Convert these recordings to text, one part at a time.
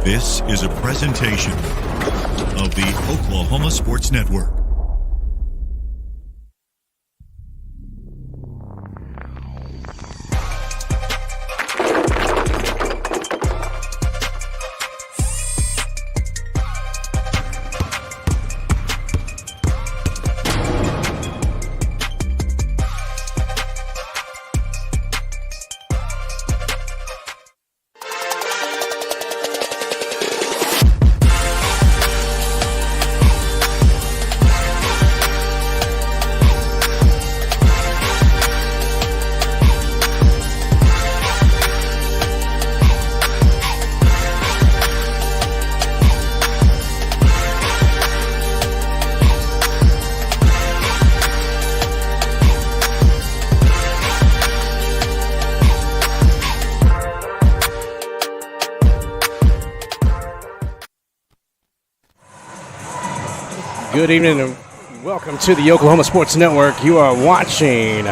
This is a presentation of the Oklahoma Sports Network. Good evening and welcome to the Oklahoma Sports Network. You are watching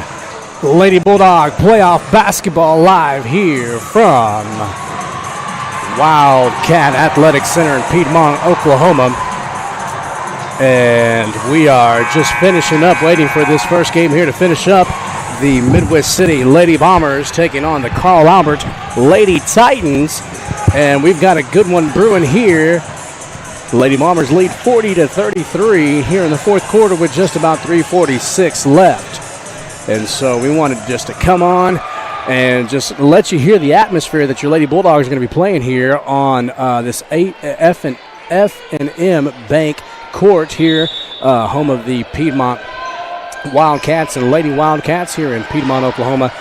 Lady Bulldog playoff basketball live here from Wildcat Athletic Center in Piedmont, Oklahoma. And we are just finishing up, waiting for this first game here to finish up. The Midwest City Lady Bombers taking on the Carl Albert Lady Titans. And we've got a good one brewing here. Lady Bombers lead 40-33 here in the fourth quarter with just about 3:46 left. And so we wanted just to come on and just let you hear the atmosphere that your Lady Bulldogs are going to be playing here on this F&M Bank court here, home of the Piedmont Wildcats and Lady Wildcats here in Piedmont, Oklahoma.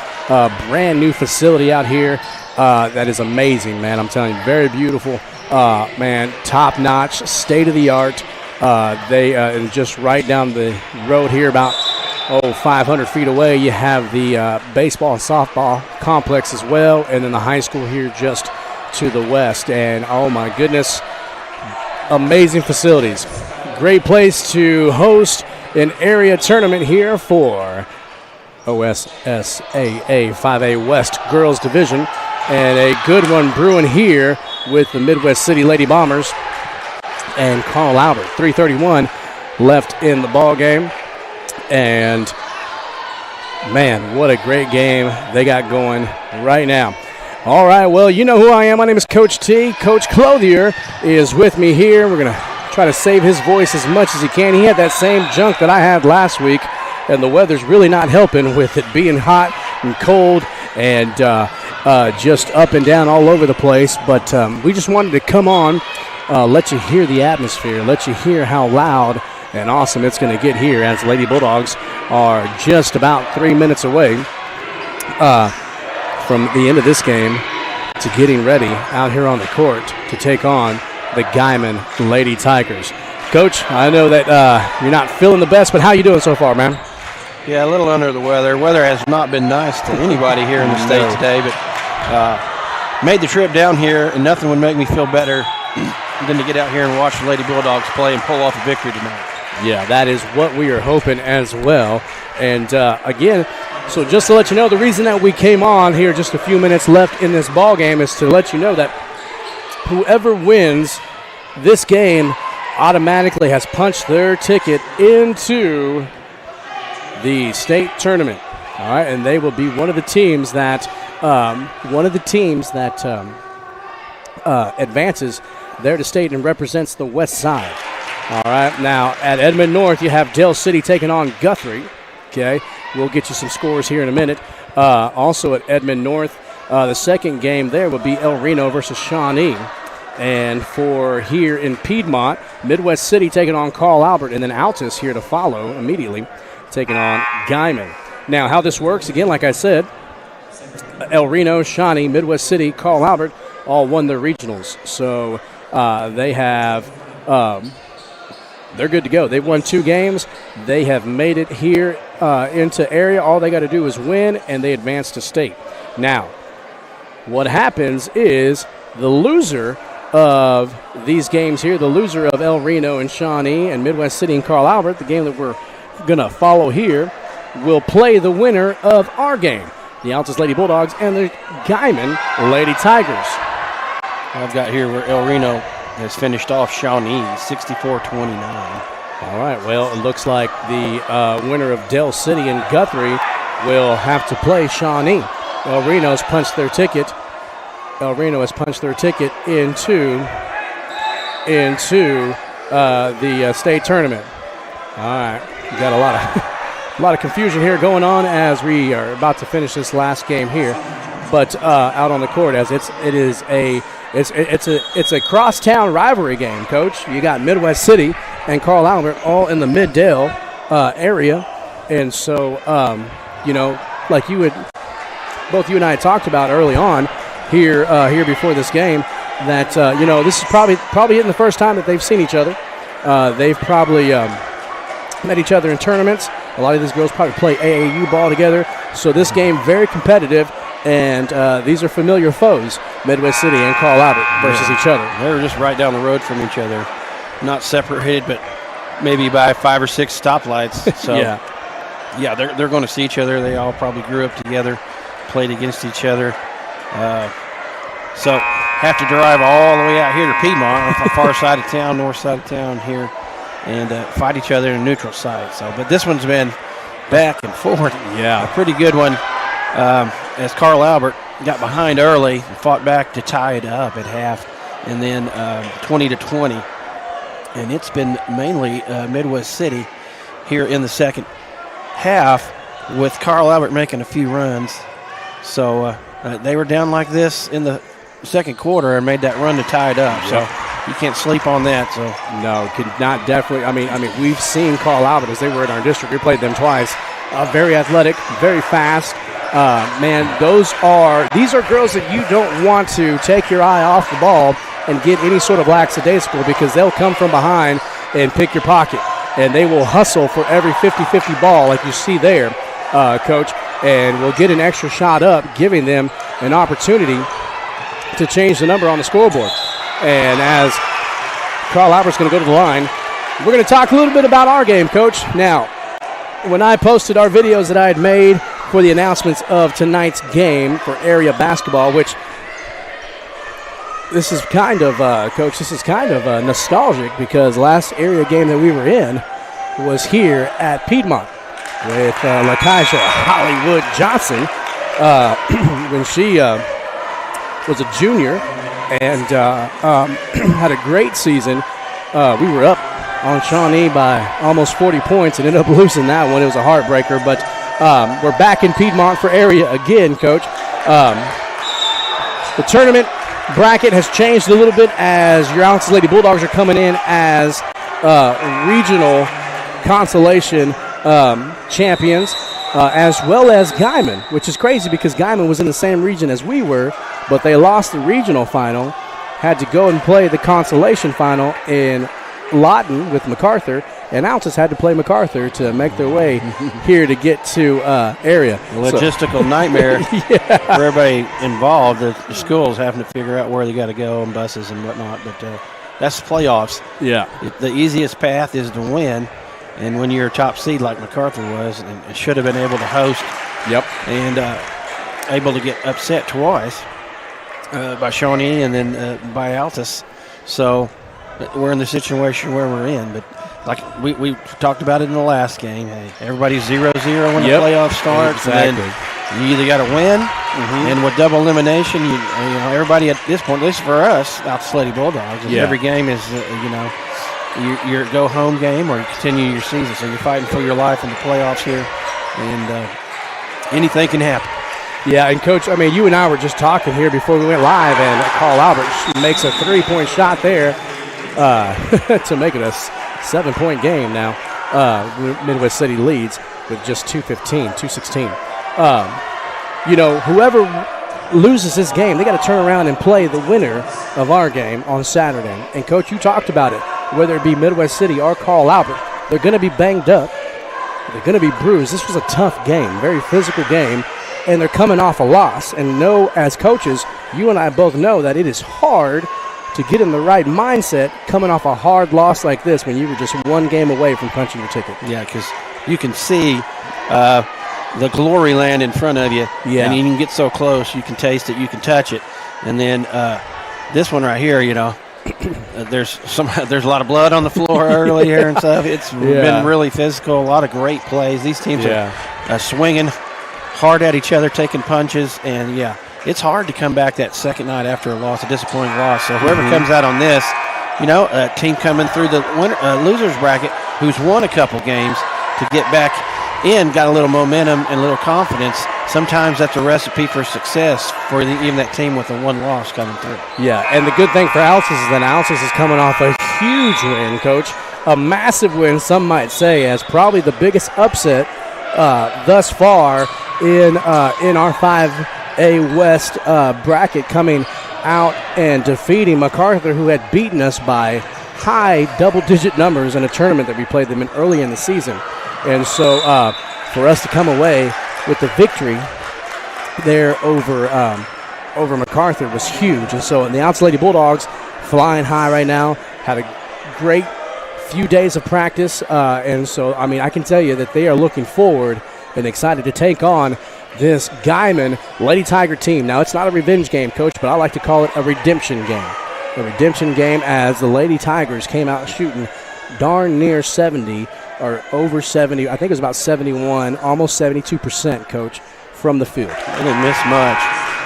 Brand new facility out here. That is amazing, man. I'm telling you, very beautiful. Man, top-notch, state-of-the-art. And just right down the road here, about 500 feet away, you have the baseball and softball complex as well, and then the high school here just to the west. And oh my goodness, amazing facilities. Great place to host an area tournament here for OSSAA 5A West Girls Division, and a good one brewing here with the Midwest City Lady Bombers and Carl Albert. 3:31 left in the ball game, and man, what a great game they got going right now. All right, well, you know who I am. My name is Coach T. Coach Clothier is with me here. We're going to try to save his voice as much as he can. He had that same junk that I had last week, and the weather's really not helping with it being hot and cold and just up and down all over the place. But we just wanted to come on, let you hear the atmosphere, let you hear how loud and awesome it's going to get here as the Lady Bulldogs are just about 3 minutes away from the end of this game to getting ready out here on the court to take on the Guymon Lady Tigers. Coach, I know that you're not feeling the best, but how you doing so far, man? Yeah, a little under the weather. Weather has not been nice to anybody here in the state today, but made the trip down here, and nothing would make me feel better than to get out here and watch the Lady Bulldogs play and pull off a victory tonight. Yeah, that is what we are hoping as well. And again, so just to let you know, the reason that we came on here just a few minutes left in this ball game is to let you know that whoever wins this game automatically has punched their ticket into the state tournament. All right, and they will be one of the teams that advances there to state and represents the west side. All right, now at Edmond North, you have Dale City taking on Guthrie. Okay, we'll get you some scores here in a minute. Also at Edmond North, the second game there will be El Reno versus Shawnee. And for here in Piedmont, Midwest City taking on Carl Albert, and then Altus here to follow immediately, taking on Guymon. Now, how this works, again, like I said, El Reno, Shawnee, Midwest City, Carl Albert all won their regionals. So they have, they're good to go. They've won 2 games. They have made it here into area. All they got to do is win, and they advance to state. Now, what happens is the loser of these games here, the loser of El Reno and Shawnee and Midwest City and Carl Albert, the game that we're going to follow here, will play the winner of our game, the Altus Lady Bulldogs and the Guymon Lady Tigers. I've got here where El Reno has finished off Shawnee 64-29. All right, well, it looks like the winner of Dell City and Guthrie will have to play Shawnee. El Reno's punched their ticket. El Reno has punched their ticket into the state tournament. All right, we got a lot of confusion here going on as we are about to finish this last game here. But out on the court, as it's a crosstown rivalry game, Coach. You got Midwest City and Carl Albert all in the Mid-Dale area, and so like both you and I talked about early on here before this game, that this is probably in the first time that they've seen each other. They've probably met each other in tournaments. A lot of these girls probably play AAU ball together, so this game very competitive. And these are familiar foes, Midwest City and Carl Albert versus each other. They're just right down the road from each other, not separated, but maybe by 5 or 6 stoplights. So, yeah, they're going to see each other. They all probably grew up together, played against each other. So have to drive all the way out here to Piedmont, on the far side of town, north side of town here, and fight each other in a neutral site. So, but this one's been back and forth. Yeah, a pretty good one. As Carl Albert got behind early and fought back to tie it up at half, and then 20-20. And it's been mainly Midwest City here in the second half, with Carl Albert making a few runs. So they were down like this in the second quarter and made that run to tie it up. Yep. So you can't sleep on that. So no, could not definitely. I mean, we've seen Carl Albert as they were in our district. We played them twice. Very athletic, very fast. Man, these are girls that you don't want to take your eye off the ball and get any sort of lackadaisical, because they'll come from behind and pick your pocket, and they will hustle for every 50-50 ball like you see there, Coach, and will get an extra shot up, giving them an opportunity to change the number on the scoreboard. And as Carl Albert's going to go to the line, we're going to talk a little bit about our game, Coach. Now, when I posted our videos that I had made for the announcements of tonight's game for area basketball, which this is kind of, Coach, nostalgic, because last area game that we were in was here at Piedmont with LaKaisha Hollywood Johnson when she was a junior and had a great season. We were up on Shawnee by almost 40 points and ended up losing that one. It was a heartbreaker, but we're back in Piedmont for area again, Coach. The tournament bracket has changed a little bit as your Altus Lady Bulldogs are coming in as regional consolation champions, as well as Guymon, which is crazy because Guymon was in the same region as we were, but they lost the regional final, had to go and play the consolation final in Lawton with MacArthur, and Altus had to play MacArthur to make their way here to get to area. Logistical nightmare for everybody involved. The schools having to figure out where they got to go and buses and whatnot, but that's the playoffs. Yeah. The easiest path is to win, and when you're a top seed like MacArthur was, and should have been able to host, and able to get upset twice by Shawnee and then by Altus. So we're in the situation where we're in, but like we talked about it in the last game, hey, everybody's 0-0 when the playoffs starts. Exactly. And then you either got to win, and with double elimination, you know everybody at this point, at least for us, Altus Lady Bulldogs, every game is your go home game or you continue your season. So you're fighting for your life in the playoffs here, and anything can happen. Yeah, and Coach, I mean, you and I were just talking here before we went live, and Carl Albert makes a 3-point shot there to make it a 7-point game now. Midwest City leads with just 2:16. Whoever loses this game, they got to turn around and play the winner of our game on Saturday. And, Coach, you talked about it. Whether it be Midwest City or Carl Albert, they're going to be banged up. They're going to be bruised. This was a tough game, very physical game, and they're coming off a loss. And as coaches, you and I both know that it is hard to get in the right mindset coming off a hard loss like this when you were just one game away from punching your ticket. Yeah, because you can see the glory land in front of you, and you can get so close, you can taste it, you can touch it, and then this one right here, there's a lot of blood on the floor early here and stuff. It's been really physical. A lot of great plays. These teams are swinging hard at each other, taking punches, and it's hard to come back that second night after a disappointing loss. So whoever comes out on this, a team coming through the losers bracket who's won a couple games to get back in, got a little momentum and a little confidence. Sometimes that's a recipe for success for even that team with a one loss coming through. Yeah, and the good thing for Altus is that Altus is coming off a huge win, Coach. A massive win, some might say, as probably the biggest upset thus far in our 5A West bracket, coming out and defeating MacArthur, who had beaten us by high double-digit numbers in a tournament that we played them in early in the season. And so for us to come away with the victory there over MacArthur was huge. And so the Altus Lady Bulldogs flying high right now, had a great few days of practice. And so, I can tell you that they are looking forward and excited to take on this Guymon Lady Tiger team. Now, it's not a revenge game, Coach, but I like to call it a redemption game. A redemption game, as the Lady Tigers came out shooting darn near 70 or over 70. I think it was about 71, almost 72%, Coach, from the field. They didn't miss much,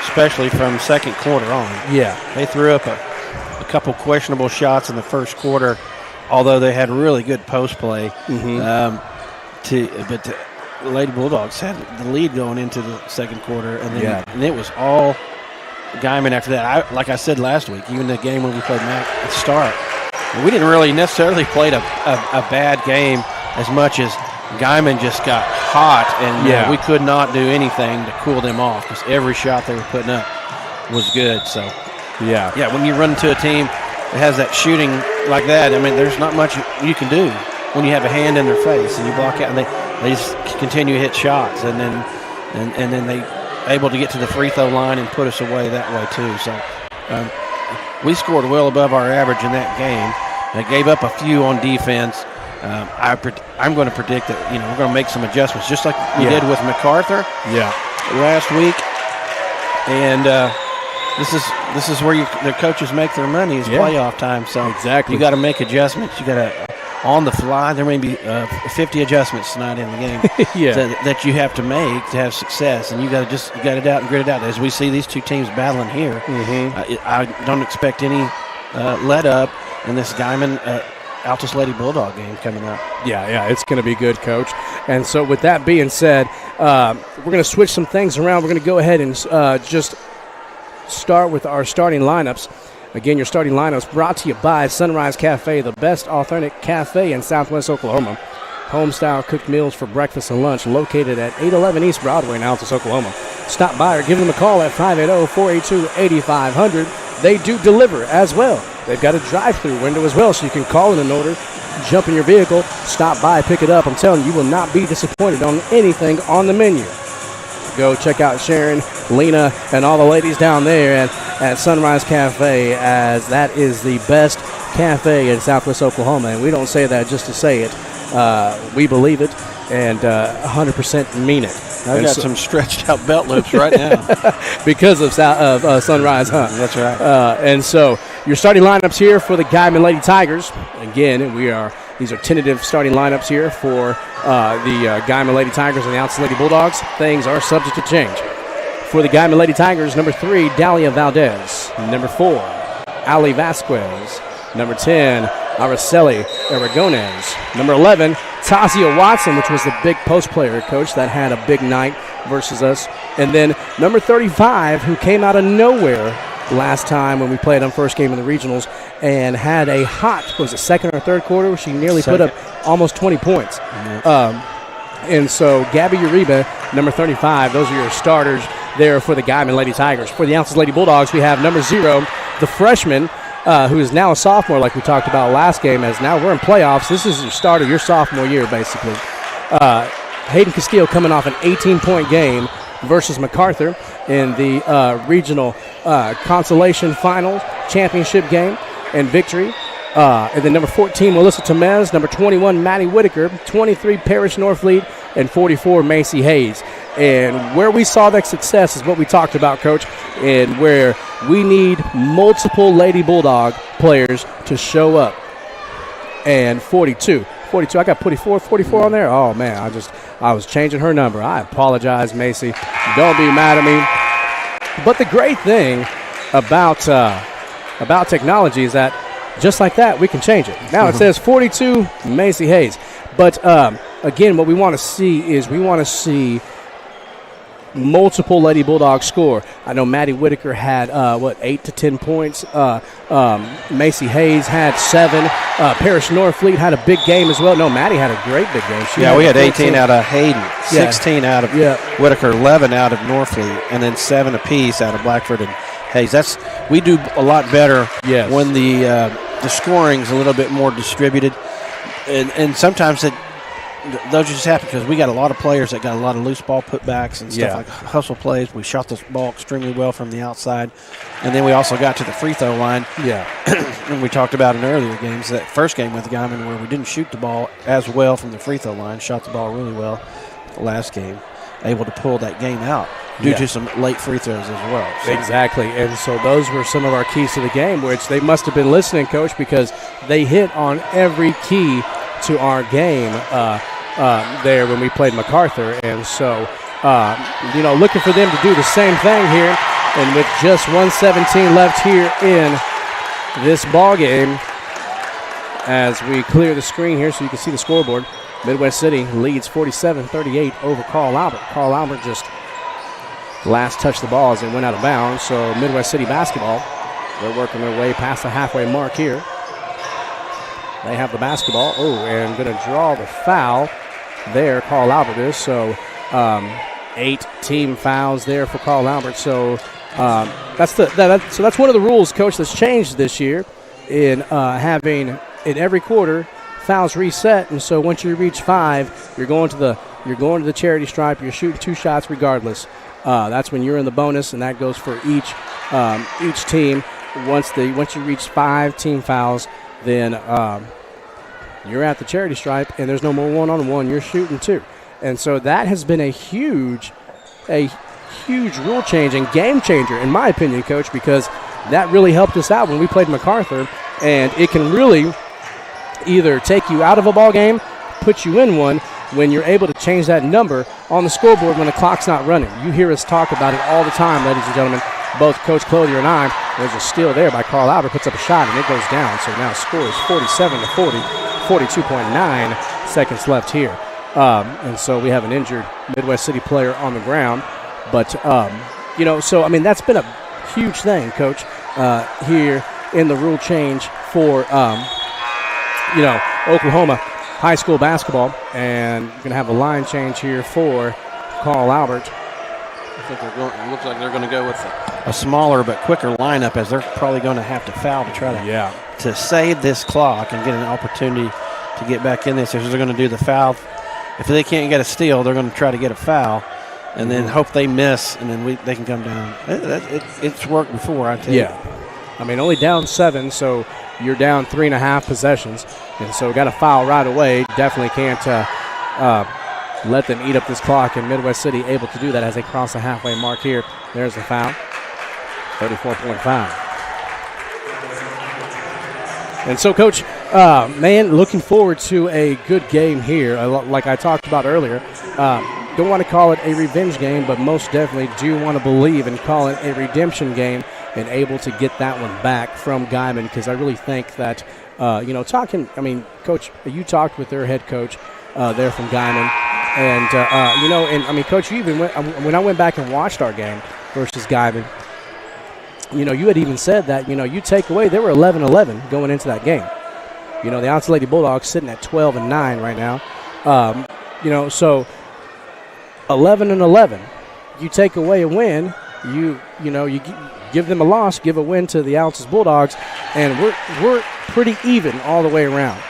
especially from second quarter on. Yeah. They threw up a couple questionable shots in the first quarter, although they had really good post play. But the Lady Bulldogs had the lead going into the second quarter, and it was all Guymon after that. Like I said last week, even the game when we played Mac at the start, we didn't really necessarily play a bad game as much as Guymon just got hot, and we could not do anything to cool them off because every shot they were putting up was good. So, when you run into a team that has that shooting like that, there's not much you can do when you have a hand in their face and you block out, and they just continue to hit shots, and then they able to get to the free throw line and put us away that way too. So we scored well above our average in that game. They gave up a few on defense. I'm going to predict that we're going to make some adjustments, just like we did with MacArthur last week. And this is where the coaches make their money, is playoff time. So exactly, you got to make adjustments. You got to on the fly. There may be 50 adjustments tonight in the game that you have to make to have success, and you got to just gut it out and grit it out. As we see these two teams battling here, I don't expect any let up in this Guymon Altus Lady Bulldog game coming up. Yeah, it's going to be good, Coach. And so with that being said, we're going to switch some things around. We're going to go ahead and just start with our starting lineups. Again, your starting lineups brought to you by Sunrise Cafe, the best authentic cafe in Southwest Oklahoma. Home-style cooked meals for breakfast and lunch, located at 811 East Broadway in Altus, Oklahoma. Stop by or give them a call at 580-482-8500. They do deliver as well. They've got a drive-through window as well, so you can call in an order, jump in your vehicle, stop by, pick it up. I'm telling you, you will not be disappointed on anything on the menu. Go check out Sharon, Lena, and all the ladies down there at Sunrise Cafe, as that is the best cafe in Southwest Oklahoma. And we don't say that just to say it. We believe it and 100% mean it. I've got some stretched out belt loops right now. Because of Sunrise, huh? That's right. And so your starting lineups here for the Guymon Lady Tigers. Again, these are tentative starting lineups here for the Guymon Lady Tigers and the Altus Lady Bulldogs. Things are subject to change. For the Guymon Lady Tigers, number 3, Dalia Valdez. Number 4, Ali Vasquez. Number 10, Araceli Aragones. Number 11, Tasia Watson, which was the big post player, Coach, that had a big night versus us. And then number 35, who came out of nowhere last time when we played on first game of the regionals and had a hot, second or third quarter, where she nearly put up almost 20 points. And so Gabby Uribe, number 35, those are your starters there for the Guymon Lady Tigers. For the Altus Lady Bulldogs, we have number 0, the freshman, who is now a sophomore, like we talked about last game, as now we're in playoffs. This is your starter, your sophomore year, basically. Hayden Castillo coming off an 18-point game versus MacArthur in the regional consolation final championship game and victory. And then number 14, Melissa Temez. Number 21, Maddie Whitaker. 23, Parrish Norfleet. And 44, Macy Hayes. And where we saw that success is what we talked about, Coach, and where we need multiple Lady Bulldog players to show up. And 42, I got 44 on there. Oh, man, I was changing her number. I apologize, Macy. Don't be mad at me. But the great thing about technology is that just like that, we can change it. Now it says 42, Macy Hayes. But, again, what we want to see is multiple Lady Bulldogs score. I know Maddie Whitaker had, 8 to 10 points. Macy Hayes had 7. Parrish Norfleet had a big game as well. No, Maddie had a great big game. We had 18 out of Hayden, 16 out of Whitaker, 11 out of Norfleet, and then 7 apiece out of Blackford and Hayes. We do a lot better when the scoring's a little bit more distributed. And sometimes those just happen because we got a lot of players that got a lot of loose ball putbacks and stuff like hustle plays. We shot this ball extremely well from the outside. And then we also got to the free throw line. Yeah. And we talked about in earlier games, that first game with Guymon where we didn't shoot the ball as well from the free throw line, shot the ball really well the last game, able to pull that game out due to some late free throws as well. So. Exactly. And so those were some of our keys to the game, which they must have been listening, Coach, because they hit on every key to our game there when we played MacArthur. And so, looking for them to do the same thing here. And with just 1:17 left here in this ball game, as we clear the screen here so you can see the scoreboard, Midwest City leads 47-38 over Carl Albert. Carl Albert just last touched the ball as it went out of bounds. So Midwest City basketball, they're working their way past the halfway mark here. They have the basketball. And going to draw the foul there, Carl Albert is. So 8 team fouls there for Carl Albert. So that's one of the rules, Coach, that's changed this year in having in every quarter fouls reset. And so once you reach 5, you're going to the charity stripe. You're shooting 2 shots regardless. That's when you're in the bonus, and that goes for each team. Once you reach 5 team fouls, then you're at the charity stripe, and there's no more one-on-one. You're shooting 2. And so that has been a huge rule change and game changer, in my opinion, Coach, because that really helped us out when we played MacArthur, and it can really either take you out of a ball game, put you in one, when you're able to change that number on the scoreboard when the clock's not running. You hear us talk about it all the time, ladies and gentlemen. Both Coach Clothier and I, there's a steal there by Carl Albert, puts up a shot, and it goes down. So now score is 47-40, 42.9 seconds left here. And so we have an injured Midwest City player on the ground. But, that's been a huge thing, Coach, here in the rule change for, Oklahoma high school basketball. And we're going to have a line change here for Carl Albert. I think it looks like they're going to go with a smaller but quicker lineup, as they're probably going to have to foul to try to save this clock and get an opportunity to get back in this. So they're going to do the foul. If they can't get a steal, they're going to try to get a foul and then hope they miss, and then they can come down. It's worked before, I tell you. Yeah. I mean, only down 7, so you're down 3.5 possessions. And so got a foul right away. Definitely can't let them eat up this clock, and Midwest City able to do that as they cross the halfway mark here. There's the foul. 34-point foul. And so, Coach, looking forward to a good game here. Like I talked about earlier, don't want to call it a revenge game, but most definitely do want to believe and call it a redemption game and able to get that one back from Guymon, because I really think that, Coach, you talked with their head coach there from Guymon. And, Coach, you even when I went back and watched our game versus Guymon, you had even said that, you take away, they were 11-11 going into that game. The Altus Lady Bulldogs sitting at 12-9 right now. So 11-11. You take away a win, you give them a loss, give a win to the Altus Bulldogs, and we're pretty even all the way around.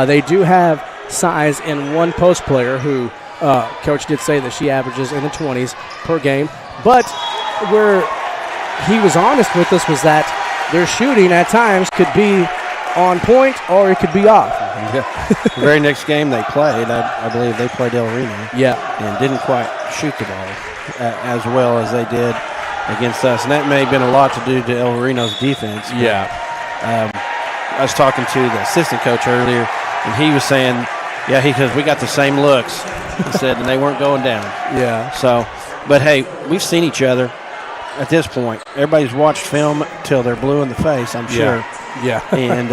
They do have size in one post player who Coach did say that she averages in the 20s per game. But where he was honest with us was that their shooting at times could be on point or it could be off. The very next game they played, I believe they played El Reno. Yeah. And didn't quite shoot the ball as well as they did against us. And that may have been a lot to do to El Reno's defense. Yeah. I was talking to the assistant coach earlier, and he was saying, yeah, because we got the same looks. He said, and they weren't going down. Yeah. So, but hey, we've seen each other at this point. Everybody's watched film till they're blue in the face, I'm sure. Yeah. And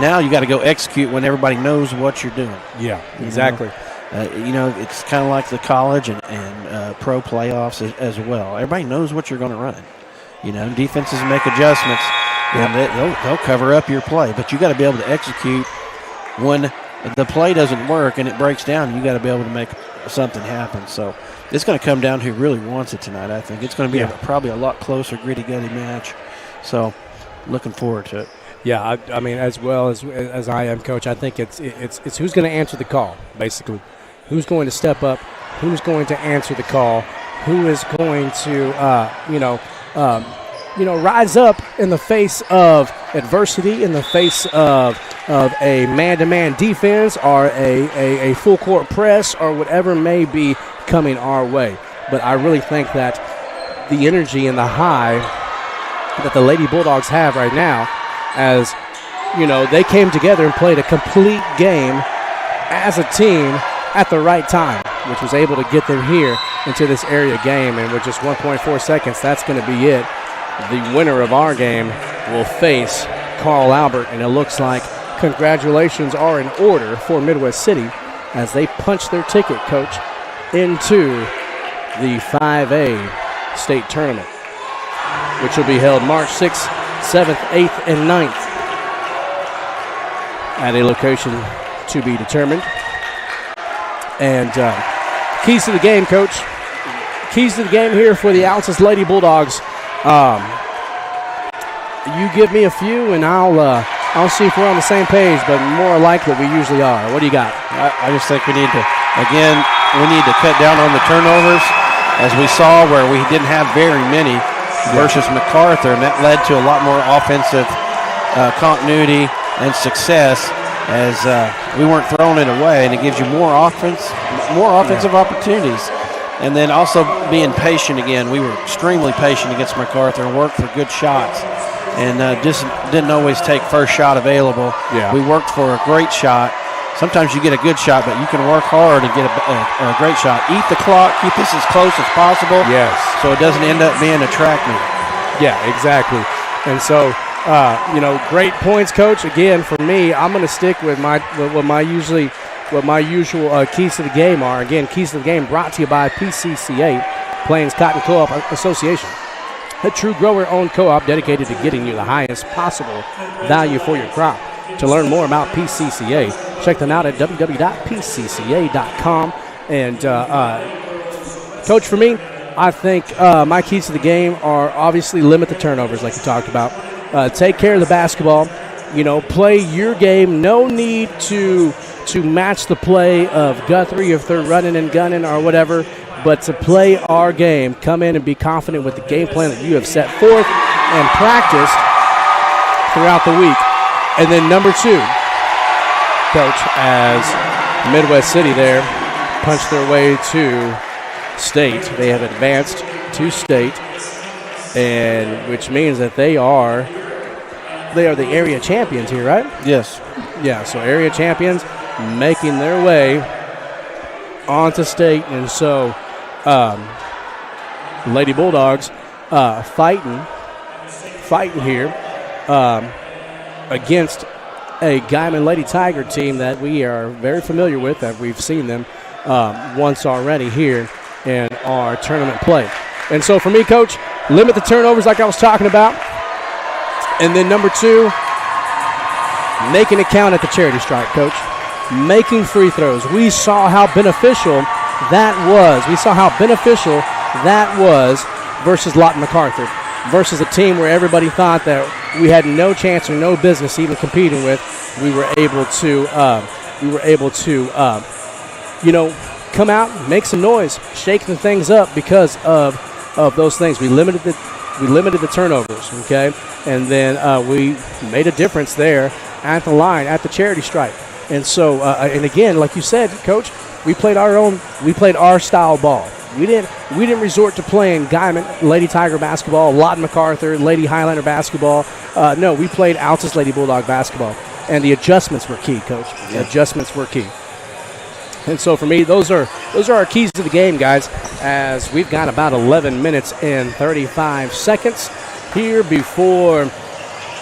now you got to go execute when everybody knows what you're doing. Yeah, exactly. It's kind of like the college and pro playoffs as well. Everybody knows what you're going to run. Defenses make adjustments, and they'll cover up your play. But you got to be able to execute when the play doesn't work and it breaks down. You got to be able to make something happen. So it's going to come down to who really wants it tonight. I think it's going to be probably a lot closer, gritty-gutty match. So looking forward to it. Yeah, I mean, as well as I am, Coach, I think it's who's going to answer the call, basically. Who's going to step up? Who's going to answer the call? Who is going to, rise up in the face of adversity, in the face of a man-to-man defense or a full-court press or whatever may be coming our way. But I really think that the energy and the high that the Lady Bulldogs have right now, as they came together and played a complete game as a team at the right time, which was able to get them here into this area game. And with just 1.4 seconds, that's going to be it. The winner of our game will face Carl Albert, and it looks like congratulations are in order for Midwest City as they punch their ticket, Coach, into the 5A state tournament, which will be held March 6th, 7th, 8th, and 9th at a location to be determined. And keys to the game, Coach. Keys to the game here for the Altus Lady Bulldogs. You give me a few, and I'll see if we're on the same page, but more likely we usually are. What do you got? I just think we need to cut down on the turnovers, as we saw where we didn't have very many versus MacArthur, and that led to a lot more offensive continuity and success as we weren't throwing it away, and it gives you more offensive opportunities. And then also being patient again. We were extremely patient against MacArthur and worked for good shots, and just didn't always take first shot available. Yeah. We worked for a great shot. Sometimes you get a good shot, but you can work hard and get a great shot. Eat the clock, keep this as close as possible. Yes. So it doesn't end up being a track meet. Yeah, exactly. And so, great points, Coach. Again, for me, I'm going to stick with what my usual keys to the game are. Again, keys to the game brought to you by PCCA, Plains Cotton Co-op Association, a true grower-owned co-op dedicated to getting you the highest possible value for your crop. To learn more about PCCA, check them out at www.pcca.com. And, Coach, for me, I think my keys to the game are obviously limit the turnovers like you talked about. Take care of the basketball. Play your game. No need to match the play of Guthrie if they're running and gunning or whatever, but to play our game, come in and be confident with the game plan that you have set forth and practiced throughout the week. And then number 2, Coach, as Midwest City there punched their way to state. They have advanced to state, and which means that they are the area champions here, right? Yes. Yeah, so area champions making their way onto state. And so Lady Bulldogs fighting here against a Guymon Lady Tiger team that we are very familiar with, that we've seen them once already here in our tournament play. And so for me, Coach, limit the turnovers like I was talking about. And then number 2, making it count at the charity stripe, Coach. Making free throws. We saw how beneficial that was versus Lawton MacArthur, versus a team where everybody thought that we had no chance or no business even competing with. We were able to come out, make some noise, shake the things up because of those things. We limited the turnovers, okay? And then we made a difference there at the line, at the charity stripe. And so, and again, like you said, Coach, we played our style ball. We didn't resort to playing Guymon Lady Tiger basketball, Lawton MacArthur Lady Highlander basketball. No, we played Altus Lady Bulldog basketball, and the adjustments were key, Coach. The adjustments were key. And so for me, those are our keys to the game, guys, as we've got about 11 minutes and 35 seconds here before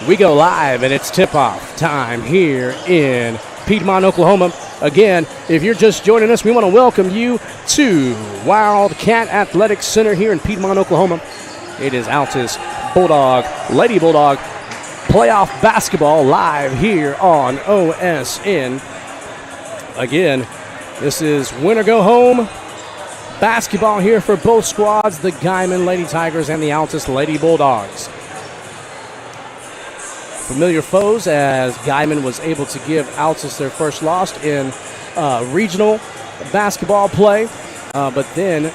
we go live, and it's tip-off time here in Piedmont, Oklahoma. Again, if you're just joining us, we want to welcome you to Wildcat Athletic Center here in Piedmont, Oklahoma. It is Altus Bulldog, Lady Bulldog playoff basketball live here on OSN. Again, this is win or go home basketball here for both squads, the Guymon Lady Tigers and the Altus Lady Bulldogs. Familiar foes, as Guymon was able to give Altus their first loss in regional basketball play, but then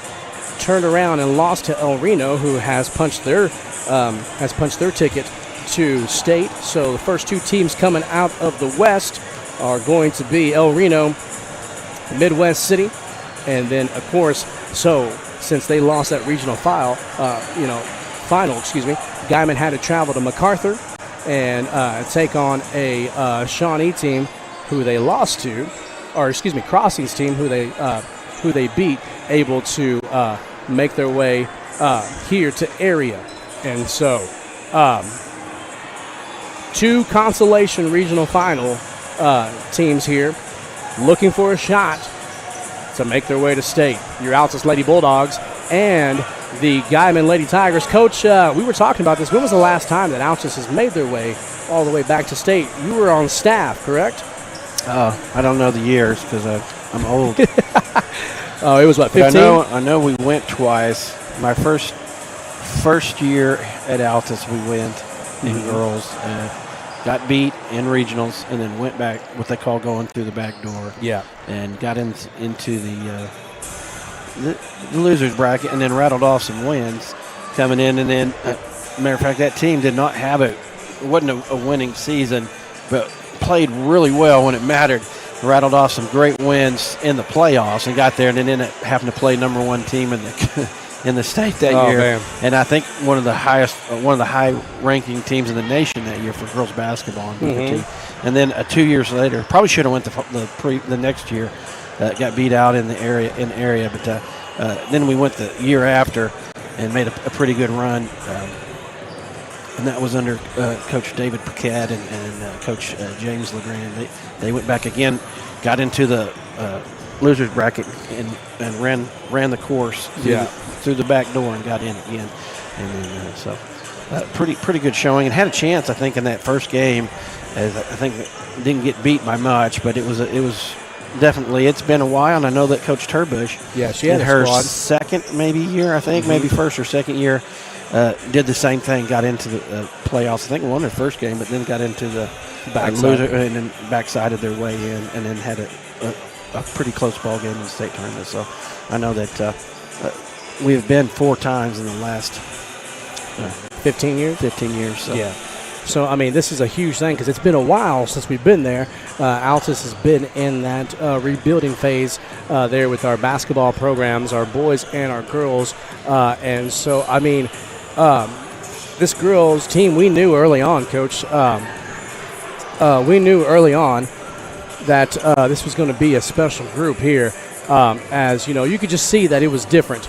turned around and lost to El Reno, who has punched their ticket to state. So the first two teams coming out of the West are going to be El Reno, Midwest City, and then of course, so since they lost that regional final, Guymon had to travel to MacArthur and take on a Shawnee team who they lost to, Crossings team who they beat, able to make their way here to area. And so two consolation regional final teams here looking for a shot to make their way to state. Your Altus Lady Bulldogs and the Guymon Lady Tigers. Coach, we were talking about this. When was the last time that Altus has made their way all the way back to state? You were on staff, correct? I don't know the years because I'm old. Oh, it was what, 15? I know we went twice. My first year at Altus, we went in girls. Got beat in regionals, and then went back, what they call going through the back door. Yeah. And got into the losers bracket, and then rattled off some wins coming in. And then, matter of fact, that team did not have it wasn't a winning season, but played really well when it mattered. Rattled off some great wins in the playoffs and got there, and then ended up having to play number one team in the state that year. Man. And I think one of the high-ranking teams in the nation that year for girls basketball. And then 2 years later, probably should have went the next year. Got beat out in the area, but then we went the year after and made a pretty good run. And that was under Coach David Paquette and Coach James LeGrand. They went back again, got into the losers bracket and ran the course through the back door and got in again. And then, pretty good showing, and had a chance, I think, in that first game. As I think didn't get beat by much, but it was definitely. It's been a while, and I know that Coach Turbush, she had her second year, I think, maybe first or second year. Did the same thing, got into the playoffs. I think won their first game, but then got into the loser and then backsided their way in, and then had a pretty close ball game in the state tournament. So I know that we've been 4 times in the last 15 years. 15 years. So. Yeah. So, I mean, this is a huge thing because it's been a while since we've been there. Altus has been in that rebuilding phase there with our basketball programs, our boys and our girls. And so, I mean, this girls team, we knew early on, Coach, we knew early on that this was going to be a special group here. As, you know, you could just see that it was different.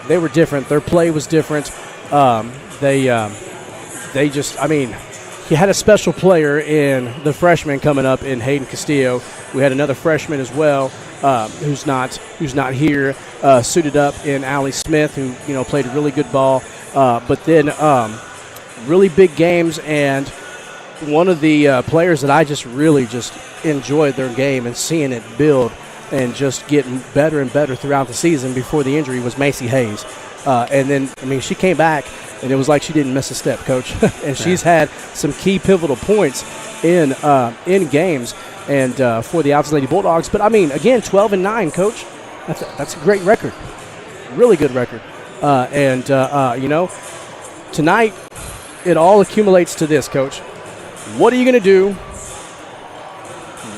They were different. Their play was different. They just, I mean, you had a special player in the freshman coming up in Hayden Castillo. We had another freshman as well who's not here, suited up in Allie Smith, who, you know, played really good ball. But then really big games, and one of the players that I just really just enjoyed their game and seeing it build and just getting better and better throughout the season before the injury was Macy Hayes. And then, I mean, she came back, and it was like she didn't miss a step, Coach. And she's had some key pivotal points in games and for the Altus Lady Bulldogs. But, I mean, again, 12-9, Coach. That's a great record. Really good record. You know, tonight it all accumulates to this, Coach. What are you going to do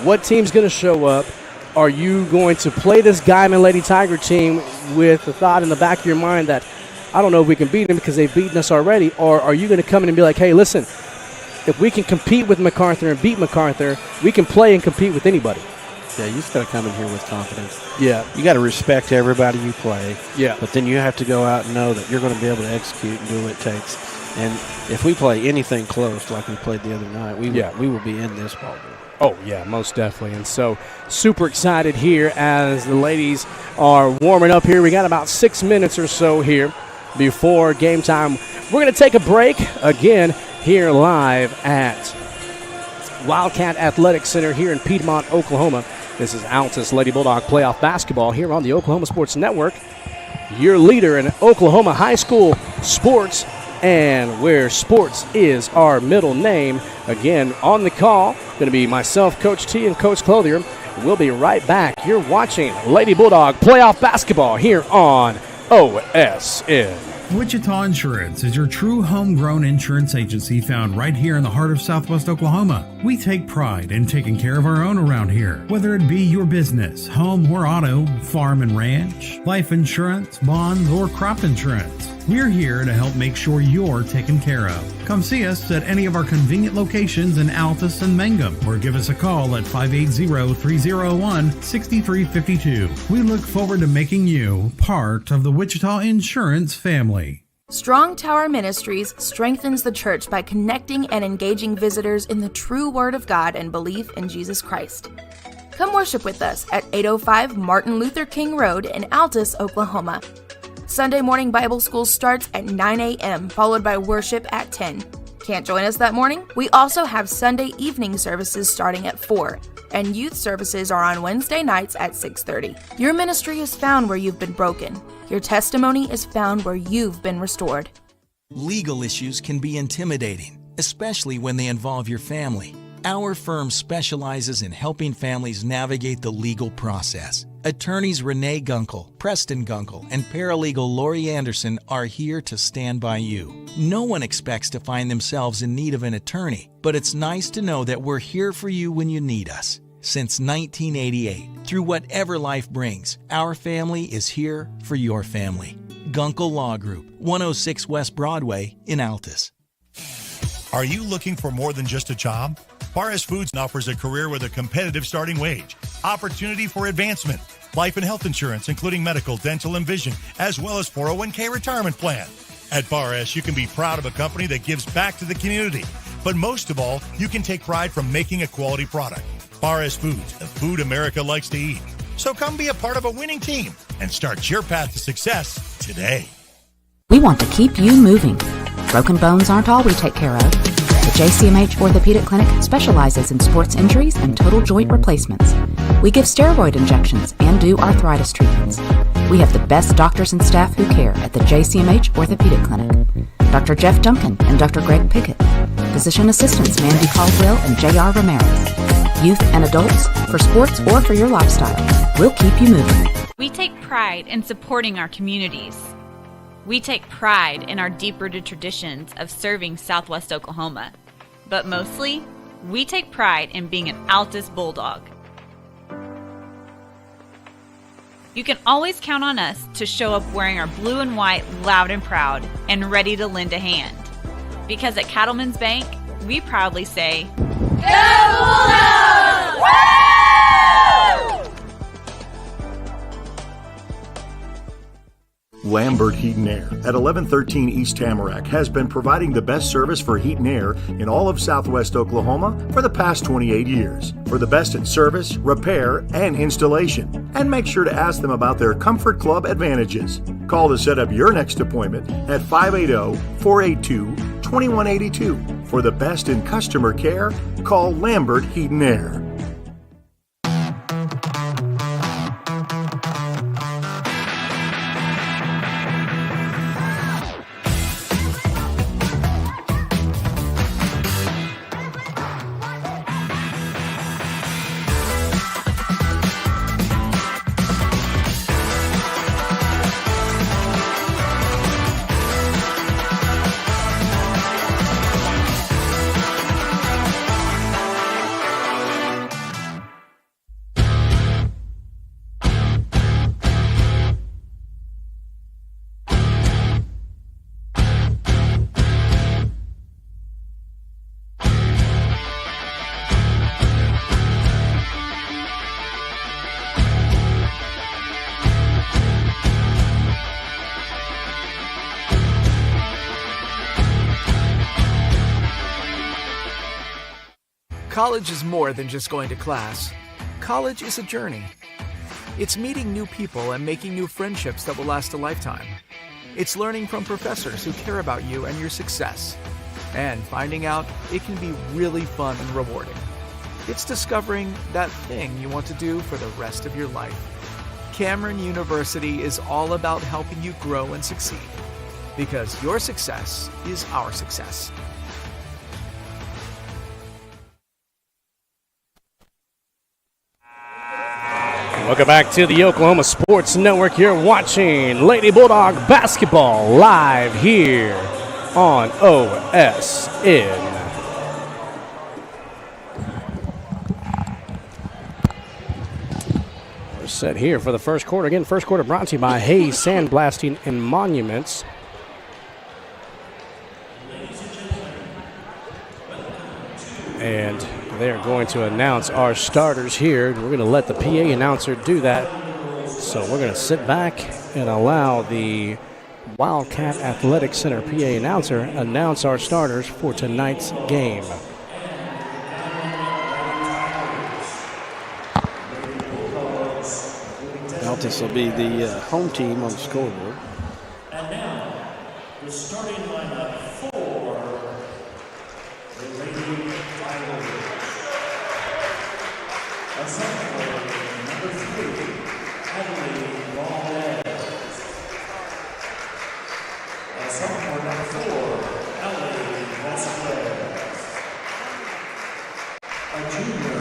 What team's going to show up? Are you going to play this Guymon Lady Tiger team with the thought in the back of your mind that, I don't know if we can beat them because they've beaten us already, or are you going to come in and be like, hey, listen, if we can compete with MacArthur and beat MacArthur, we can play and compete with anybody? Yeah, you just got to come in here with confidence. Yeah. You got to respect everybody you play. Yeah. But then you have to go out and know that you're going to be able to execute and do what it takes. And if we play anything close like we played the other night, we will be in this ball game. Oh, yeah, most definitely. And so super excited here as the ladies are warming up here. We got about 6 minutes or so here before game time. We're going to take a break again here live at Wildcat Athletic Center here in Piedmont, Oklahoma. This is Altus Lady Bulldog Playoff Basketball here on the Oklahoma Sports Network, your leader in Oklahoma high school sports, and where sports is our middle name. Again, on the call, going to be myself, Coach T, and Coach Clothier. We'll be right back. You're watching Lady Bulldog Playoff Basketball here on OSN. Wichita Insurance is your true homegrown insurance agency found right here in the heart of Southwest Oklahoma. We take pride in taking care of our own around here, whether it be your business, home or auto, farm and ranch, life insurance, bonds, or crop insurance. We're here to help make sure you're taken care of. Come see us at any of our convenient locations in Altus and Mangum, or give us a call at 580-301-6352. We look forward to making you part of the Wichita Insurance family. Strong Tower Ministries strengthens the church by connecting and engaging visitors in the true Word of God and belief in Jesus Christ. Come worship with us at 805 Martin Luther King Road in Altus, Oklahoma. Sunday morning Bible school starts at 9 a.m., followed by worship at 10. Can't join us that morning? We also have Sunday evening services starting at 4, and youth services are on Wednesday nights at 6:30. Your ministry is found where you've been broken. Your testimony is found where you've been restored. Legal issues can be intimidating, especially when they involve your family. Our firm specializes in helping families navigate the legal process. Attorneys Renee Gunkel, Preston Gunkel, and paralegal Lori Anderson are here to stand by you. No one expects to find themselves in need of an attorney, but it's nice to know that we're here for you when you need us. Since 1988, through whatever life brings, our family is here for your family. Gunkel Law Group, 106 West Broadway in Altus. Are you looking for more than just a job? Paris Foods offers a career with a competitive starting wage, opportunity for advancement, life and health insurance, including medical, dental, and vision, as well as 401k retirement plan. At Paris, you can be proud of a company that gives back to the community. But most of all, you can take pride from making a quality product. Paris Foods, the food America likes to eat. So come be a part of a winning team and start your path to success today. We want to keep you moving. Broken bones aren't all we take care of. The JCMH Orthopedic Clinic specializes in sports injuries and total joint replacements. We give steroid injections and do arthritis treatments. We have the best doctors and staff who care at the JCMH Orthopedic Clinic. Dr. Jeff Duncan and Dr. Greg Pickett. Physician assistants Mandy Caldwell and J.R. Ramirez. Youth and adults, for sports or for your lifestyle. We'll keep you moving. We take pride in supporting our communities. We take pride in our deep-rooted traditions of serving Southwest Oklahoma. But mostly, we take pride in being an Altus Bulldog. You can always count on us to show up wearing our blue and white loud and proud and ready to lend a hand. Because at Cattleman's Bank, we proudly say, Go Bulldogs! Woo! Lambert Heat and Air at 1113 East Tamarack has been providing the best service for heat and air in all of Southwest Oklahoma for the past 28 years. For the best in service, repair, and installation. And make sure to ask them about their Comfort Club advantages. Call to set up your next appointment at 580-482-2182. For the best in customer care, call Lambert Heat and Air. College is more than just going to class. College is a journey. It's meeting new people and making new friendships that will last a lifetime. It's learning from professors who care about you and your success. And finding out it can be really fun and rewarding. It's discovering that thing you want to do for the rest of your life. Cameron University is all about helping you grow and succeed. Because your success is our success. Welcome back to the Oklahoma Sports Network. You're watching Lady Bulldog basketball live here on OSN. We're set here for the first quarter. Again, first quarter brought to you by Hayes Sandblasting and Monuments. And they're going to announce our starters here. We're going to let the PA announcer do that. So we're going to sit back and allow the Wildcat Athletic Center PA announcer announce our starters for tonight's game. Altus will be the home team on the scoreboard. And now, the starting lineup for the Lady Tigers. A sophomore, number 3, Emily Valdez. A sophomore, number 4, Ellie Vasquez. A junior,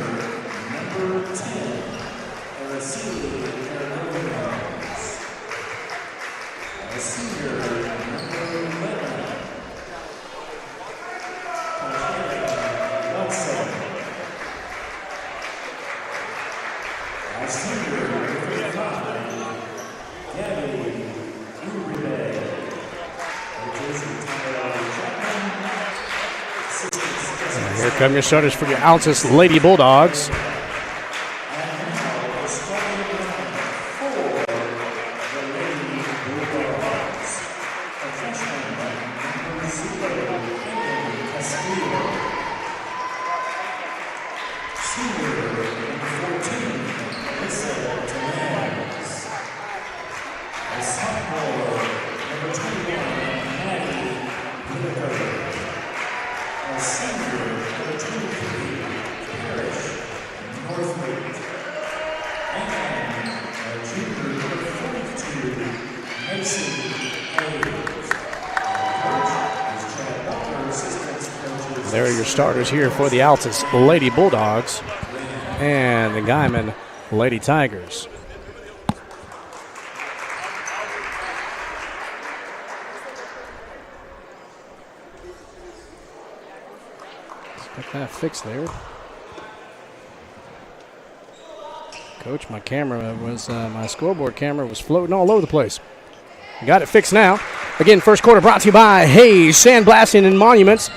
number 10, Araceli Hernandez. A senior, number 11, Tatiana Wilson. A senior, number 5, Gabby Uribe. A Jason Tyler Chapman. And here come your starters for your Altus Lady Bulldogs. There are your starters here for the Altus Lady Bulldogs and the Guymon Lady Tigers. Let's get that fixed there. Coach, my camera was, my scoreboard camera was floating all over the place. Got it fixed now. Again, first quarter brought to you by Hayes Sandblasting and Monuments.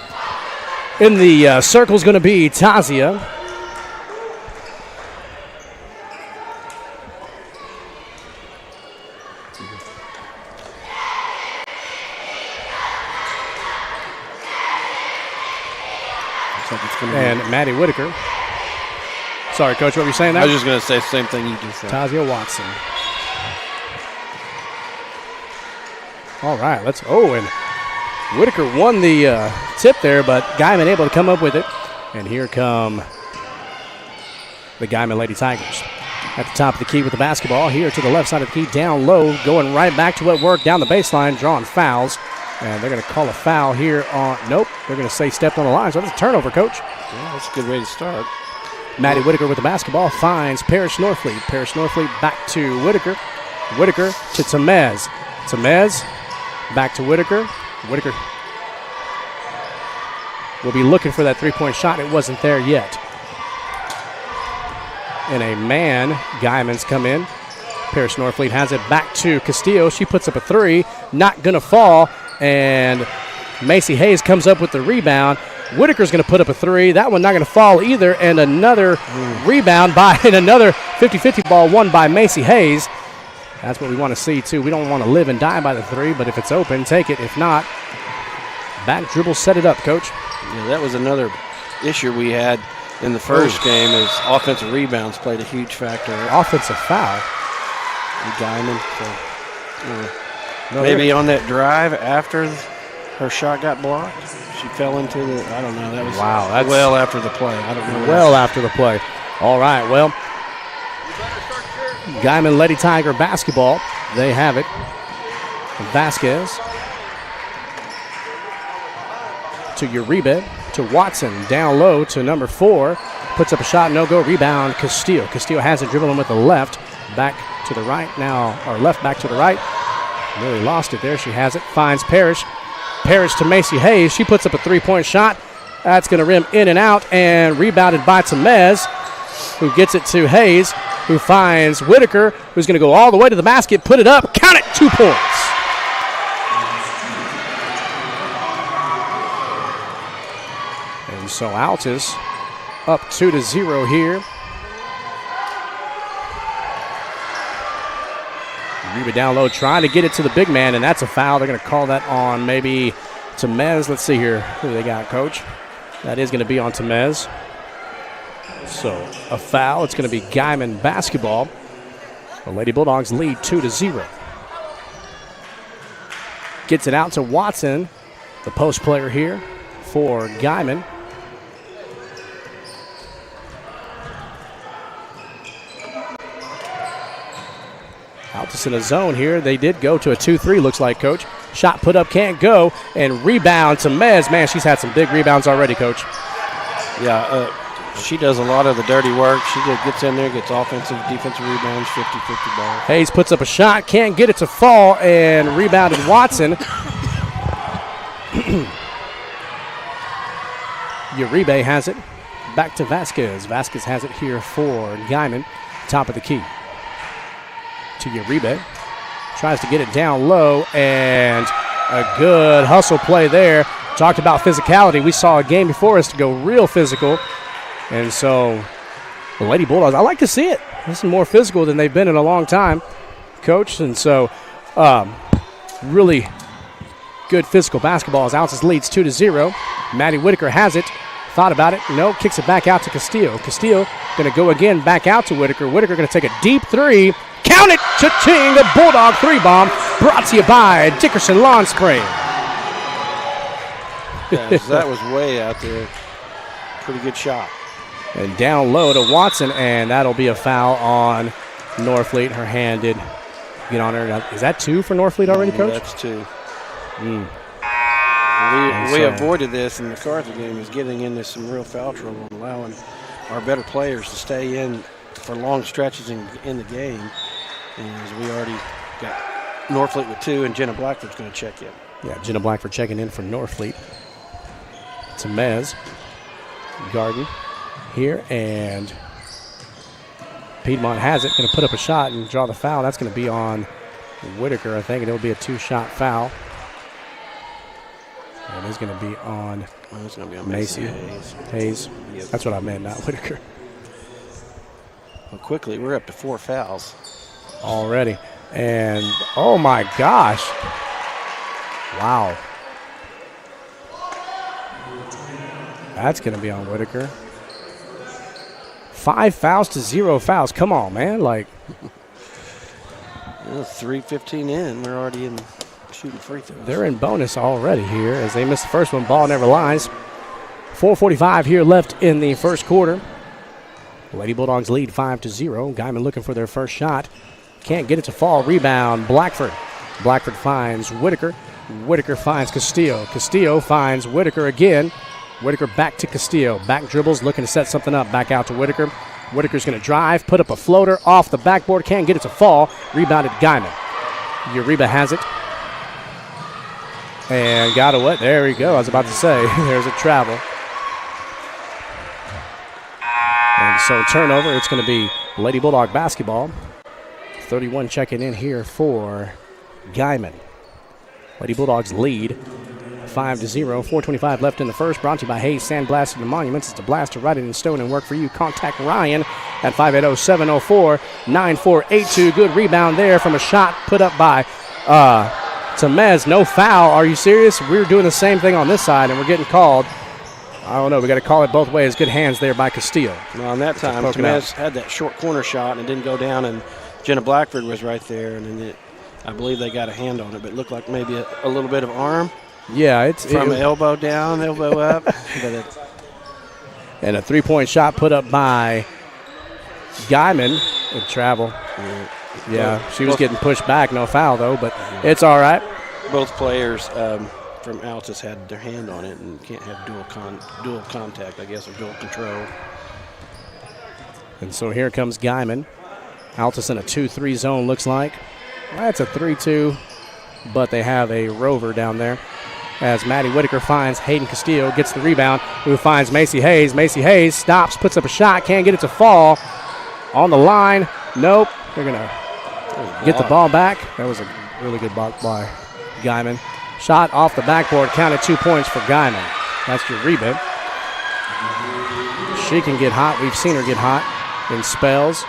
In the circle is going to be Tazia. And Maddie Whitaker. Sorry, Coach, what were you saying there? I was just going to say the same thing you just said. Tazia Watson. All right, let's. Oh, and Whitaker won the tip there, but Guymon able to come up with it. And here come the Guymon Lady Tigers. At the top of the key with the basketball. Here to the left side of the key, down low, going right back to what worked down the baseline, drawing fouls. And they're going to call a foul here on, nope, they're going to say stepped on the line. So that's a turnover, Coach. Yeah, that's a good way to start. Maddie Whitaker with the basketball finds Parrish Norfleet. Parrish Norfleet back to Whitaker. Whitaker to Tamez. Tamez back to Whitaker. Whitaker will be looking for that three-point shot. It wasn't there yet. And a man, Guymon's come in. Parrish Norfleet has it back to Castillo. She puts up a three. Not going to fall. And Macy Hayes comes up with the rebound. Whitaker's going to put up a three. That one not going to fall either. And another rebound by and another 50-50 ball won by Macy Hayes. That's what we want to see, too. We don't want to live and die by the three, but if it's open, take it. If not, back dribble, set it up, Coach. Yeah, that was another issue we had in the first game, his offensive rebounds played a huge factor. Offensive foul. Guymon. So, maybe on that drive after her shot got blocked, she fell into the, I don't know. That was that's well after the play. I don't know. Well after the play. All right, well, Guymon Lady Tiger basketball. They have it. Vasquez to Uribe, to Watson, down low to number 4. Puts up a shot, no go, rebound, Castillo. Castillo has it, dribbling with the left, back to the right now, or left back to the right. Really lost it there, she has it, finds Parrish. Parrish to Macy Hayes, she puts up a 3-point shot. That's going to rim in and out, and rebounded by Tamez, who gets it to Hayes, who finds Whitaker, who's going to go all the way to the basket, put it up, count it, 2 points. And so Altus up 2-0 here. Reba down low, trying to get it to the big man, and that's a foul. They're going to call that on maybe Tamez. Let's see here who they got, Coach. That is going to be on Tamez. So a foul. It's going to be Guymon basketball. The Lady Bulldogs lead 2-0. Gets it out to Watson, the post player here for Guymon. Altus in a zone here. They did go to a 2-3, looks like, Coach. Shot put up, can't go, and rebound to Mez. Man, she's had some big rebounds already, Coach. Yeah, she does a lot of the dirty work. She gets in there, gets offensive, defensive rebounds, 50-50 ball. Hayes puts up a shot, can't get it to fall, and rebounded Watson. Uribe has it. Back to Vasquez. Vasquez has it here for Guymon. Top of the key. To Uribe. Tries to get it down low, and a good hustle play there. Talked about physicality. We saw a game before us to go real physical. And so the Lady Bulldogs, I like to see it. This is more physical than they've been in a long time, Coach. And so really good physical basketball as Altus leads 2-0. Maddie Whitaker has it. Thought about it. No, kicks it back out to Castillo. Castillo going to go again back out to Whitaker. Whitaker going to take a deep 3. Count it! Cha-ching! The Bulldog 3-bomb brought to you by Dickerson Lawn Spray. Yes, that was way out there. Pretty good shot. And down low to Watson, and that'll be a foul on Norfleet. Her hand did get on her. Is that 2 for Norfleet already, Coach? That's 2. We avoided this in the MacArthur game, is getting into some real foul trouble and allowing our better players to stay in for long stretches in the game. And we already got Norfleet with 2, and Jenna Blackford's going to check in. Yeah, Jenna Blackford checking in for Norfleet. Tamez. Garden here, and Piedmont has it. Going to put up a shot and draw the foul. That's going to be on Whitaker, I think, and it'll be a 2-shot foul. And it's going to be on, Macy Hayes. Yep. That's what I meant, not Whitaker. Well, quickly, we're up to 4 fouls already. And, oh, my gosh. Wow. That's going to be on Whitaker. 5 fouls to 0 fouls. Come on, man. Like, 3:15 in, we're already in shooting free throws. They're in bonus already here as they missed the first one. Ball never lies. 4:45 here left in the first quarter. Lady Bulldogs lead 5-0. Guymon looking for their first shot. Can't get it to fall. Rebound, Blackford. Blackford finds Whitaker. Whitaker finds Castillo. Castillo finds Whitaker again. Whitaker back to Castillo. Back dribbles, looking to set something up. Back out to Whitaker. Whitaker's going to drive, put up a floater off the backboard. Can't get it to fall. Rebounded Guymon. Uribe has it. And got away. There we go. I was about to say, there's a travel. And so turnover, it's going to be Lady Bulldog basketball. 31 checking in here for Guymon. Lady Bulldogs lead 5-0. 4:25 left in the first. Brought to you by Hayes Sandblasted and Monuments. It's a blast to write it in stone and work for you. Contact Ryan at 580-704-9482. Good rebound there from a shot put up by Tamez. No foul. Are you serious? We're doing the same thing on this side, and we're getting called. I don't know. We got to call it both ways. Good hands there by Castillo. Well, on that time, Tomez had that short corner shot and it didn't go down, and Jenna Blackford was right there, and then I believe they got a hand on it, but it looked like maybe a little bit of arm. Yeah, it's from elbow down, elbow up. And a three-point shot put up by Guymon in travel. Yeah, she was getting pushed back. No foul, though, but it's all right. Both players from Altus had their hand on it and can't have dual contact, I guess, or dual control. And so here comes Guymon. Altus in a 2-3 zone, looks like. That's a 3-2, but they have a rover down there. As Maddie Whitaker finds Hayden Castillo, gets the rebound, who finds Macy Hayes. Macy Hayes stops, puts up a shot, can't get it to fall. On the line, nope. They're going to get the ball back. That was a really good block by Guymon. Shot off the backboard, counted 2 points for Guymon. That's your rebound. She can get hot. We've seen her get hot in spells.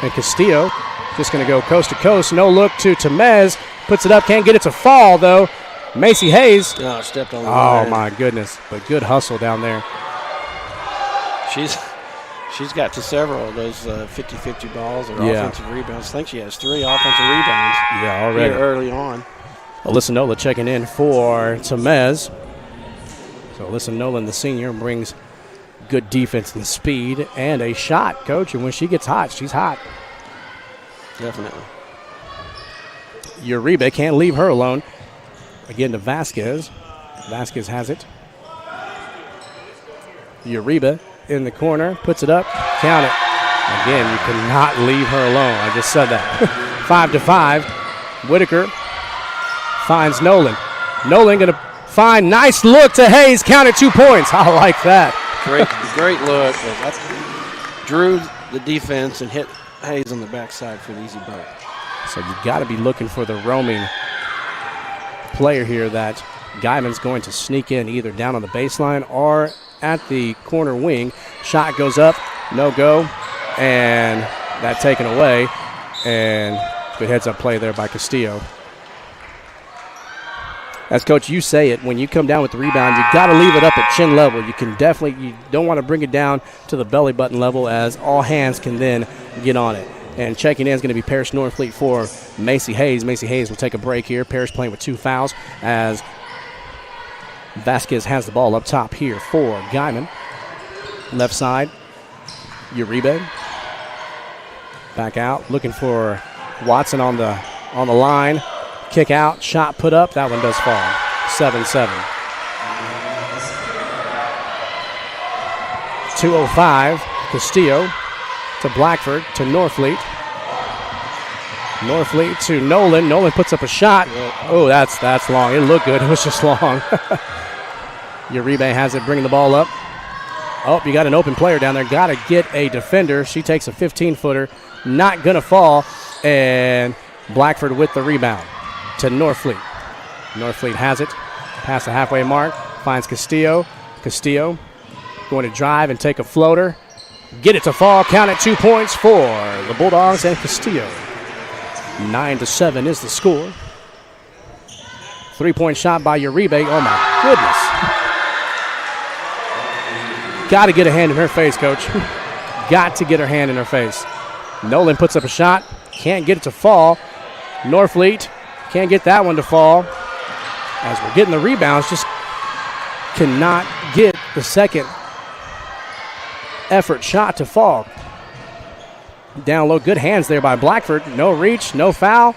And Castillo just going to go coast to coast. No look to Tomez. Puts it up, can't get it to fall, though. Macy Hayes. Oh, stepped on the line. Oh, my goodness. But good hustle down there. She's got to several of those 50-50 balls or offensive rebounds. I think she has 3 offensive rebounds already here early on. Alyssa Nola checking in for Tomez. So Alyssa Nolan, the senior, brings good defense and speed and a shot, Coach. And when she gets hot, she's hot. Definitely. Uribe can't leave her alone. Again to Vasquez. Vasquez has it. Uribe in the corner, puts it up, count it. Again, you cannot leave her alone. I just said that. 5-5. Whitaker finds Nolan. Nolan going to find, nice look to Hayes, counted 2 points. I like that. Great look. Drew the defense and hit Hayes on the backside for the easy bucket. So you got to be looking for the roaming player here that Guymon's going to sneak in either down on the baseline or at the corner wing. Shot goes up, no go, and that taken away. And good heads-up play there by Castillo. As Coach, you say it, when you come down with the rebound, you got to leave it up at chin level. You don't want to bring it down to the belly button level, as all hands can then get on it. And checking in is going to be Parrish Norfleet for Macy Hayes. Macy Hayes will take a break here. Parrish playing with 2 fouls as Vasquez has the ball up top here for Guymon. Left side, Uribe. Back out, looking for Watson on the line. Kick out, shot put up. That one does fall. 7-7. 2:05. Castillo to Blackford to Norfleet. Norfleet to Nolan. Nolan puts up a shot. Oh, that's long. It looked good. It was just long. Uribe has it, bringing the ball up. Oh, you got an open player down there. Got to get a defender. She takes a 15-footer. Not going to fall. And Blackford with the rebound to Norfleet. Norfleet has it. Past the halfway mark. Finds Castillo. Castillo going to drive and take a floater. Get it to fall. Count it 2 points for the Bulldogs and Castillo. 9-7 is the score. 3-point shot by Uribe. Oh, my goodness. Got to get a hand in her face, Coach. Got to get her hand in her face. Nolan puts up a shot. Can't get it to fall. Norfleet can't get that one to fall. As we're getting the rebounds, just cannot get the second effort shot to fall. Down low, good hands there by Blackford. No reach, no foul.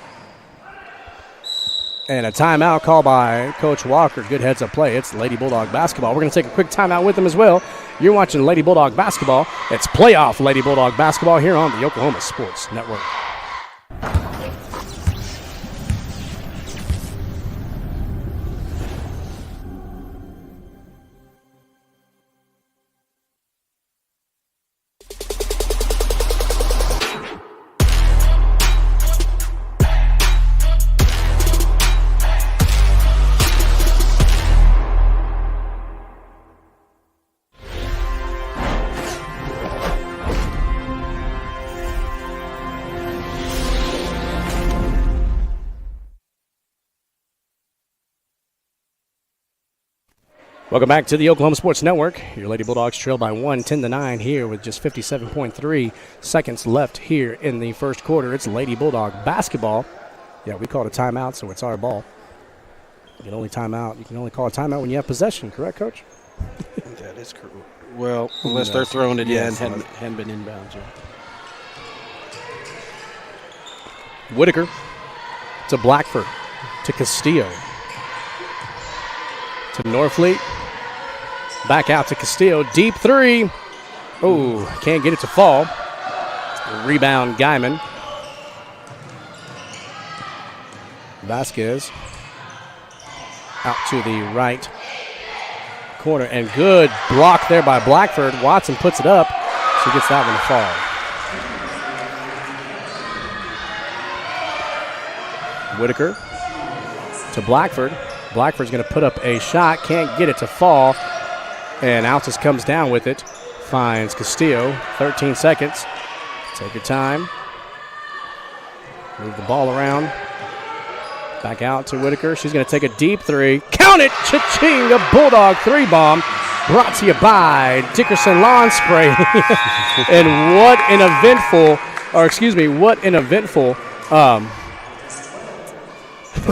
And a timeout called by Coach Walker. Good heads-up play. It's Lady Bulldog basketball. We're going to take a quick timeout with them as well. You're watching Lady Bulldog basketball. It's playoff Lady Bulldog basketball here on the Oklahoma Sports Network. Welcome back to the Oklahoma Sports Network. Your Lady Bulldogs trail by 1, 10-9 here with just 57.3 seconds left here in the first quarter. It's Lady Bulldog basketball. Yeah, we called a timeout, so it's our ball. You can only call a timeout when you have possession, correct, Coach? That is correct. Well, unless they're throwing it in, hadn't been inbounds yet. Whitaker to Blackford to Castillo to Norfleet. Back out to Castillo. Deep three. Oh, can't get it to fall. Rebound, Guymon. Vasquez out to the right corner. And good block there by Blackford. Watson puts it up. She gets that one to fall. Whitaker to Blackford. Blackford's going to put up a shot. Can't get it to fall. And Altus comes down with it. Finds Castillo. 13 seconds. Take your time. Move the ball around. Back out to Whitaker. She's going to take a deep three. Count it! Cha-ching! A Bulldog three-bomb. Brought to you by Dickerson Lawn Spray. And what an eventful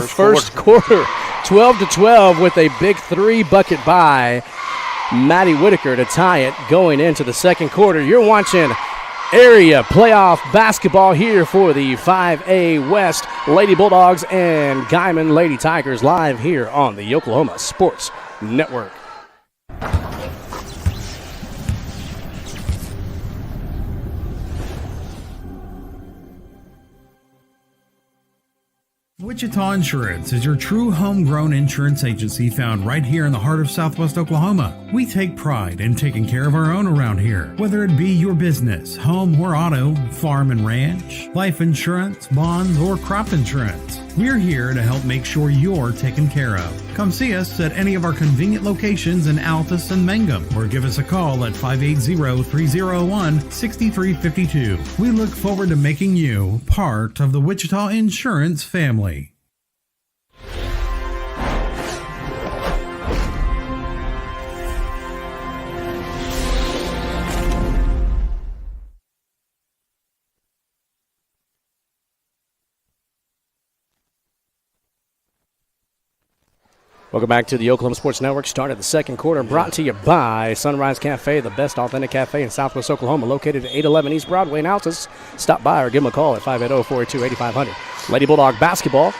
first quarter. 12-12 with a big three bucket by Maddie Whitaker to tie it going into the second quarter. You're watching area playoff basketball here for the 5A West Lady Bulldogs and Guymon Lady Tigers live here on the Oklahoma Sports Network. Wichita Insurance is your true homegrown insurance agency found right here in the heart of Southwest Oklahoma. We take pride in taking care of our own around here, whether it be your business, home or auto, farm and ranch, life insurance, bonds, or crop insurance. We're here to help make sure you're taken care of. Come see us at any of our convenient locations in Altus and Mangum, or give us a call at 580-301-6352. We look forward to making you part of the Wichita Insurance family. Welcome back to the Oklahoma Sports Network. Start of the second quarter brought to you by Sunrise Cafe, the best authentic cafe in Southwest Oklahoma, located at 811 East Broadway in Altus. Stop by or give them a call at 580-482-8500. Lady Bulldog basketball.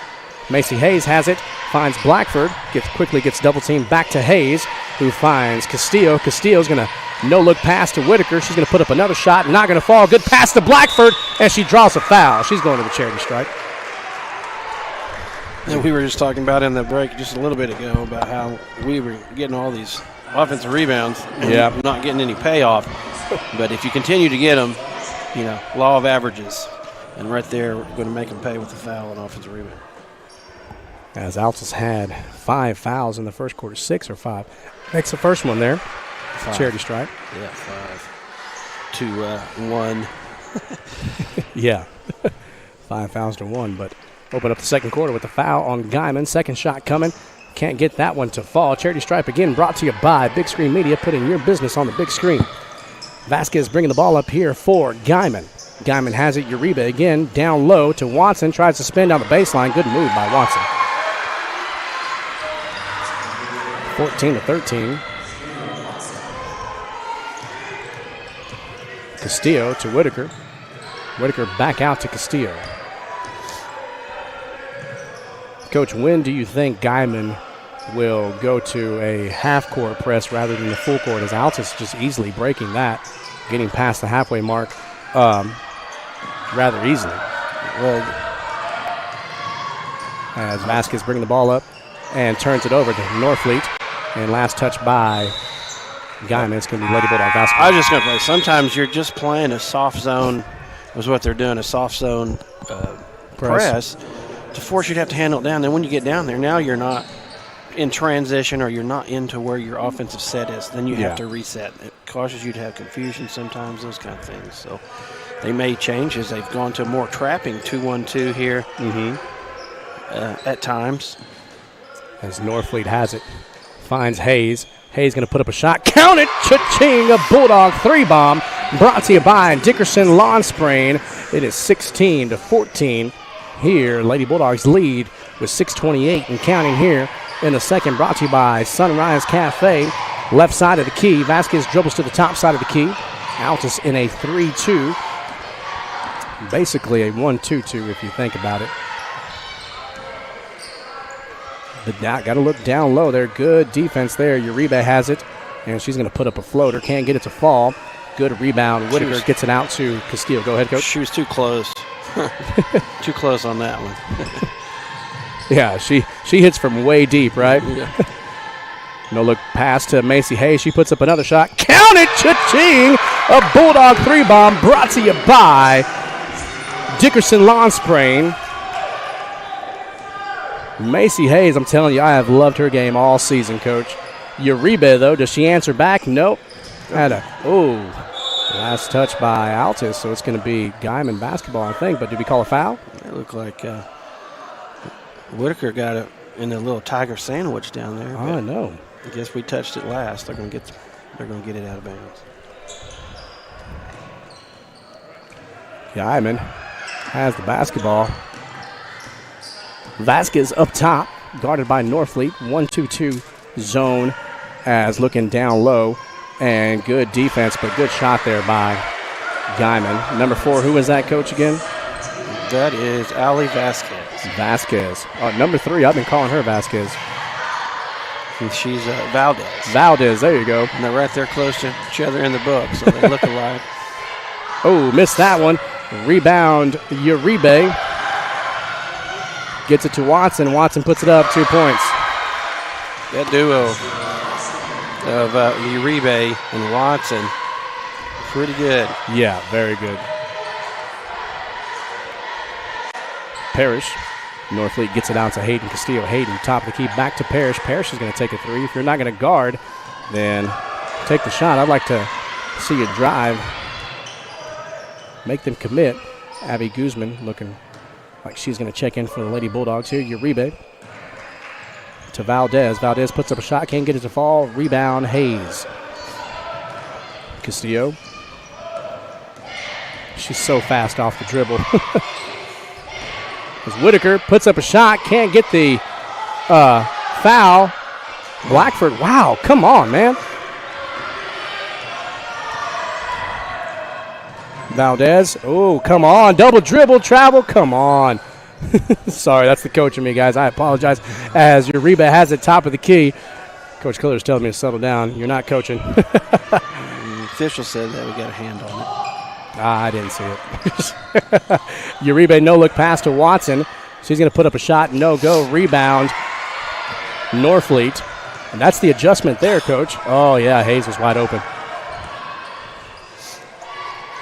Macy Hayes has it, finds Blackford, quickly gets double teamed back to Hayes, who finds Castillo. Castillo's going to no-look pass to Whitaker. She's going to put up another shot, not going to fall. Good pass to Blackford, and she draws a foul. She's going to the charity stripe. And we were just talking about in the break just a little bit ago about how we were getting all these offensive rebounds and not getting any payoff. But if you continue to get them, law of averages. And right there, we're going to make them pay with the foul and offensive rebound. As Altus had 5 fouls in the first quarter, 6 or 5. Makes the first one there. 5. Charity stripe. Yeah, 5 to 1. Yeah. 5 fouls to 1, but open up the second quarter with a foul on Guymon. Second shot coming. Can't get that one to fall. Charity stripe again brought to you by Big Screen Media, putting your business on the big screen. Vasquez bringing the ball up here for Guymon. Guymon has it. Uribe again down low to Watson. Tries to spin down the baseline. Good move by Watson. 14-13. Castillo to Whitaker. Whitaker back out to Castillo. Coach, when do you think Guymon will go to a half-court press rather than the full court, as Altus just easily breaking that, getting past the halfway mark rather easily? Well, as Vasquez bringing the ball up and turns it over to Norfleet, and last touch by Guymon. It's going to be Lady Bulldog basketball. I was just going to play. Sometimes you're just playing a soft zone, was what they're doing, a soft zone press to force you to have to handle it down. Then when you get down there, now you're not in transition or you're not into where your offensive set is. Then you have to reset. It causes you to have confusion sometimes, those kind of things. So they may change as they've gone to a more trapping 2-1-2 here at times. As Norfleet has it, finds Hayes. Hayes going to put up a shot. Count it! Cha-ching! A Bulldog 3-bomb. Brought to you by Dickerson Lawn Spraying. It is 16-14 here. Lady Bulldogs lead with 6:28 and counting here in the second. Brought to you by Sunrise Cafe. Left side of the key. Vasquez dribbles to the top side of the key. Altus in a 3-2. Basically a 1-2-2 if you think about it. But got to look down low there. Good defense there. Uribe has it, and she's going to put up a floater. Can't get it to fall. Good rebound. Whitaker gets it out to Castillo. Go ahead, Coach. She was too close. Too close on that one. Yeah, she hits from way deep, right? Yeah. No look pass to Macy Hayes. She puts up another shot. Count it! Cha-ching! A Bulldog 3-bomb brought to you by Dickerson Lawn Spraying. Macy Hayes, I'm telling you, I have loved her game all season, Coach. Uribe, though, does she answer back? Nope. Last touch by Altus, so it's going to be Guymon basketball, I think. But did we call a foul? It looked like Whitaker got it in a little tiger sandwich down there. Oh, no. I guess we touched it last. They're going to get it out of bounds. Guymon has the basketball. Vasquez up top, guarded by Norfleet. 1-2-2 zone as looking down low. And good defense, but good shot there by Guymon. Number 4, who was that, Coach, again? That is Ali Vasquez. Vasquez. Number 3, I've been calling her Vasquez. And she's Valdez. Valdez, there you go. And they're right there close to each other in the book, so they look alike. Oh, missed that one. Rebound, Uribe. Gets it to Watson. Watson puts it up, 2 points. That duo of Uribe and Watson, pretty good. Yeah, very good. Parrish. Norfleet gets it out to Hayden Castillo. Hayden, top of the key, back to Parrish. Parrish is going to take a 3. If you're not going to guard, then take the shot. I'd like to see you drive. Make them commit. Abby Guzman looking like she's going to check in for the Lady Bulldogs here. Uribe to Valdez. Valdez puts up a shot. Can't get it to fall. Rebound, Hayes. Castillo. She's so fast off the dribble. As Whitaker puts up a shot. Can't get the foul. Blackford, wow, come on, man. Valdez, oh, come on. Double dribble, travel, come on. Sorry, that's the coach in me, guys. I apologize. As Uribe has it top of the key. Coach Killer's telling me to settle down. You're not coaching. The official said that we got a hand on it. I didn't see it. Uribe, no-look pass to Watson. She's going to put up a shot. No-go. Rebound. Norfleet. And that's the adjustment there, Coach. Oh, yeah, Hayes was wide open.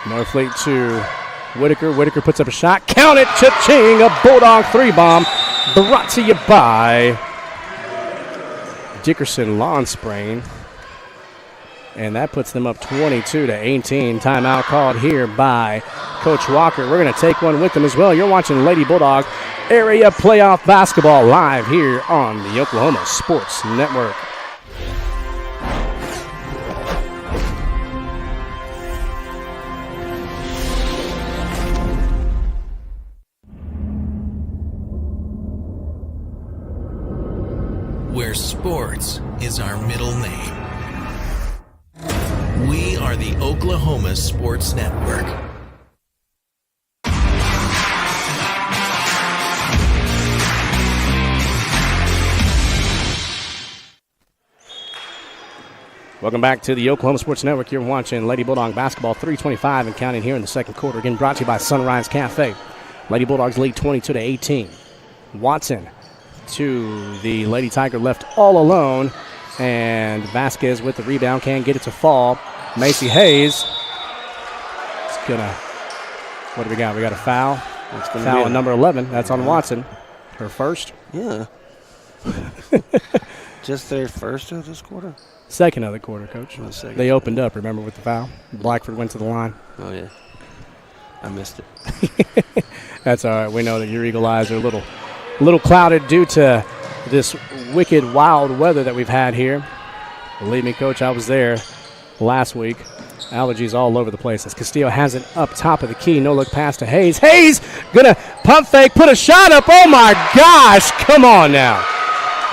Norfleet to Whitaker. Whitaker puts up a shot. Count it. Cha-ching. A Bulldog 3-bomb. Brought to you by Dickerson Lawn Spraying. And that puts them up 22-18. Timeout called here by Coach Walker. We're going to take one with them as well. You're watching Lady Bulldog Area Playoff Basketball live here on the Oklahoma Sports Network. Where sports is our middle name. We are the Oklahoma Sports Network. Welcome back to the Oklahoma Sports Network. You're watching Lady Bulldog basketball, 3:25 and counting here in the second quarter. Again, brought to you by Sunrise Cafe. Lady Bulldogs lead 22-18. Watson to the Lady Tiger, left all alone. And Vasquez with the rebound, can't get it to fall. Macy Hayes is gonna, what do we got? We got a foul. It's gonna foul be on number 11. That's on Watson. Her first. Yeah. Just their first of this quarter? Second of the quarter, Coach. Oh, second. They opened up, remember, with the foul. Blackford went to the line. Oh, yeah. I missed it. That's all right. We know that your eagle eyes are a little clouded due to this wicked, wild weather that we've had here. Believe me, Coach, I was there last week. Allergies all over the place as Castillo has it up top of the key. No look pass to Hayes. Hayes gonna pump fake, put a shot up. Oh my gosh, come on now.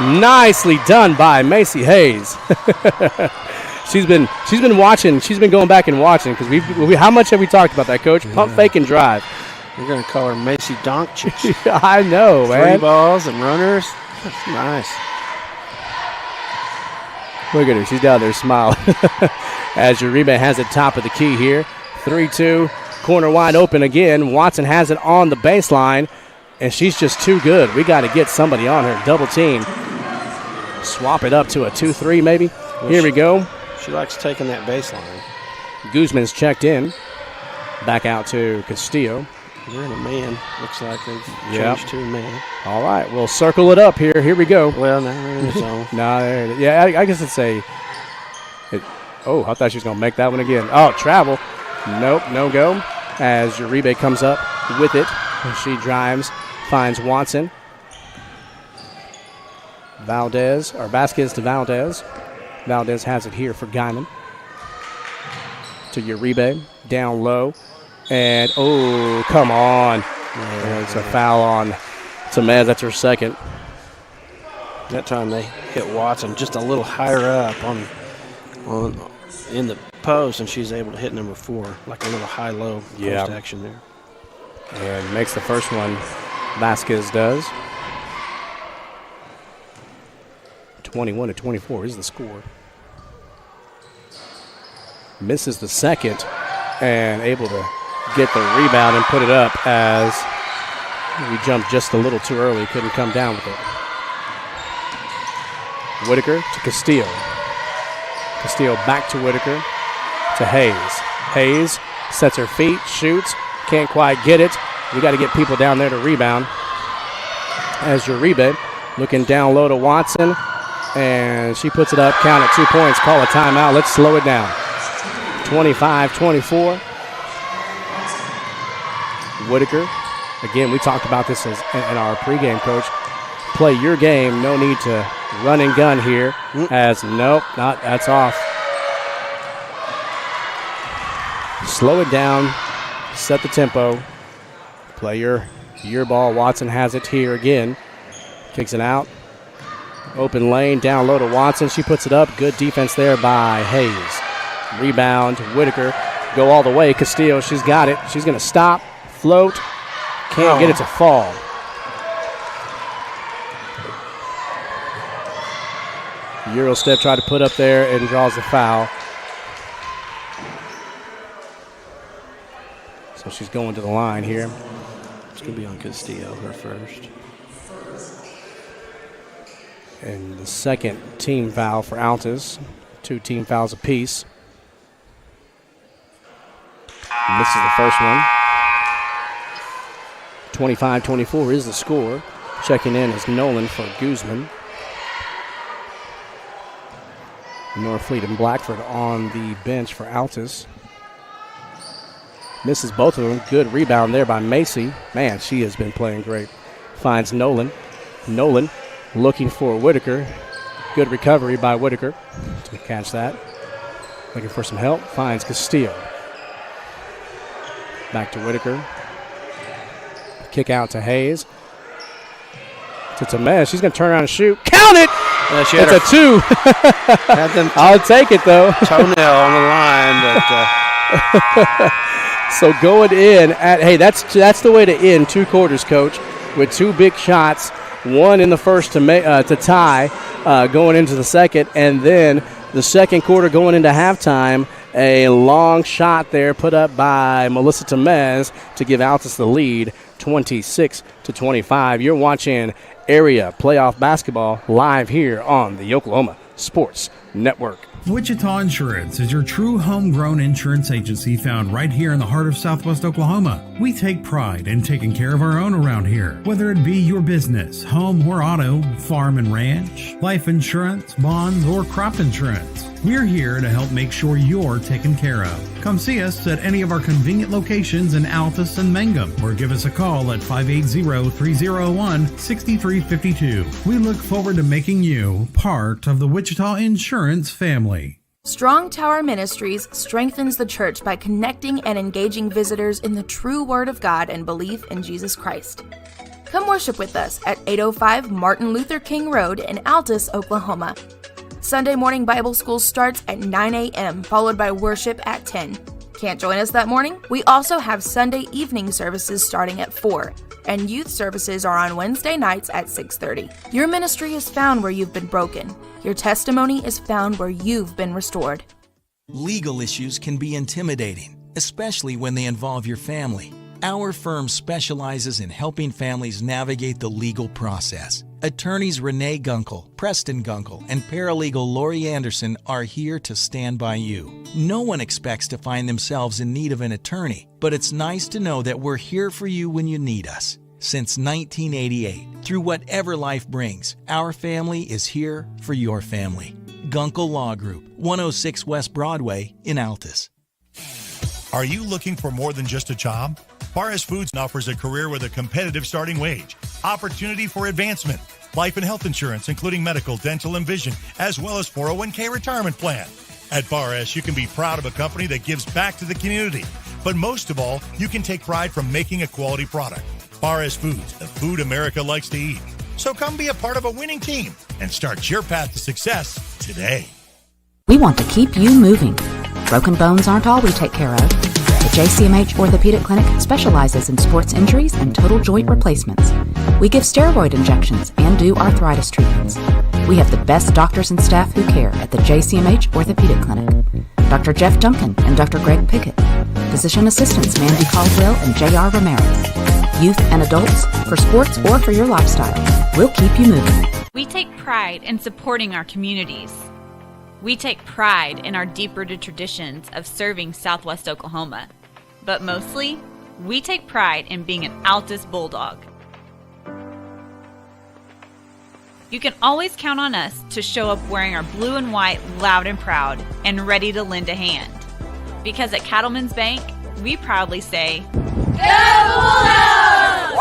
Nicely done by Macy Hayes. She's been watching. She's been going back and watching because we how much have we talked about that, Coach? Pump fake and drive. We're gonna call her Macy Doncic. I know, man. 3 balls and runners. That's nice. Look at her. She's down there smiling. As Uribe has it top of the key here. 3-2. Corner wide open again. Watson has it on the baseline, and she's just too good. We got to get somebody on her. Double team. Swap it up to a 2-3 maybe. Here we go. She likes taking that baseline. Guzman's checked in. Back out to Castillo. They're in a man. Looks like they've changed to a man. All right, we'll circle it up here. Here we go. Well, now we're in the zone. I guess it's a. Oh, I thought she was going to make that one again. Oh, travel. Nope, no go. As Uribe comes up with it, and she drives, finds Watson. Vasquez to Valdez. Valdez has it here for Guymon. To Uribe, down low. And, oh, come on. It's a foul on Tamez. That's her second. That time they hit Watson just a little higher up on in the post, and she's able to hit number 4, like a little high-low post action there. And makes the first one. Vasquez does. 21-24 is the score. Misses the second and able to get the rebound and put it up as we jumped just a little too early. Couldn't come down with it. Whitaker to Castillo. Castillo back to Whitaker to Hayes. Hayes sets her feet, shoots, can't quite get it. We got to get people down there to rebound. As Uribe looking down low to Watson, and she puts it up, count it, 2 points, call a timeout. Let's slow it down. 25-24. Whitaker. Again, we talked about this in our pregame, Coach. Play your game. No need to run and gun here. As nope, that's off. Slow it down. Set the tempo. Play your ball. Watson has it here again. Kicks it out. Open lane, down low to Watson. She puts it up. Good defense there by Hayes. Rebound. Whitaker. Go all the way. Castillo, she's got it. She's going to stop. Float. Can't get it to fall. Euro step tried to put up there and draws the foul. So she's going to the line here. It's going to be on Castillo, her first. And the second team foul for Altus. 2 team fouls apiece. Misses the first one. 25-24 is the score. Checking in is Nolan for Guzman. Norfleet and Blackford on the bench for Altus. Misses both of them. Good rebound there by Macy. Man, she has been playing great. Finds Nolan. Nolan looking for Whitaker. Good recovery by Whitaker to catch that. Looking for some help. Finds Castillo. Back to Whitaker. Kick out to Hayes. To Tamez. She's going to turn around and shoot. Count it! It's a 2. I'll take it, though. Toenail on the line. But, so going in at, hey, that's the way to end 2 quarters, Coach, with 2 big shots. One in the first to tie going into the second, and then the second quarter going into halftime. A long shot there put up by Melissa Tamez to give Altus the lead, 26-25. You're watching Area Playoff Basketball live here on the Oklahoma Sports Network. Wichita Insurance is your true homegrown insurance agency found right here in the heart of Southwest Oklahoma. We take pride in taking care of our own around here, whether it be your business, home or auto, farm and ranch, life insurance, bonds, or crop insurance. We're here to help make sure you're taken care of. Come see us at any of our convenient locations in Altus and Mangum, or give us a call at 580-301-6352. We look forward to making you part of the Wichita Insurance family. Strong Tower Ministries strengthens the church by connecting and engaging visitors in the true Word of God and belief in Jesus Christ. Come worship with us at 805 Martin Luther King Road in Altus, Oklahoma. Sunday morning Bible school starts at 9 a.m., followed by worship at 10. Can't join us that morning? We also have Sunday evening services starting at 4, and youth services are on Wednesday nights at 6:30. Your ministry is found where you've been broken. Your testimony is found where you've been restored. Legal issues can be intimidating, especially when they involve your family. Our firm specializes in helping families navigate the legal process. Attorneys Renee Gunkel, Preston Gunkel, and paralegal Lori Anderson are here to stand by you. No one expects to find themselves in need of an attorney, but it's nice to know that we're here for you when you need us. Since 1988, through whatever life brings, our family is here for your family. Gunkel Law Group, 106 West Broadway in Altus. Are you looking for more than just a job? Paris Foods offers a career with a competitive starting wage, opportunity for advancement, life and health insurance, including medical, dental, and vision, as well as 401k retirement plan. At Paris, you can be proud of a company that gives back to the community. But most of all, you can take pride from making a quality product. Paris Foods, the food America likes to eat. So come be a part of a winning team and start your path to success today. We want to keep you moving. Broken bones aren't all we take care of. The JCMH Orthopedic Clinic specializes in sports injuries and total joint replacements. We give steroid injections and do arthritis treatments. We have the best doctors and staff who care at the JCMH Orthopedic Clinic. Dr. Jeff Duncan and Dr. Greg Pickett. Physician assistants Mandy Caldwell and J.R. Ramirez. Youth and adults, for sports or for your lifestyle. We'll keep you moving. We take pride in supporting our communities. We take pride in our deep-rooted traditions of serving Southwest Oklahoma. But mostly, we take pride in being an Altus Bulldog. You can always count on us to show up wearing our blue and white loud and proud and ready to lend a hand. Because at Cattlemen's Bank, we proudly say, Go Bulldogs! Woo!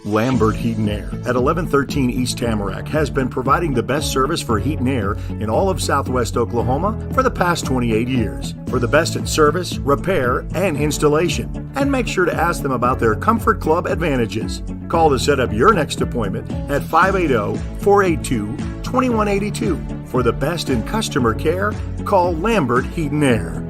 Lambert Heat and Air at 1113 East Tamarack has been providing the best service for heat and air in all of Southwest Oklahoma for the past 28 years. For the best in service, repair, and installation. And make sure to ask them about their Comfort Club advantages. Call to set up your next appointment at 580-482-2182. For the best in customer care, call Lambert Heat and Air.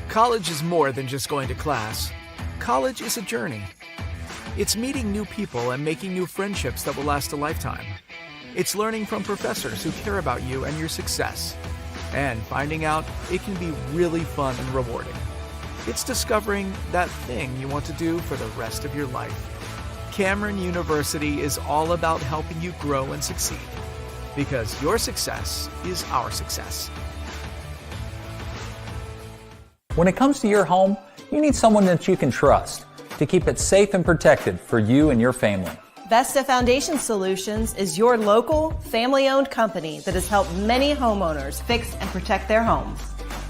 College is more than just going to class. College is a journey. It's meeting new people and making new friendships that will last a lifetime. It's learning from professors who care about you and your success. And finding out it can be really fun and rewarding. It's discovering that thing you want to do for the rest of your life. Cameron University is all about helping you grow and succeed. Because your success is our success. When it comes to your home, you need someone that you can trust to keep it safe and protected for you and your family. Vesta Foundation Solutions is your local, family-owned company that has helped many homeowners fix and protect their homes.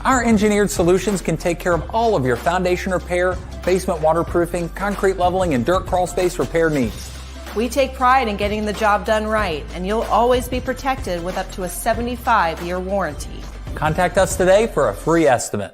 Our engineered solutions can take care of all of your foundation repair, basement waterproofing, concrete leveling, and dirt crawl space repair needs. We take pride in getting the job done right, and you'll always be protected with up to a 75-year warranty. Contact us today for a free estimate.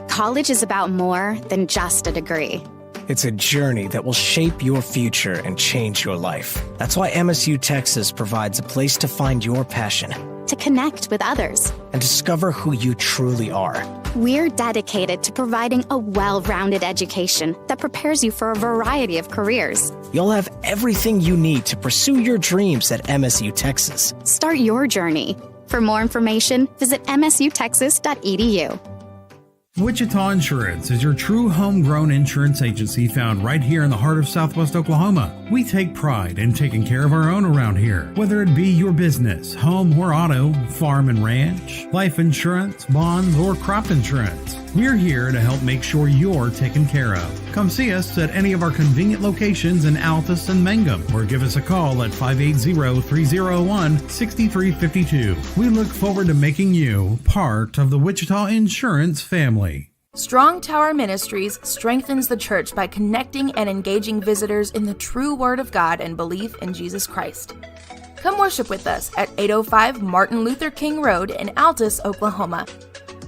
College is about more than just a degree. It's a journey that will shape your future and change your life. That's why MSU Texas provides a place to find your passion, to connect with others, and discover who you truly are. We're dedicated to providing a well-rounded education that prepares you for a variety of careers. You'll have everything you need to pursue your dreams at MSU Texas. Start your journey. For more information, visit msutexas.edu. Wichita Insurance is your true homegrown insurance agency found right here in the heart of Southwest Oklahoma. We take pride in taking care of our own around here, whether it be your business, home or auto, farm and ranch, life insurance, bonds, or crop insurance. We're here to help make sure you're taken care of. Come see us at any of our convenient locations in Altus and Mangum, or give us a call at 580-301-6352. We look forward to making you part of the Wichita Insurance family. Strong Tower Ministries strengthens the church by connecting and engaging visitors in the true Word of God and belief in Jesus Christ. Come worship with us at 805 Martin Luther King Road in Altus, Oklahoma.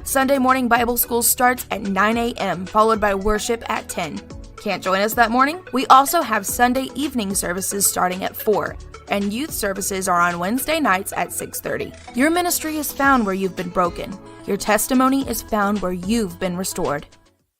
Sunday morning Bible school starts at 9 a.m., followed by worship at 10. Can't join us that morning? We also have Sunday evening services starting at 4, and youth services are on Wednesday nights at 6:30. Your ministry is found where you've been broken. Your testimony is found where you've been restored.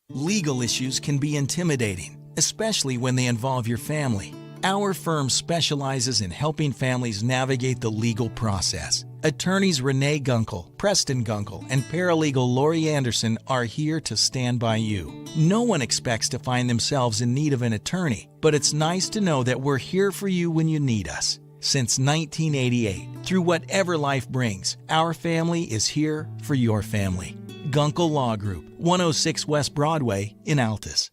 Legal issues can be intimidating, especially when they involve your family. Our firm specializes in helping families navigate the legal process. Attorneys Renee Gunkel, Preston Gunkel, and paralegal Lori Anderson are here to stand by you. No one expects to find themselves in need of an attorney, but it's nice to know that we're here for you when you need us. Since 1988, through whatever life brings, our family is here for your family. Gunkel Law Group, 106 West Broadway in Altus.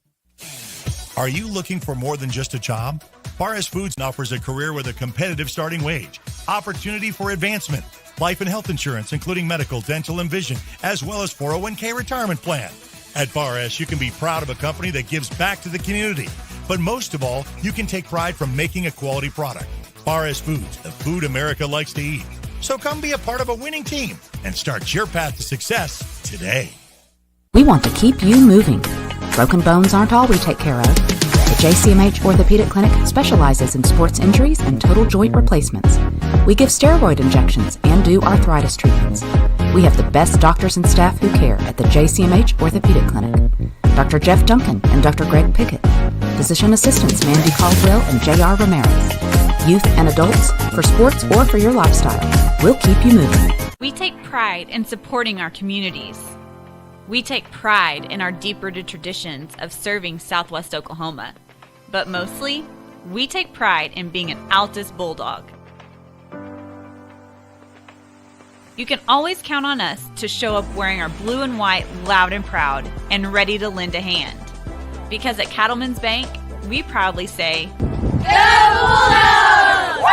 Are you looking for more than just a job? Paris Foods offers a career with a competitive starting wage, opportunity for advancement, life and health insurance, including medical, dental, and vision, as well as 401k retirement plan. At Paris, you can be proud of a company that gives back to the community. But most of all, you can take pride from making a quality product. Paris Foods, the food America likes to eat. So come be a part of a winning team and start your path to success today. We want to keep you moving. Broken bones aren't all we take care of. The JCMH Orthopedic Clinic specializes in sports injuries and total joint replacements. We give steroid injections and do arthritis treatments. We have the best doctors and staff who care at the JCMH Orthopedic Clinic. Dr. Jeff Duncan and Dr. Greg Pickett. Physician assistants Mandy Caldwell and J.R. Ramirez. Youth and adults, for sports or for your lifestyle. We'll keep you moving. We take pride in supporting our communities. We take pride in our deep-rooted traditions of serving Southwest Oklahoma. But mostly, we take pride in being an Altus Bulldog. You can always count on us to show up wearing our blue and white loud and proud and ready to lend a hand. Because at Cattlemen's Bank, we proudly say, Go Bulldogs! Woo!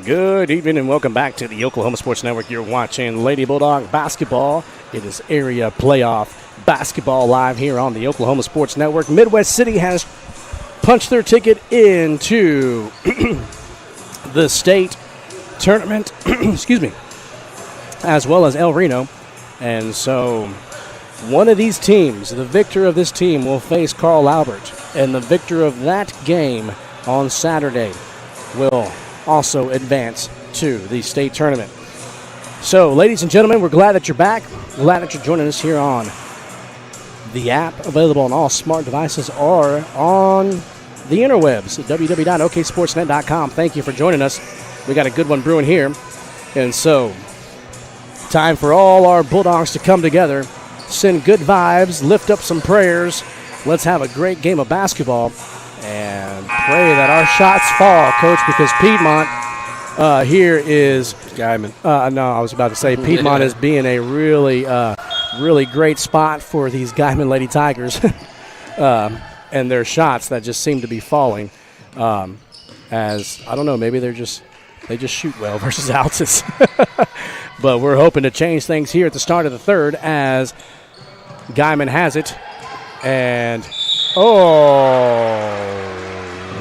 Good evening and welcome back to the Oklahoma Sports Network. You're watching Lady Bulldog basketball. It is area playoff basketball live here on the Oklahoma Sports Network. Midwest City has punched their ticket into the state tournament, excuse me, as well as El Reno. And so one of these teams, the victor of this team, will face Carl Albert. And the victor of that game on Saturday will also advance to the state tournament. So, ladies and gentlemen, we're glad that you're back. Glad that you're joining us here on the app, available on all smart devices or on the interwebs at www.oksportsnet.com. Thank you for joining us. We got a good one brewing here. And so, time for all our Bulldogs to come together, send good vibes, lift up some prayers. Let's have a great game of basketball. And pray that our shots fall, Coach, because Piedmont here is Guymon. No, I was about to say Piedmont is being a really great spot for these Guymon Lady Tigers. and their shots that just seem to be falling. As I don't know, maybe they just shoot well versus Altus. But we're hoping to change things here at the start of the third as Guymon has it. And,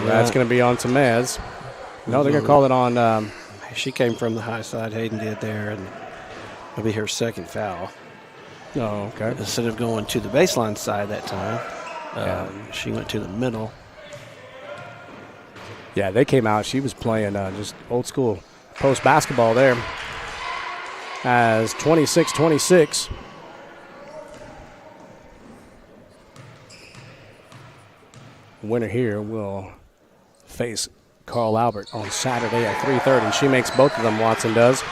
that's going to be on Tamez. No, they're going to call it on. She came from the high side. Hayden did there, and it'll be her second foul. Oh, okay. Instead of going to the baseline side that time, she went to the middle. Yeah, they came out. She was playing just old school post basketball there. As 26-26. Winner here will face Carl Albert on Saturday at 3:30. She makes both of them, Watson does.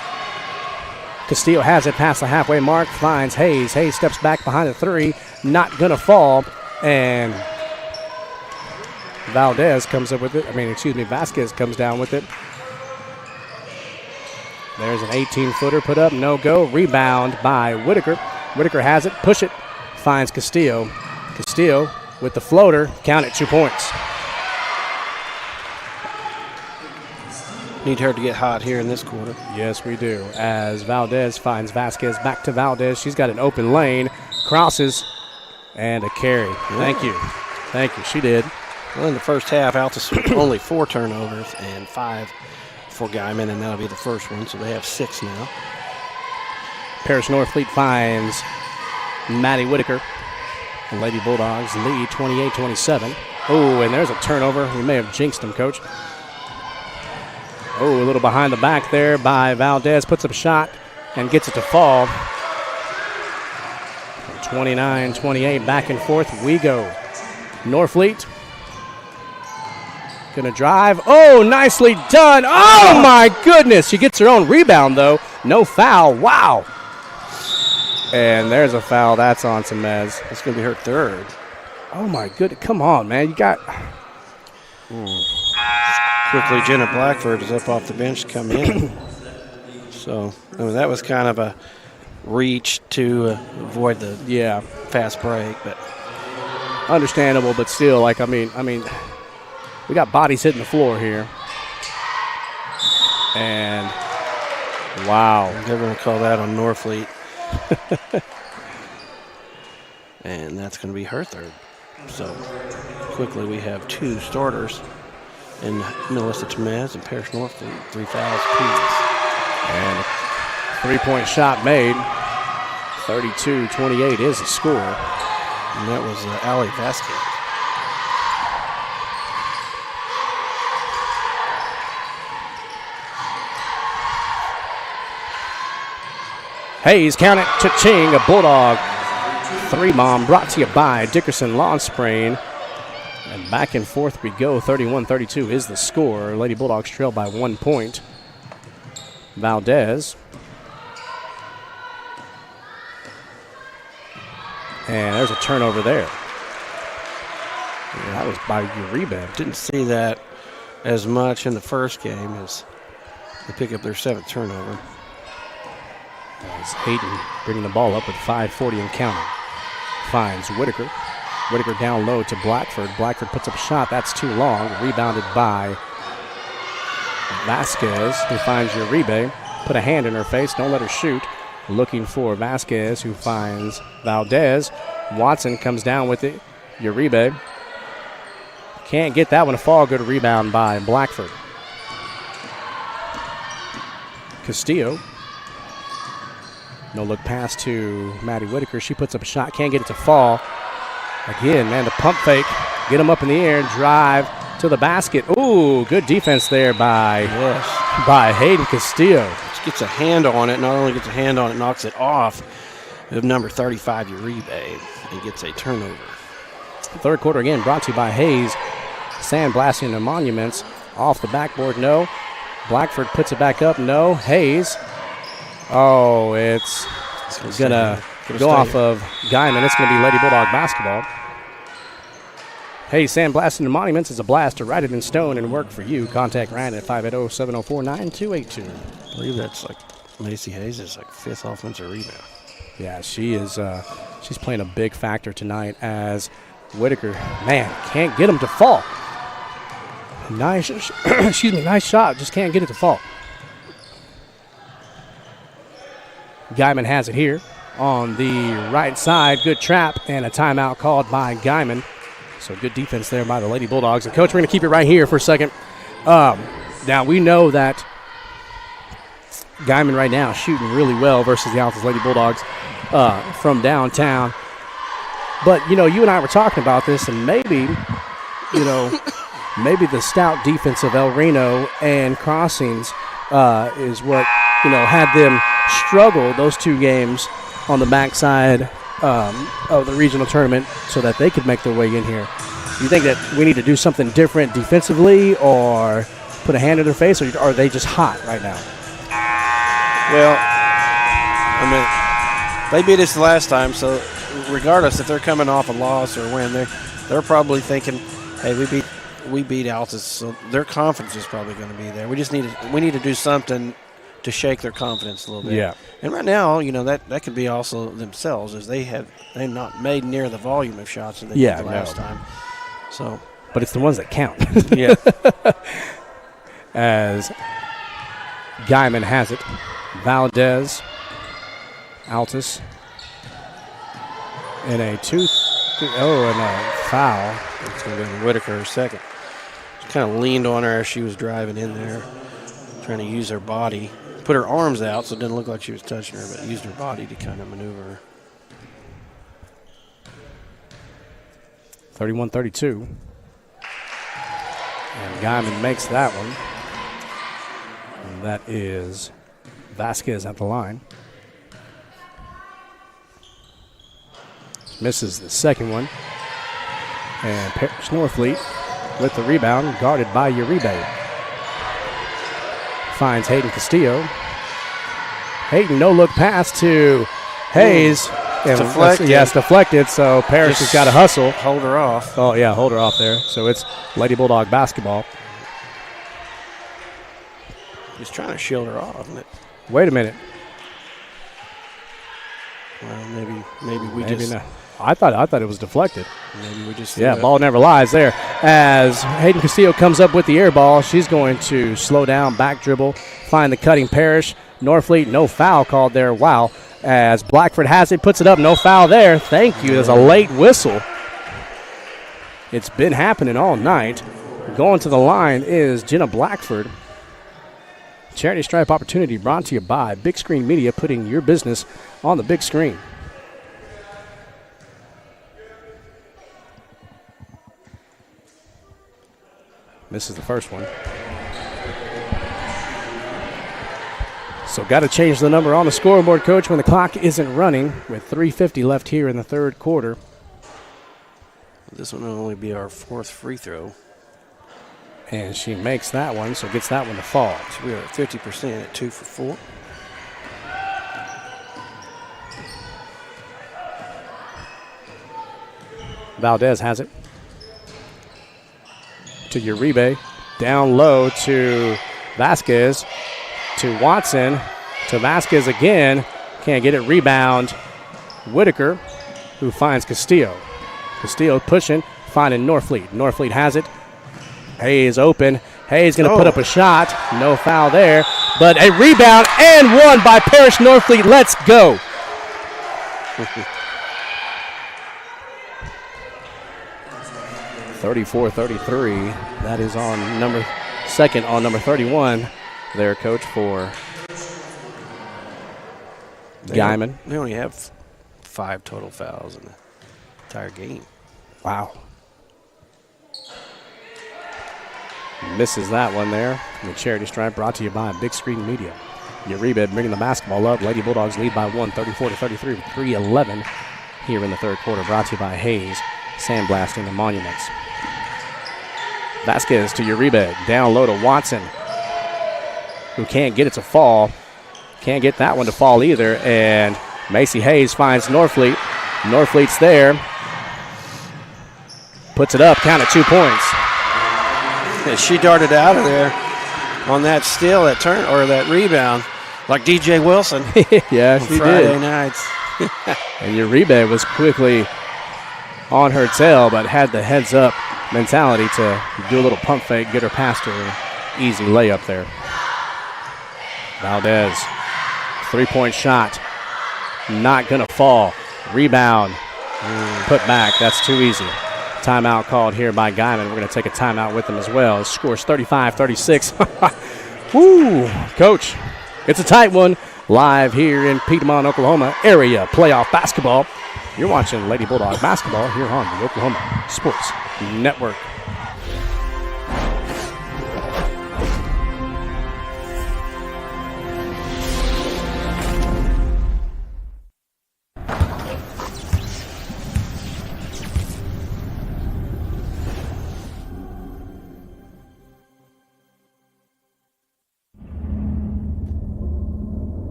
Castillo has it past the halfway mark, finds Hayes. Hayes steps back behind the three, not going to fall, and Vasquez comes down with it. There's an 18-footer put up, no go. Rebound by Whitaker. Whitaker has it, push it, finds Castillo. Castillo with the floater, count it, 2 points. Need her to get hot here in this quarter. Yes, we do. As Valdez finds Vasquez, back to Valdez. She's got an open lane, crosses, and a carry. Yeah. Thank you. She did. Well, in the first half, Altus only 4 turnovers and 5 for Guymon, and that'll be the first one, so they have 6 now. Parish Northfleet finds Maddie Whitaker. The Lady Bulldogs lead 28-27. Oh, and there's a turnover. We may have jinxed them, Coach. Oh, a little behind the back there by Valdez. Puts up a shot and gets it to fall. 29-28, back and forth we go. Northfleet gonna drive. Oh, nicely done. Oh, my goodness. She gets her own rebound, though. No foul. Wow. And there's a foul. That's on Tamez. It's going to be her third. Oh, my goodness. Come on, man. You got... Quickly, Jenna Blackford is up off the bench to come in. So, that was kind of a reach to avoid the fast break. But understandable, but still, I mean, we got bodies hitting the floor here. And, wow. They're going to call that on Northfleet. And that's going to be her third. So, quickly, we have 2 starters in Melissa Tamez and Parish Northfleet, 3 fouls apiece. And a 3-point shot made. 32-28 is the score. And that was Ali Vasquez. Hayes, count it, cha-ching, a Bulldog 3-bomb brought to you by Dickerson Lawn Spraying. And back and forth we go. 31-32 is the score. Lady Bulldogs trail by 1 point. Valdez. And there's a turnover there. Yeah, that was by Uribe. Didn't see that as much in the first game as they pick up their 7th turnover. As Hayden bringing the ball up with 5:40 and counting. Finds Whitaker. Whitaker down low to Blackford. Blackford puts up a shot. That's too long. Rebounded by Vasquez, who finds Uribe. Put a hand in her face. Don't let her shoot. Looking for Vasquez, who finds Valdez. Watson comes down with it. Uribe can't get that one to fall. Good rebound by Blackford. Castillo. No look pass to Maddie Whitaker. She puts up a shot. Can't get it to fall. Again, man, the pump fake. Get him up in the air. Drive to the basket. Ooh, good defense there by Hayden Castillo. She gets a hand on it. Not only gets a hand on it, knocks it off of number 35, Uribe, and gets a turnover. Third quarter again brought to you by Hayes. Sandblasting the Monuments. Off the backboard, no. Blackford puts it back up, no. Hayes. Oh, it's going to go off of Guymon. It's going to be Lady Bulldog basketball. Hey, Sandblasting the Monuments is a blast to write it in stone and work for you. Contact Ryan at 580-704-9282. I believe that's like Macy Hayes' like 5th offensive rebound. Yeah, she is. She's playing a big factor tonight as Whitaker, man, can't get him to fall. Nice, nice shot. Just can't get it to fall. Guymon has it here on the right side. Good trap and a timeout called by Guymon. So good defense there by the Lady Bulldogs. And, Coach, we're going to keep it right here for a second. Now, we know that Guymon right now is shooting really well versus the Altus Lady Bulldogs from downtown. But, you and I were talking about this, and maybe the stout defense of El Reno and Crossings is what, had them struggle those two games on the backside of the regional tournament so that they could make their way in here. Do you think that we need to do something different defensively or put a hand in their face, or are they just hot right now? Well, they beat us the last time, so regardless if they're coming off a loss or win, they're probably thinking, hey, we beat Altus, so their confidence is probably going to be there. We need to do something to shake their confidence a little bit. Yeah. And right now, that could be also themselves, as they've not made near the volume of shots that they did the last time. So, but it's the ones that count. Yeah. As Guymon has it, Valdez, Altus, and a foul. It's going to be Whitaker second. She kind of leaned on her as she was driving in there, trying to use her body. Put her arms out so it didn't look like she was touching her, but used her body to kind of maneuver her. 31-32. And Guymon makes that one. And that is Vasquez at the line. Misses the second one. And Parrish Norfleet with the rebound, guarded by Uribe. Finds Hayden Castillo. Hayden, no-look pass to Hayes. Deflected. Yes, deflected, so Parrish has got to hustle. Hold her off. Oh, yeah, hold her off there. So it's Lady Bulldog basketball. He's trying to shield her off, isn't it? Wait a minute. Well, maybe not. I thought it was deflected. Maybe we just ball never lies there. As Hayden Castillo comes up with the air ball, she's going to slow down, back dribble, find the cutting Parrish. Norfleet, no foul called there. Wow. As Blackford has it, puts it up, no foul there. Thank you. There's a late whistle. It's been happening all night. Going to the line is Jenna Blackford. Charity Stripe opportunity brought to you by Big Screen Media, putting your business on the big screen. Misses the first one. So got to change the number on the scoreboard, Coach, when the clock isn't running with 3:50 left here in the third quarter. This one will only be our fourth free throw. And she makes that one, so gets that one to fall. So we are at 50% at 2 for 4. Valdez has it. To Uribe. Down low to Vasquez. To Watson. To Vasquez again. Can't get it. Rebound. Whitaker, who finds Castillo. Castillo pushing, finding Norfleet. Norfleet has it. Hayes open. Hayes going to put up a shot. No foul there. But a rebound and one by Parrish Norfleet. Let's go. (34-33). That is on second on number 31 there, Coach, for Guymon. They only have 5 total fouls in the entire game. Wow. Misses that one there. The charity stripe brought to you by Big Screen Media. Uribe bringing the basketball up. Lady Bulldogs lead by 1, 34-33 with 3:11 here in the third quarter. Brought to you by Hayes, sandblasting the monuments. Vasquez to Uribe. Down low to Watson, who can't get it to fall. Can't get that one to fall either. And Macy Hayes finds Norfleet. Norfleet's there. Puts it up. Count it, 2 points. Yeah, she darted out of there on that steal, that turn, or that rebound, like DJ Wilson. Yeah, she Friday did. nights. And Uribe was quickly on her tail, but had the heads-up mentality to do a little pump fake, get her past her easy layup there. Valdez, three-point shot, not going to fall. Rebound, put back. That's too easy. Timeout called here by Guymon. We're going to take a timeout with them as well. Scores 35-36. Woo, Coach, it's a tight one. Live here in Piedmont, Oklahoma, area playoff basketball. You're watching Lady Bulldog basketball here on the Oklahoma Sports Network.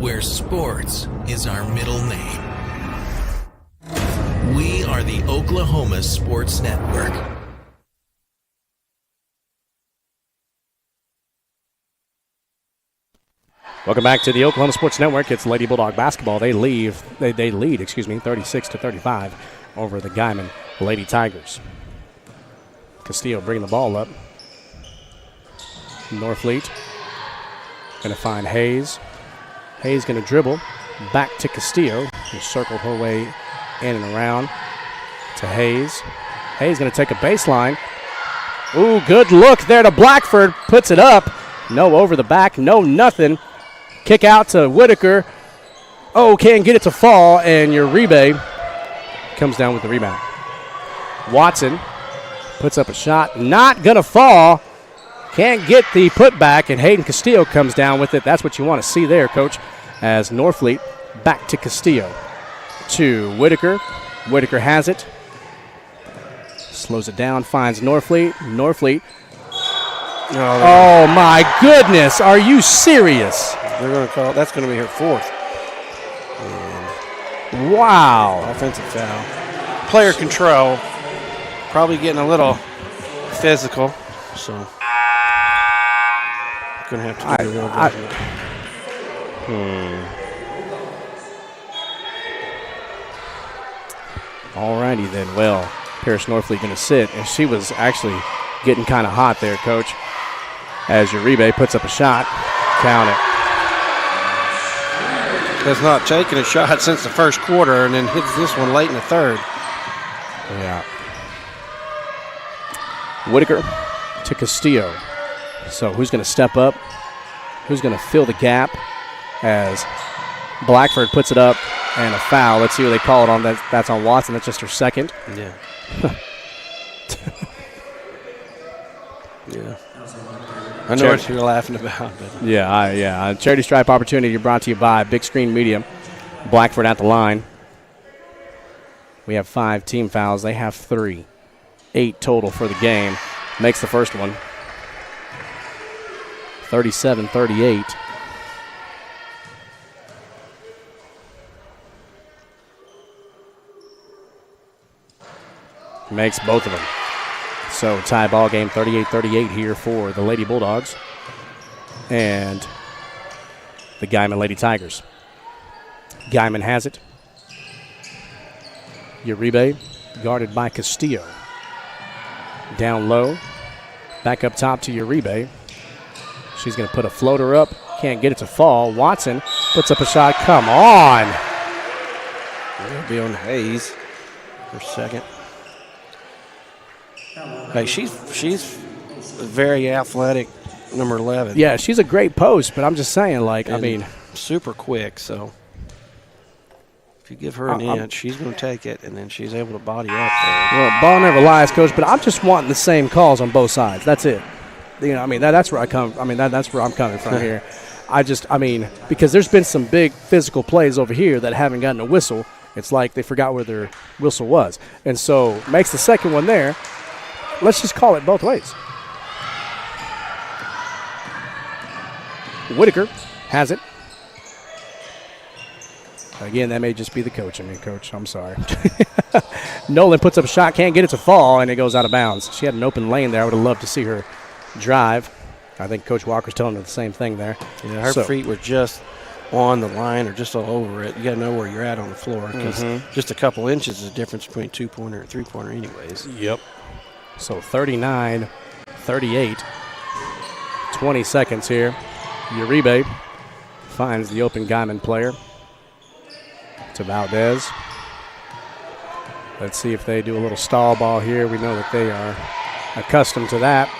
Where sports is our middle name. We are the Oklahoma Sports Network. Welcome back to the Oklahoma Sports Network. It's Lady Bulldog basketball. They lead, 36-35 over the Guymon Lady Tigers. Castillo bringing the ball up. Norfleet going to find Hayes. Hayes going to dribble back to Castillo, who circled her way in and around to Hayes. Hayes going to take a baseline. Ooh, good look there to Blackford. Puts it up. No over the back. No nothing. Kick out to Whitaker. Oh, can't get it to fall, and Uribe comes down with the rebound. Watson puts up a shot. Not going to fall. Can't get the putback, and Hayden Castillo comes down with it. That's what you want to see there, Coach, as Norfleet back to Castillo. To Whitaker. Whitaker has it. Slows it down, finds Norfleet. Norfleet. Oh, my goodness. Are you serious? They're going to call. That's going to be her fourth. And wow. Offensive foul. Player control. Probably getting a little physical, so going to have to do a little judgment. All righty then. Well, Paris Norfleet going to sit, and she was actually getting kind of hot there, Coach, as Uribe puts up a shot. Count it. Has not taken a shot since the first quarter, and then hits this one late in the third. Yeah. Whitaker to Castillo. So who's going to step up? Who's going to fill the gap as Blackford puts it up and a foul? Let's see what they call it on. That's on Watson. That's just her second. Yeah. Yeah. I know what you're laughing about. But. Yeah. Charity Stripe opportunity brought to you by Big Screen Media. Blackford at the line. We have 5 team fouls. They have 3. 8 total for the game. Makes the first one. 37-38. Makes both of them. So tie ball game, 38-38 here for the Lady Bulldogs and the Guymon Lady Tigers. Guymon has it. Uribe guarded by Castillo. Down low. Back up top to Uribe. She's going to put a floater up. Can't get it to fall. Watson puts up a shot. Come on. It'll be on Hayes for second. Hey, she's very athletic, number 11. Yeah, she's a great post, but I'm just saying, super quick, so if you give her an inch, she's going to take it, and then she's able to body up there. Well, ball never lies, Coach, but I'm just wanting the same calls on both sides. That's it. That's where that's where I'm coming from here. Because there's been some big physical plays over here that haven't gotten a whistle. It's like they forgot where their whistle was. And so makes the second one there. Let's just call it both ways. Whitaker has it. Again, that may just be the coach. Coach, I'm sorry. Nolan puts up a shot, can't get it to fall, and it goes out of bounds. She had an open lane there. I would have loved to see her drive. I think Coach Walker's telling her the same thing there. Yeah, her feet were just on the line or just all over it. You got to know where you're at on the floor because just a couple inches is the difference between a two-pointer and a three-pointer anyways. Yep. So 39-38. 20 seconds here. Uribe finds the open Guymon player to Valdez. Let's see if they do a little stall ball here. We know that they are accustomed to that.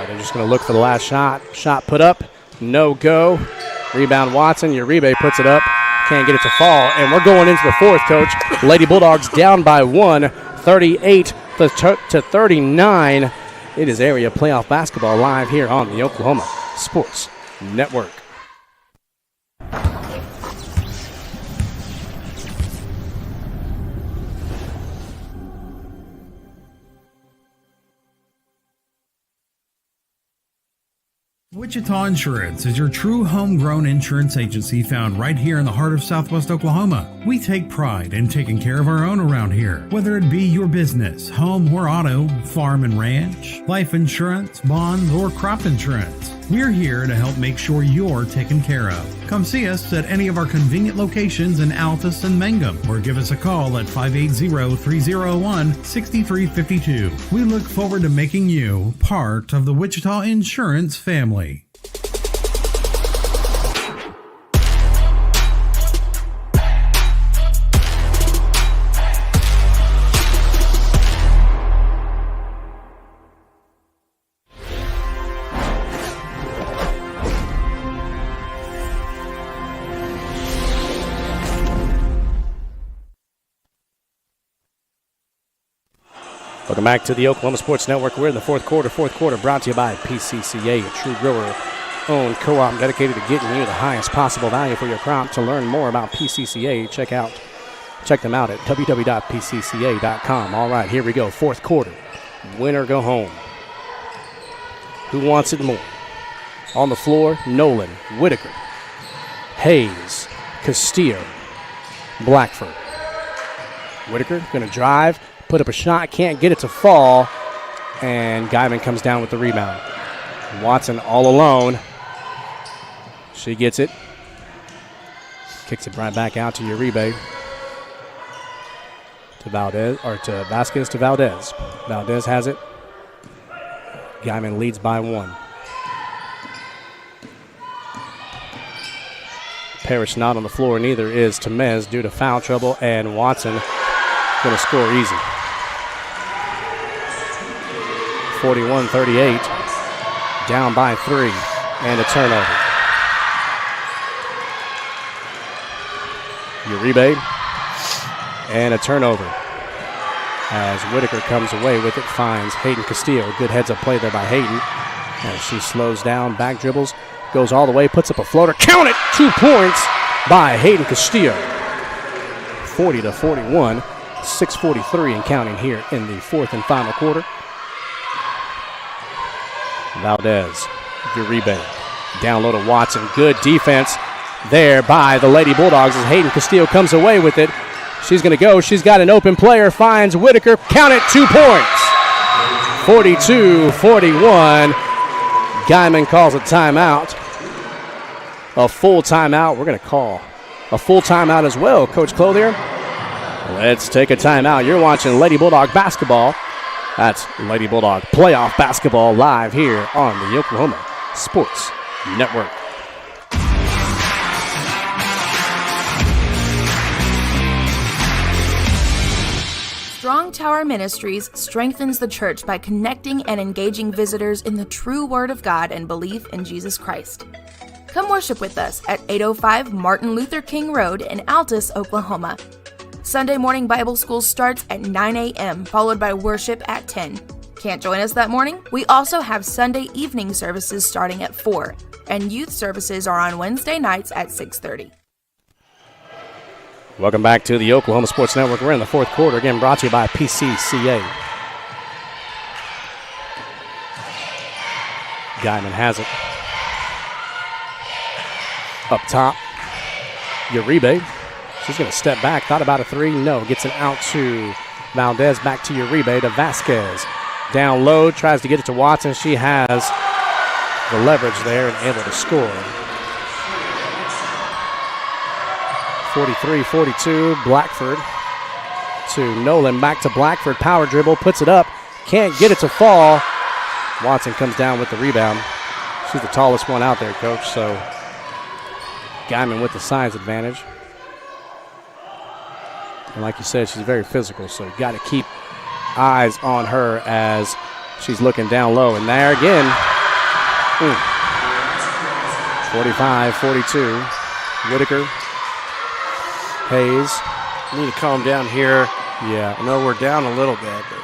They're just going to look for the last shot. Shot put up. No go. Rebound Watson. Uribe puts it up. Can't get it to fall. And we're going into the fourth, Coach. Lady Bulldogs down by 1, 38 to 39. It is area playoff basketball live here on the Oklahoma Sports Network. Wichita Insurance is your true homegrown insurance agency found right here in the heart of Southwest Oklahoma. We take pride in taking care of our own around here, whether it be your business, home or auto, farm and ranch, life insurance, bond, or crop insurance. We're here to help make sure you're taken care of. Come see us at any of our convenient locations in Altus and Mangum, or give us a call at 580-301-6352. We look forward to making you part of the Wichita Insurance family. Welcome back to the Oklahoma Sports Network. We're in the fourth quarter brought to you by PCCA, a true grower-owned co-op dedicated to getting you the highest possible value for your crop. To learn more about PCCA, check them out at www.pcca.com. All right, here we go. Fourth quarter. Win or go home. Who wants it more? On the floor, Nolan, Whitaker, Hayes, Castillo, Blackford. Whitaker going to drive. Put up a shot, can't get it to fall, and Guymon comes down with the rebound. Watson all alone. She gets it. Kicks it right back out to Uribe. To Valdez, or to Vasquez to Valdez. Valdez has it. Guymon leads by 1. Parrish not on the floor, neither is Temez due to foul trouble, and Watson going to score easy. 41-38, down by 3, and a turnover. Uribe, and a turnover. As Whitaker comes away with it, finds Hayden Castillo. Good heads-up play there by Hayden. As she slows down, back dribbles, goes all the way, puts up a floater. Count it! 2 points by Hayden Castillo. 40-41, 6:43 and counting here in the fourth and final quarter. Valdez, Uribe, down low to Watson. Good defense there by the Lady Bulldogs as Hayden Castillo comes away with it. She's going to go. She's got an open player, finds Whitaker. Count it, 2 points. 42-41. Guymon calls a timeout. A full timeout. We're going to call a full timeout as well, Coach Clothier. Let's take a timeout. You're watching Lady Bulldog basketball. That's Lady Bulldog playoff basketball live here on the Oklahoma Sports Network. Strong Tower Ministries strengthens the church by connecting and engaging visitors in the true Word of God and belief in Jesus Christ. Come worship with us at 805 Martin Luther King Road in Altus, Oklahoma. Sunday morning Bible school starts at 9 a.m., followed by worship at 10. Can't join us that morning? We also have Sunday evening services starting at 4, and youth services are on Wednesday nights at 6:30. Welcome back to the Oklahoma Sports Network. We're in the fourth quarter, again brought to you by PCCA. Guymon has it. Up top, Uribe. She's going to step back, thought about a 3, no. Gets it out to Valdez, back to Uribe, to Vasquez. Down low, tries to get it to Watson. She has the leverage there and able to score. 43-42, Blackford to Nolan, back to Blackford, power dribble, puts it up, can't get it to fall. Watson comes down with the rebound. She's the tallest one out there, Coach, so Guymon with the size advantage. And like you said, she's very physical, so you got to keep eyes on her as she's looking down low. And there again, 45-42, Whitaker, Hayes. Need to calm down here. Yeah. I know we're down a little bit, but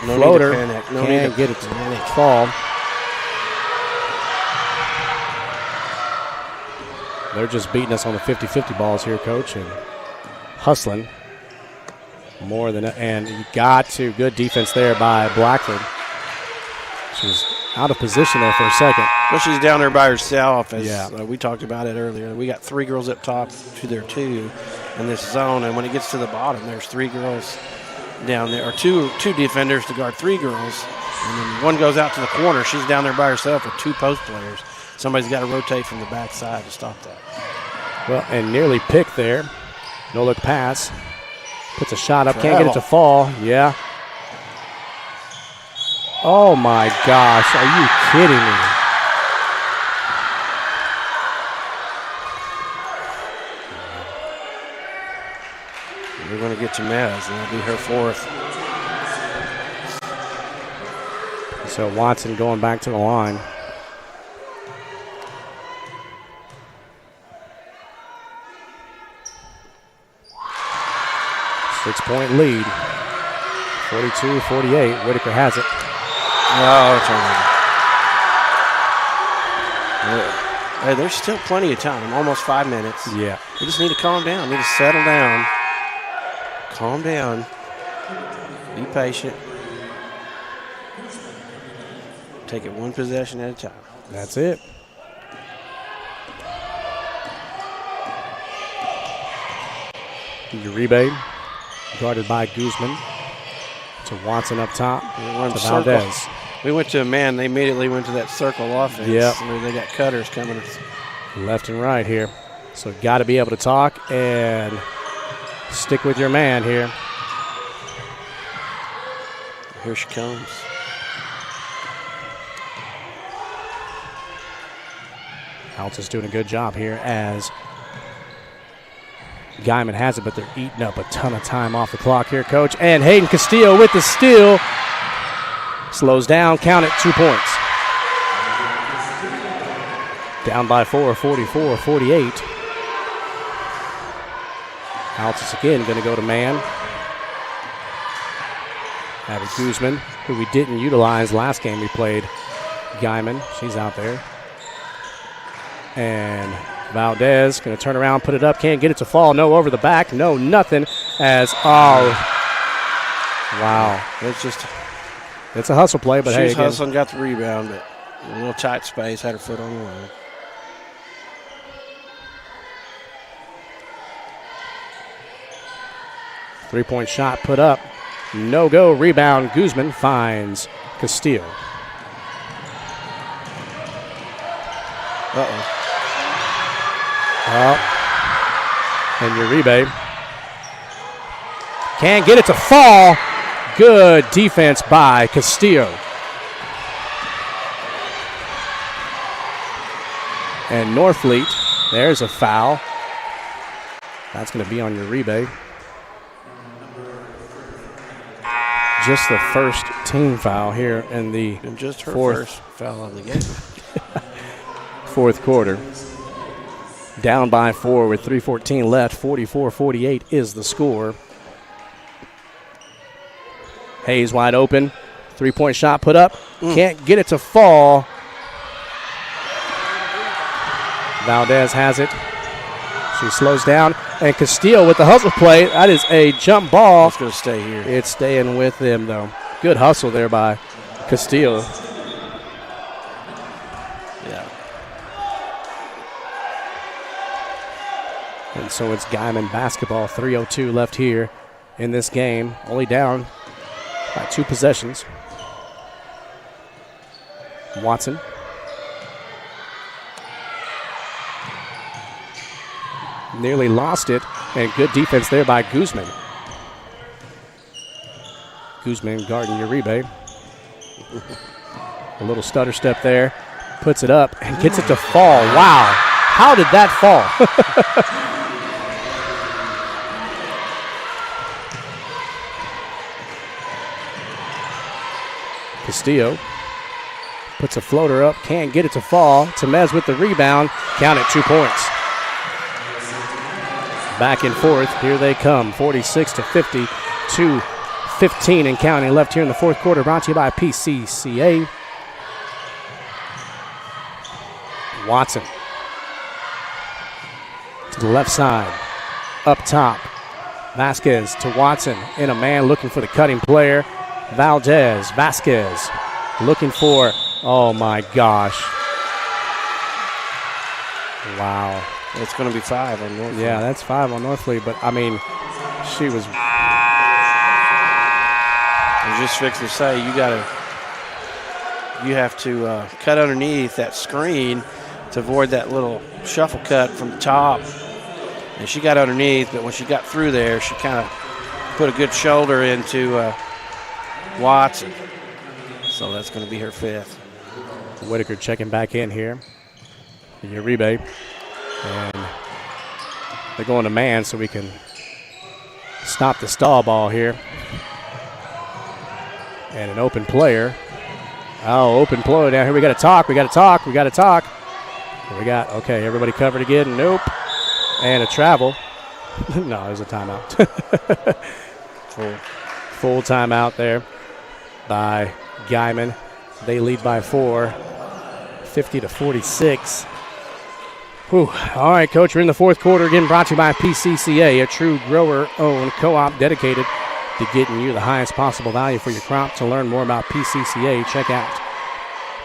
no Floater, need to panic. No can't need to get it to panic. fall. They're just beating us on the 50-50 balls here, Coach, and hustling more than, and you got to, good defense there by Blackford. She's out of position there for a second. Well, she's down there by herself. As, Yeah. we talked about it earlier. We got 3 girls up top to their 2 in this zone, and when it gets to the bottom, there's 3 girls down there, or two defenders to guard 3 girls, and then one goes out to the corner. She's down there by herself with 2 post players. Somebody's got to rotate from the backside to stop that. Well, and nearly picked there. No look pass. Puts a shot up, can't get it to fall. Yeah. Oh my gosh, are you kidding me? We're going to get to Mez, and that'll be her 4th. So Watson going back to the line. Six-point lead. 42-48. Whitaker has it. Oh, turnover. Hey, there's still plenty of time. Almost 5 minutes. Yeah. We just need to calm down. Need to settle down. Calm down. Be patient. Take it one possession at a time. That's it. Uribe, guarded by Guzman. To Watson up top. To Valdez. We went to a man. They immediately went to that circle offense. Yep. They got cutters coming. Left and right here. So got to be able to talk and stick with your man here. Here she comes. Altus doing a good job here as Guymon has it, but they're eating up a ton of time off the clock here, Coach. And Hayden Castillo with the steal. Slows down, count it, 2 points. Down by 4, 44-48. Altus again going to go to man. Abby Guzman, who we didn't utilize last game we played Guymon. She's out there. And Valdez going to turn around, put it up, can't get it to fall. No over the back, no nothing. As, wow. It's a hustle play, but hey. She's hustling, got the rebound, but a little tight space, had her foot on the line. Three-point shot put up. No go. Rebound. Guzman finds Castillo. And Uribe can't get it to fall. Good defense by Castillo. And Northfleet, there's a foul. That's going to be on Uribe. Just the first team foul here in the first foul of the game. Fourth quarter. Down by 4 with 3:14 left. 44-48 is the score. Hayes wide open. 3-point shot put up. Can't get it to fall. Valdez has it. She slows down. And Castillo with the hustle play. That is a jump ball. It's going to stay here. It's staying with them, though. Good hustle there by Castillo. Yeah. And so it's Guymon basketball. 3:02 left here in this game. Only down by 2 possessions. Watson. Nearly lost it, and good defense there by Guzman. Guzman guarding Uribe. A little stutter step there. Puts it up and gets it to fall. Wow. How did that fall? Castillo puts a floater up. Can't get it to fall. Temez with the rebound. Count it, 2 points. Back and forth. Here they come. 46-50. 2:15 and counting left here in the fourth quarter. Brought to you by PCCA. Watson to the left side. Up top. Vasquez to Watson. In a man looking for the cutting player. Vasquez looking for, oh my gosh. Wow. It's going to be 5 on Northfleet. Yeah, that's 5 on Northfleet, but I mean, she was. I was just fixing to say, you have to cut underneath that screen to avoid that little shuffle cut from the top. And she got underneath, but when she got through there, she kind of put a good shoulder into Watson. So that's going to be her 5th. Whitaker checking back in here. Uribe. And they're going to man so we can stop the stall ball here. And an open player. Oh, open player down here. We got to talk. Okay, everybody covered again. Nope. And a travel. No, it was a timeout. Full timeout there by Guymon. They lead by 4, 50-46. Whew. All right, Coach, we're in the fourth quarter again, brought to you by PCCA, a true grower-owned co-op dedicated to getting you the highest possible value for your crop. To learn more about PCCA, check out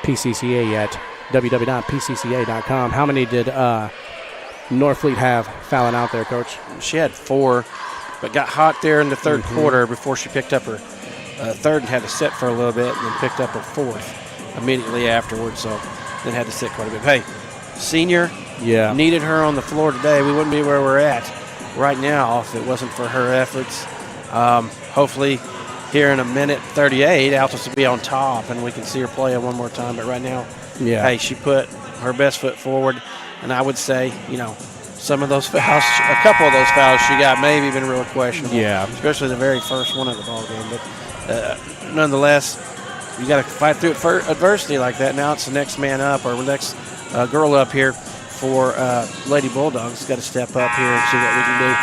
PCCA at www.pcca.com. How many did Northfleet have fouling out there, Coach? She had 4, but got hot there in the third quarter before she picked up her third and had to sit for a little bit, and then picked up her 4th immediately afterwards, so then had to sit quite a bit. Hey, senior, needed her on the floor today. We wouldn't be where we're at right now if it wasn't for her efforts. Hopefully here in a minute 38, Altus will be on top and we can see her play it one more time. But right now, hey, she put her best foot forward. And I would say, some of those fouls, a couple of those fouls she got maybe been real questionable. Yeah. Especially the very first one of the ball game. But nonetheless, you got to fight through adversity like that. Now it's the next man up or the next girl up here for Lady Bulldogs. Got to step up here and see what we can do.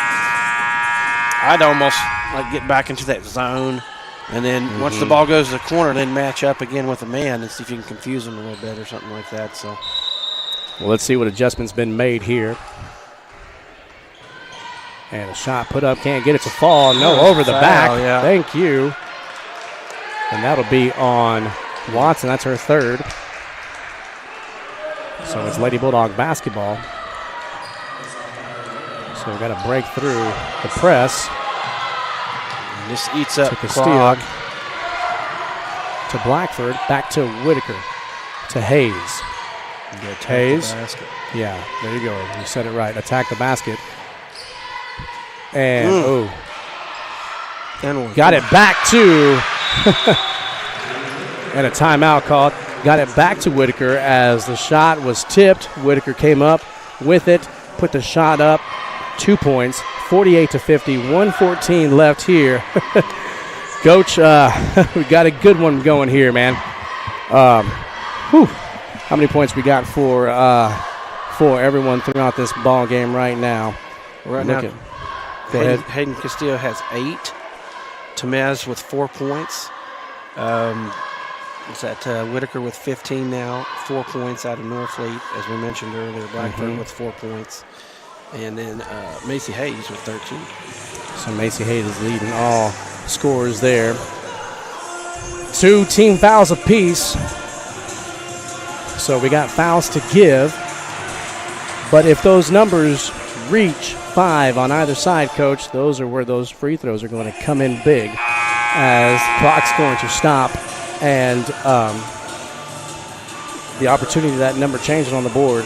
I'd almost like get back into that zone, and then once the ball goes to the corner, then match up again with a man and see if you can confuse them a little bit or something like that. So, well, let's see what adjustment's been made here. And a shot put up, can't get it to fall. No, over the back. Yeah. Thank you. And that'll be on Watson. That's her 3rd. So it's Lady Bulldog basketball. So we've got to break through the press. And this eats up to Castillo. To Blackford. Back to Whitaker. To Hayes. Hayes. Yeah, there you go. You said it right. Attack the basket. And, got it back to. And a timeout called. Got it back to Whitaker as the shot was tipped. Whitaker came up with it, put the shot up. 2 points, 48-50, 1:14 left here. Coach, we got a good one going here, man. How many points we got for everyone throughout this ball game right now? Go ahead. Hayden Castillo has 8. Temez with 4 points. Is that Whitaker with 15 now, 4 points out of Northfleet, as we mentioned earlier. Blackburn with 4 points. And then Macy Hayes with 13. So Macy Hayes is leading all scorers there. 2 team fouls apiece. So we got fouls to give. But if those numbers reach 5 on either side, Coach, those are where those free throws are going to come in big as the clock's going to stop. And the opportunity that number changes on the board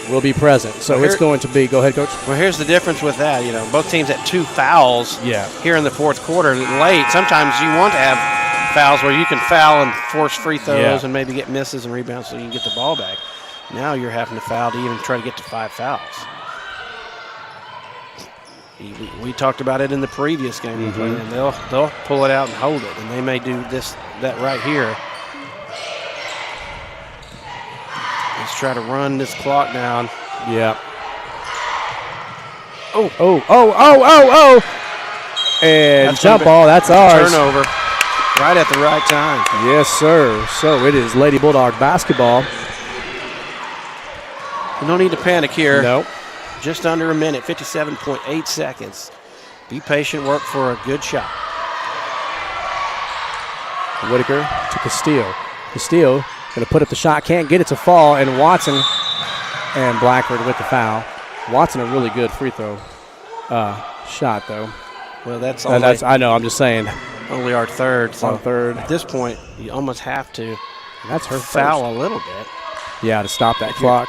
will be present. So it's going to be, go ahead, Coach. Well, here's the difference with that. You know, both teams had 2 fouls here in the fourth quarter late. Sometimes you want to have fouls where you can foul and force free throws and maybe get misses and rebounds so you can get the ball back. Now you're having to foul to even try to get to 5 fouls. We talked about it in the previous game we played, and they'll pull it out and hold it, and they may do that right here. Let's try to run this clock down. Yeah. Oh. And That's jump ball, that's ours. Turnover right at the right time. Yes, sir. So it is Lady Bulldog basketball. No need to panic here. Nope. Just under a minute, 57.8 seconds. Be patient, work for a good shot. Whitaker to Castillo. Castillo going to put up the shot, can't get it to fall, and Watson and Blackford with the foul. Watson a really good free throw shot, though. Well, that's I know, I'm just saying. Only our third. So our third. At this point, you almost have to that's her foul first. A little bit. Yeah, to stop that clock.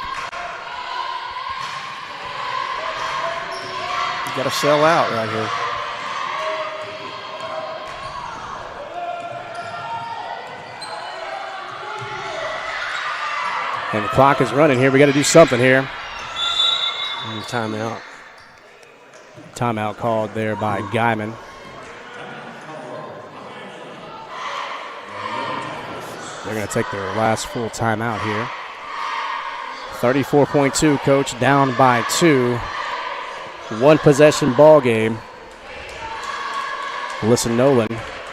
You got to sell out right here. And the clock is running here. We got to do something here. And timeout. Timeout called there by Guymon. They're going to take their last full timeout here. 34.2, Coach, down by 2. 1 possession ball game. Alyssa Nolan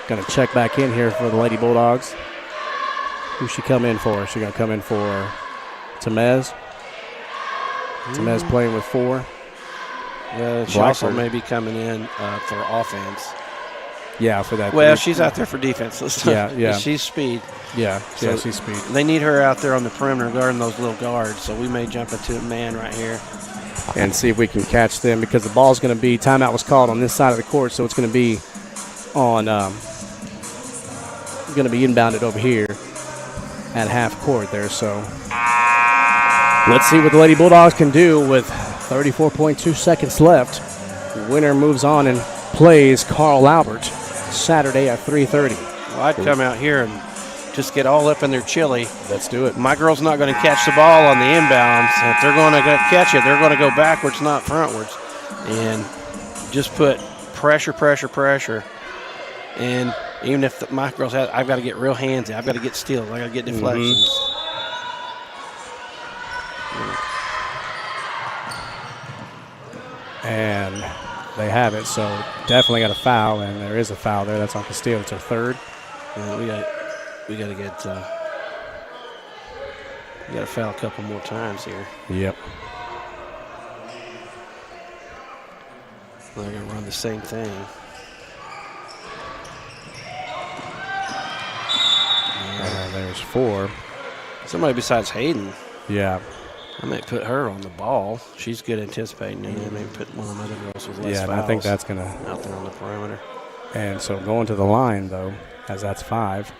going to check back in here for the Lady Bulldogs. Who's she come in for? She's going to come in for Temez. Temez playing with 4. Yeah, she also may be coming in for offense. Yeah, for that. Well, she's out there for defense this time. Yeah. She's speed. Yeah, So she's speed. They need her out there on the perimeter guarding those little guards, so we may jump into a man right here. And see if we can catch them because the ball's going to be, timeout was called on this side of the court, so it's going to be on, going to be inbounded over here at half court there. So let's see what the Lady Bulldogs can do with 34.2 seconds left. Winner moves on and plays Carl Albert Saturday at 3:30. Well, I'd come out here and just get all up in their chili. Let's do it. My girl's not going to catch the ball on the inbounds. If they're going to catch it, they're going to go backwards, not frontwards. And just put pressure. And even if my girls have, I've got to get real handsy. I've got to get steals. I've got to get deflections. And they have it, so definitely got a foul, and there is a foul there. That's on Castillo. It's her third. We got to get we got to foul a couple more times here. Yep. They're going to run the same thing. There's 4. Somebody besides Hayden. Yeah. I might put her on the ball. She's good anticipating, and then maybe put one of the other girls with less fouls. And I think that's going to out there on the perimeter. And so going to the line though, as that's 5.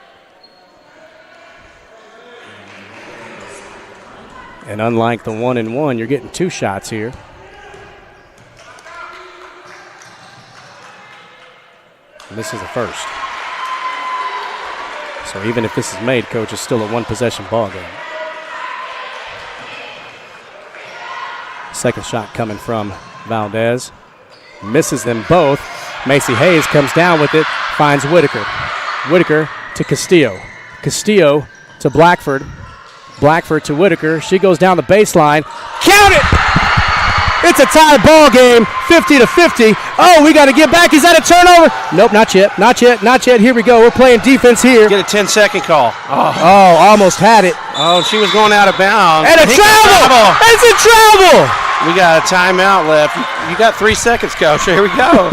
And unlike the 1-and-1, you're getting 2 shots here. And this is the first. So even if this is made, Coach, it's still a 1-possession ball game. Second shot coming from Valdez. Misses them both. Macy Hayes comes down with it, finds Whitaker. Whitaker to Castillo. Castillo to Blackford. Blackford to Whitaker. She goes down the baseline. Count it! It's a tie ball game, 50-50. Oh, we got to get back. Is that a turnover? Nope, not yet. Not yet. Here we go. We're playing defense here. Get a 10-second call. Oh, almost had it. Oh, she was going out of bounds. And a travel! It's a travel! We got a timeout left. You got 3 seconds, Coach. Here we go.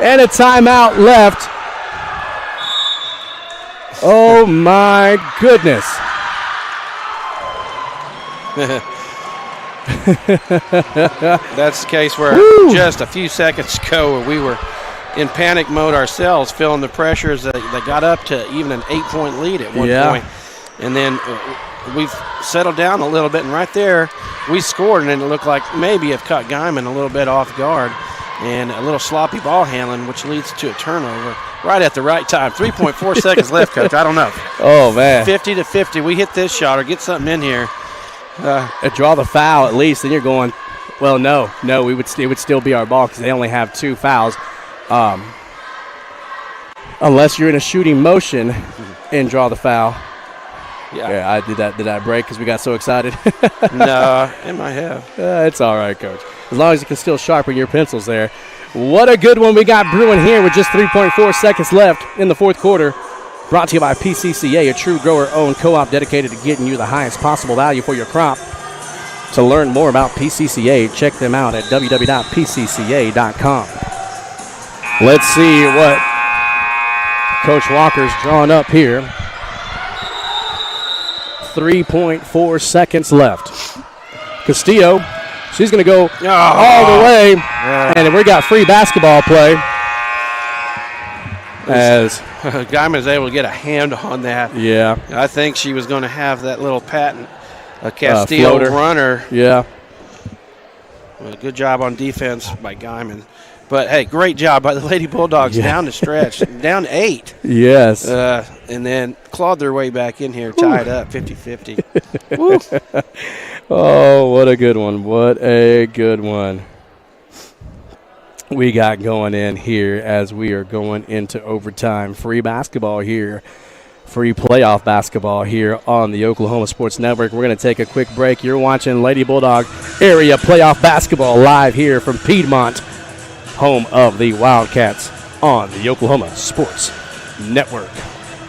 And a timeout left. Oh, my goodness. That's the case where just a few seconds ago we were in panic mode ourselves, feeling the pressures that got up to even an 8-point lead at one point. And then we've settled down a little bit, and right there we scored, and it looked like maybe it caught Guymon a little bit off guard, and a little sloppy ball handling, which leads to a turnover right at the right time. 3.4 seconds left, Coach. I don't know. Oh, man. 50-50. We hit this shot or get something in here. Draw the foul at least, then you're going, well, no, it would still be our ball because they only have 2 fouls. Unless you're in a shooting motion and draw the foul. Yeah, I did that. Did I break because we got so excited? No, it might have. It's all right, Coach. As long as you can still sharpen your pencils there. What a good one we got brewing here with just 3.4 seconds left in the fourth quarter. Brought to you by PCCA, a true grower-owned co-op dedicated to getting you the highest possible value for your crop. To learn more about PCCA, check them out at www.pcca.com. Let's see what Coach Walker's drawn up here. 3.4 seconds left. Castillo, she's going to go all the way, and we got free basketball play. As Guymon was able to get a hand on that. Yeah. I think she was going to have that little patent, a Castillo runner. Yeah. Well, good job on defense by Guymon. But, hey, great job by the Lady Bulldogs down the stretch, down 8. Yes. And then clawed their way back in here, tied up 50-50. Oh, what a good one. What a good one we got going in here as we are going into overtime. Free basketball here. Free playoff basketball here on the Oklahoma Sports Network. We're going to take a quick break. You're watching Lady Bulldog Area Playoff Basketball live here from Piedmont, home of the Wildcats on the Oklahoma Sports Network.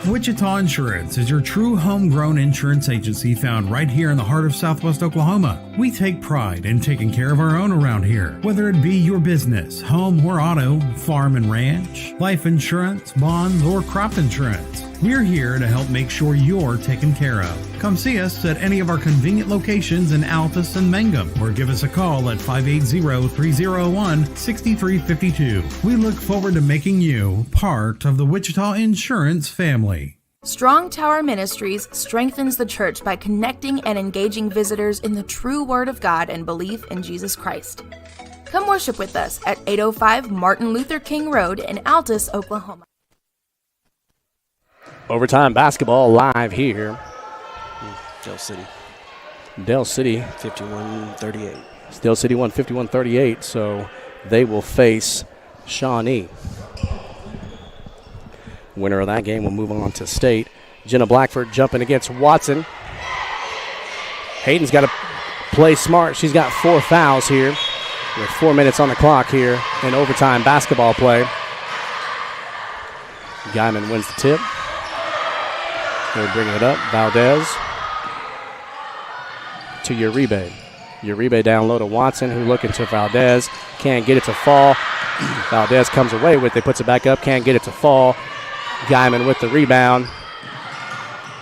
Wichita Insurance is your true homegrown insurance agency found right here in the heart of Southwest Oklahoma. We take pride in taking care of our own around here, whether it be your business, home or auto, farm and ranch, life insurance, bonds, or crop insurance. We're here to help make sure you're taken care of. Come see us at any of our convenient locations in Altus and Mangum, or give us a call at 580-301-6352. We look forward to making you part of the Wichita Insurance family. Strong Tower Ministries strengthens the church by connecting and engaging visitors in the true Word of God and belief in Jesus Christ. Come worship with us at 805 Martin Luther King Road in Altus, Oklahoma. Overtime basketball live here. Dell City. 51-38. Dell City won 51-38, so they will face Shawnee. Winner of that game will move on to state. Jenna Blackford jumping against Watson. Hayden's got to play smart. She's got 4 fouls here with 4 minutes on the clock here in overtime basketball play. Guymon wins the tip. They're bringing it up. Valdez to Uribe. Uribe down low to Watson, who looking to Valdez. Can't get it to fall. Valdez comes away with it, puts it back up. Can't get it to fall. Guymon with the rebound.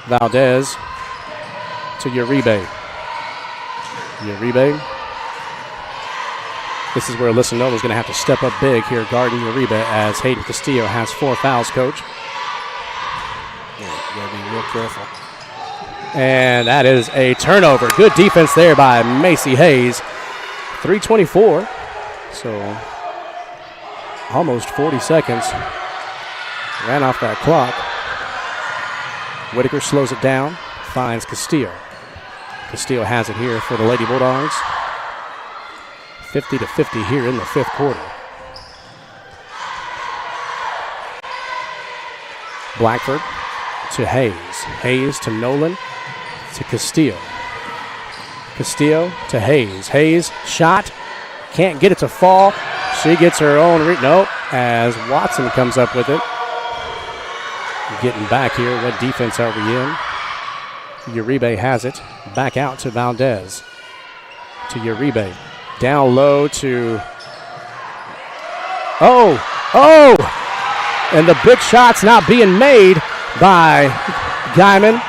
Valdez to Uribe. Uribe. This is where Alyssa Nola's going to have to step up big here guarding Uribe as Hayden Castillo has 4 fouls, Coach. Yeah, you got to be real careful. And that is a turnover. Good defense there by Macy Hayes. 3:24. So almost 40 seconds. Ran off that clock. Whitaker slows it down. Finds Castillo. Castillo has it here for the Lady Bulldogs. 50-50 here in the 5th quarter. Blackford to Hayes. Hayes to Nolan to Castillo. Castillo to Hayes. Hayes shot. Can't get it to fall. She gets her own. Nope. As Watson comes up with it. Getting back here. What defense are we in? Uribe has it. Back out to Valdez. To Uribe. Down low to. Oh! And the big shot's not being made by Guymon.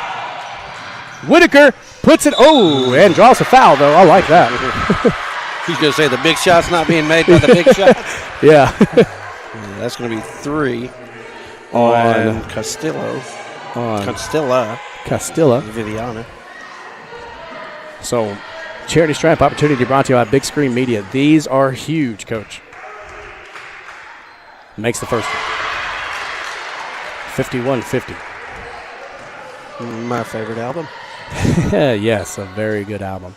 Whitaker puts it. Oh! And draws a foul, though. I like that. He's going to say the big shot's not being made by the big shots. Yeah. That's going to be 3 on Castillo. On Castilla. Viviana. So, charity stripe opportunity brought to you by Big Screen Media. These are huge, Coach. Makes the first one. 51-50. My favorite album. Yes, a very good album.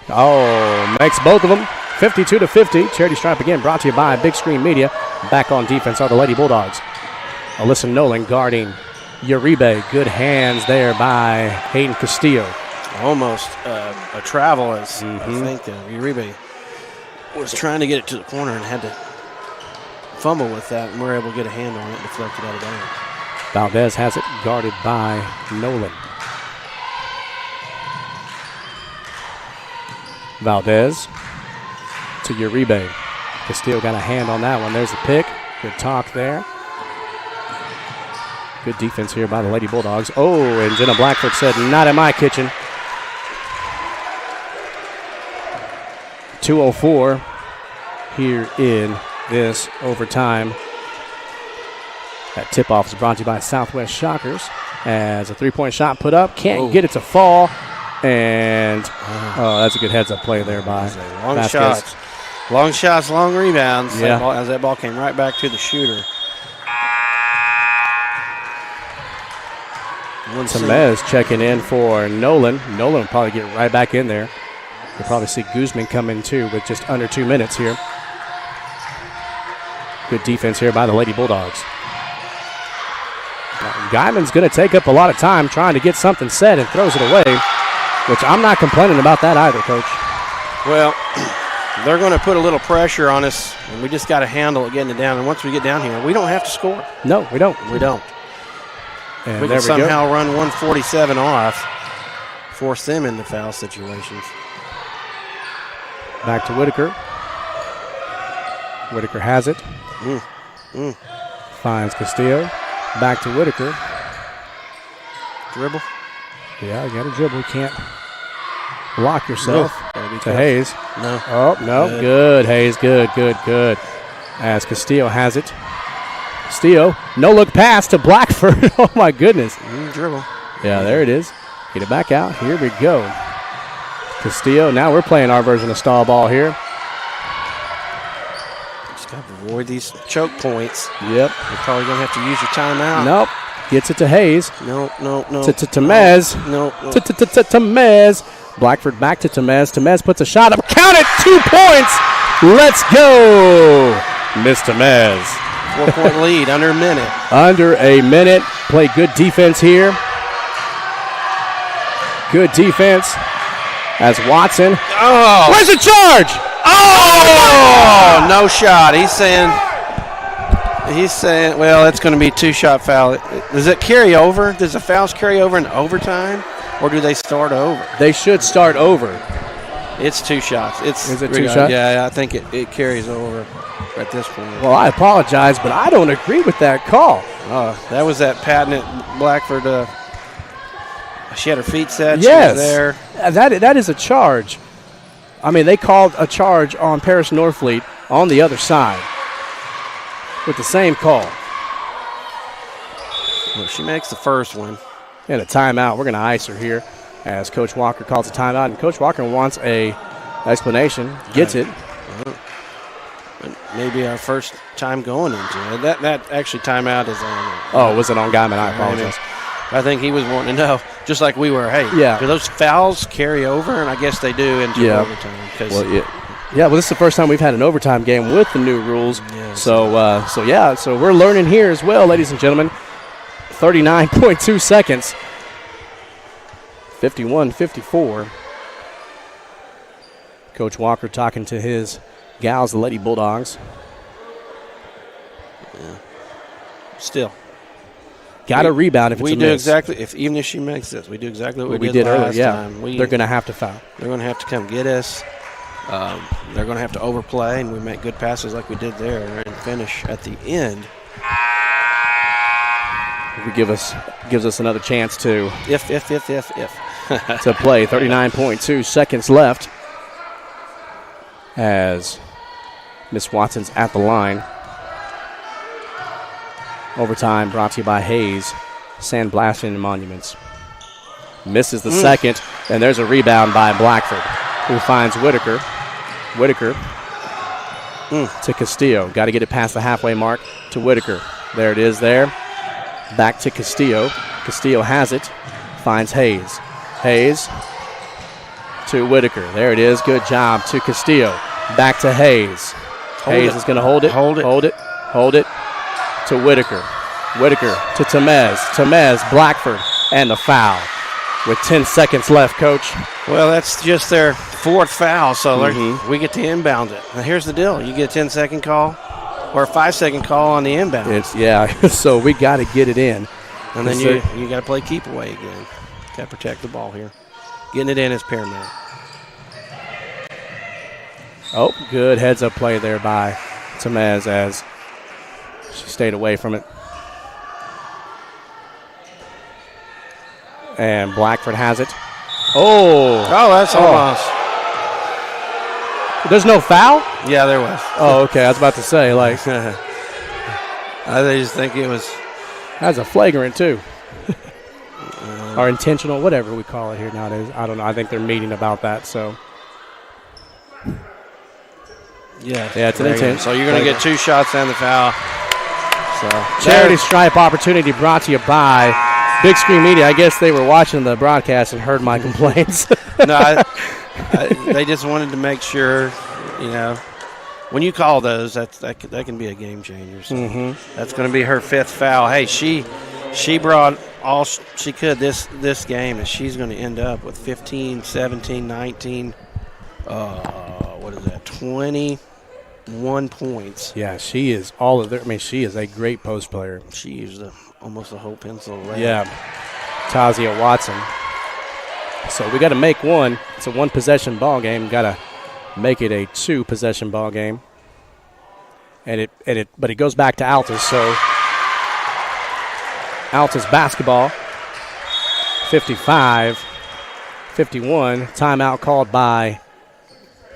Oh, makes both of them. 52-50. Charity stripe again brought to you by Big Screen Media. Back on defense are the Lady Bulldogs. Alyssa Nolan guarding Uribe. Good hands there by Hayden Castillo. Almost a travel as I think Uribe was trying to get it to the corner and had to fumble with that, and we're able to get a hand on it and deflect it out of bounds. Valdez has it guarded by Nolan. Valdez to Uribe. Castillo got a hand on that one. There's the pick. Good talk there. Good defense here by the Lady Bulldogs. Oh, and Jenna Blackford said, not in my kitchen. 2:04 here in this overtime. That tip-off is brought to you by Southwest Shockers. As a three-point shot put up, can't get it to fall. And that's a good heads-up play there by long Vasquez. shots. Long shots, long rebounds. Yeah. As that ball came right back to the shooter. Temez checking in for Nolan. Nolan will probably get right back in there. You'll probably see Guzman come in too with just under 2 minutes here. Good defense here by the Lady Bulldogs. Guyman's going to take up a lot of time trying to get something set and throws it away, which I'm not complaining about that either, Coach. Well, they're going to put a little pressure on us, and we just got to handle it getting it down. And once we get down here, we don't have to score. No, we don't. We don't. And we there can we go. somehow run 147 off, force them into foul situations. Back to Whitaker. Whitaker has it. Finds Castillo. Back to Whitaker. Dribble. Yeah, you got to dribble. You can't lock yourself. No. To Hayes. No. Oh, no. Good, Hayes. Good. As Castillo has it. Castillo. No look pass to Blackford. Oh, my goodness. Dribble. Yeah, there it is. Get it back out. Here we go. Castillo. Now we're playing our version of stall ball here. Just got to avoid these choke points. Yep. You're probably going to have to use your timeout. Nope. Gets it to Hayes. No. Temez. No. Temez. Blackford back to Temez. Temez puts a shot up. Count it. 2 points. Let's go. Miss Temez. 4-point lead under a minute. Under a minute. Play good defense here. Good defense. As Watson. Oh. Where's the charge? Oh, no shot. He's saying, well, it's going to be 2-shot foul. Does it carry over? Does the fouls carry over in overtime, or do they start over? They should start over. It's 2 shots. Is it 2 shots? Yeah, I think it carries over at this point. Well, I apologize, but I don't agree with that call. That was that patent Blackford. She had her feet set. Yes. She was there. That is a charge. I mean, they called a charge on Paris Norfleet on the other side with the same call. Well, she makes the first one. And a timeout. We're going to ice her here as Coach Walker calls a timeout. And Coach Walker wants a explanation. Gets it. Maybe our first time going into it. That actually timeout is on. Oh, was it on Guymon? I apologize. I think he was wanting to know, just like we were. Hey, yeah. Do those fouls carry over? And I guess they do into overtime. Well, this is the first time we've had an overtime game with the new rules. Yeah, so we're learning here as well, ladies and gentlemen. 39.2 seconds. 51-54. Coach Walker talking to his gals, the Lady Bulldogs. Yeah. Still. Got a rebound if it's a miss. Even if she makes this, we do exactly what we did last earlier. time. They're going to have to foul. They're going to have to come get us. They're going to have to overplay, and we make good passes like we did there and finish at the end. Gives us another chance to if to play. 39.2 seconds left as Miss Watson's at the line. Overtime brought to you by Hayes Sandblasting and Monuments. Misses the second, and there's a rebound by Blackford, who finds Whitaker. Whitaker to Castillo. Got to get it past the halfway mark to Whitaker. There it is there. Back to Castillo. Castillo has it. Finds Hayes. Hayes to Whitaker. There it is. Good job to Castillo. Back to Hayes. Hayes is going to hold it. Hold it to Whitaker. Whitaker to Temez. Temez, Blackford, and the foul. With 10 seconds left, Coach. Well, that's just their fourth foul, so we get to inbound it. Now, here's the deal. You get a 10-second call or a 5-second call on the inbound. So we got to get it in. And then you got to play keep away again. Got to protect the ball here. Getting it in is paramount. Oh, good heads-up play there by Temez as she stayed away from it. And Blackford has it. Oh, that's almost. There's no foul? Yeah, there was. Oh, okay. I was about to say, like. I just think it was. That's a flagrant, too. Or intentional, whatever we call it here nowadays. I don't know. I think they're meeting about that, so. Yeah, it's an intent. So you're going to get 2 shots and the foul. So Charity Stripe opportunity brought to you by Big Screen Media. I guess they were watching the broadcast and heard my complaints. No, they just wanted to make sure, when you call those, that can be a game changer. So that's going to be her 5th foul. Hey, she brought all she could this game, and she's going to end up with 15, 17, 19. What is that? 21 points. Yeah, she is all of there. I mean, she is a great post player. She used almost the whole pencil. Right? Yeah, Tazia Watson. So we got to make one. It's a 1-possession ball game. Got to make it a 2-possession ball game. But it goes back to Altus. So Altus basketball. 55-51. Timeout called by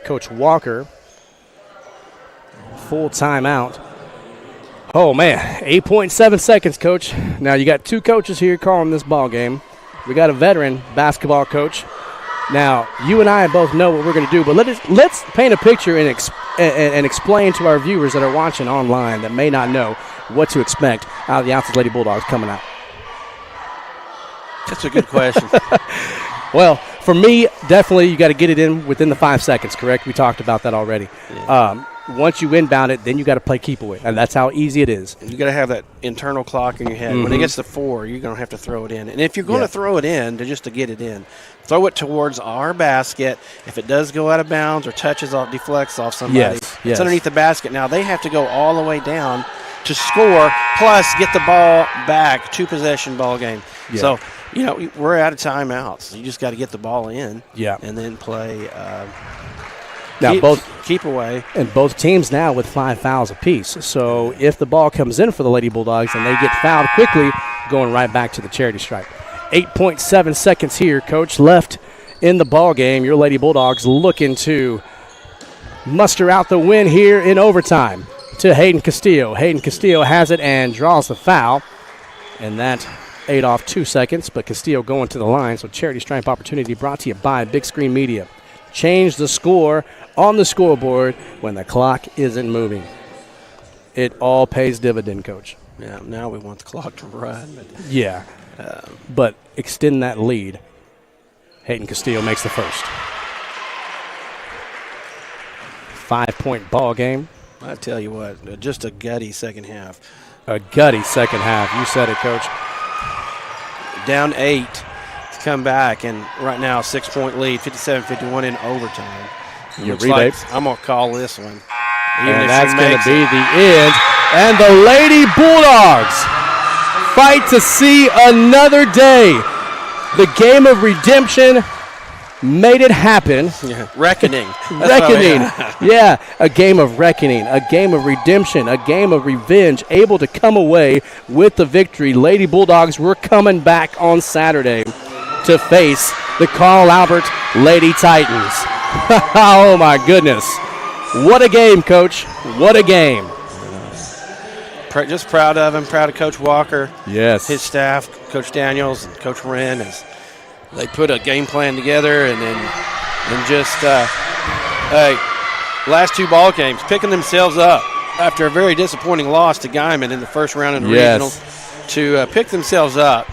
Coach Walker. Full timeout. Oh, man, 8.7 seconds, Coach. Now, you got 2 coaches here calling this ball game. We got a veteran basketball coach. Now, you and I both know what we're going to do, but let's paint a picture and explain to our viewers that are watching online that may not know what to expect out of the Altus Lady Bulldogs coming out. That's a good question. Well, for me, definitely you got to get it in within the 5 seconds, correct? We talked about that already. Yeah. Once you inbound it, then you got to play keep away, and that's how easy it is. You got to have that internal clock in your head. When it gets to 4, you're going to have to throw it in. And if you're going to throw it in, just to get it in, throw it towards our basket. If it does go out of bounds or touches off, deflects off somebody, it's underneath the basket. Now they have to go all the way down to score, plus get the ball back. 2-possession ball game. Yeah. So, we're out of timeouts. You just got to get the ball in and then play keep away. And both teams now with 5 fouls apiece. So if the ball comes in for the Lady Bulldogs and they get fouled quickly, going right back to the charity stripe. 8.7 seconds here, Coach, left in the ball game. Your Lady Bulldogs looking to muster out the win here in overtime to Hayden Castillo. Hayden Castillo has it and draws the foul. And that ate off 2 seconds, but Castillo going to the line. So charity stripe opportunity brought to you by Big Screen Media. Change the score on the scoreboard when the clock isn't moving. It all pays dividend, Coach. Yeah, now we want the clock to run. But extend that lead. Hayden Castillo makes the first. 5-point ball game. I tell you what, just a gutty second half. A gutty second half. You said it, Coach. Down 8. Come back, and right now 6-point lead, 57-51 in overtime. I'm going to call this one. And that's going to be the end. And the Lady Bulldogs fight to see another day. The game of redemption made it happen. Reckoning. Reckoning. Yeah, a game of reckoning, a game of redemption, a game of revenge, able to come away with the victory. Lady Bulldogs were coming back on Saturday to face the Carl Albert Lady Titans. Oh, my goodness. What a game, Coach. What a game. Just proud of him, proud of Coach Walker. Yes. His staff, Coach Daniels and Coach Wren. they put a game plan together and just last two ball games picking themselves up after a very disappointing loss to Guymon in the first round of the regional to pick themselves up.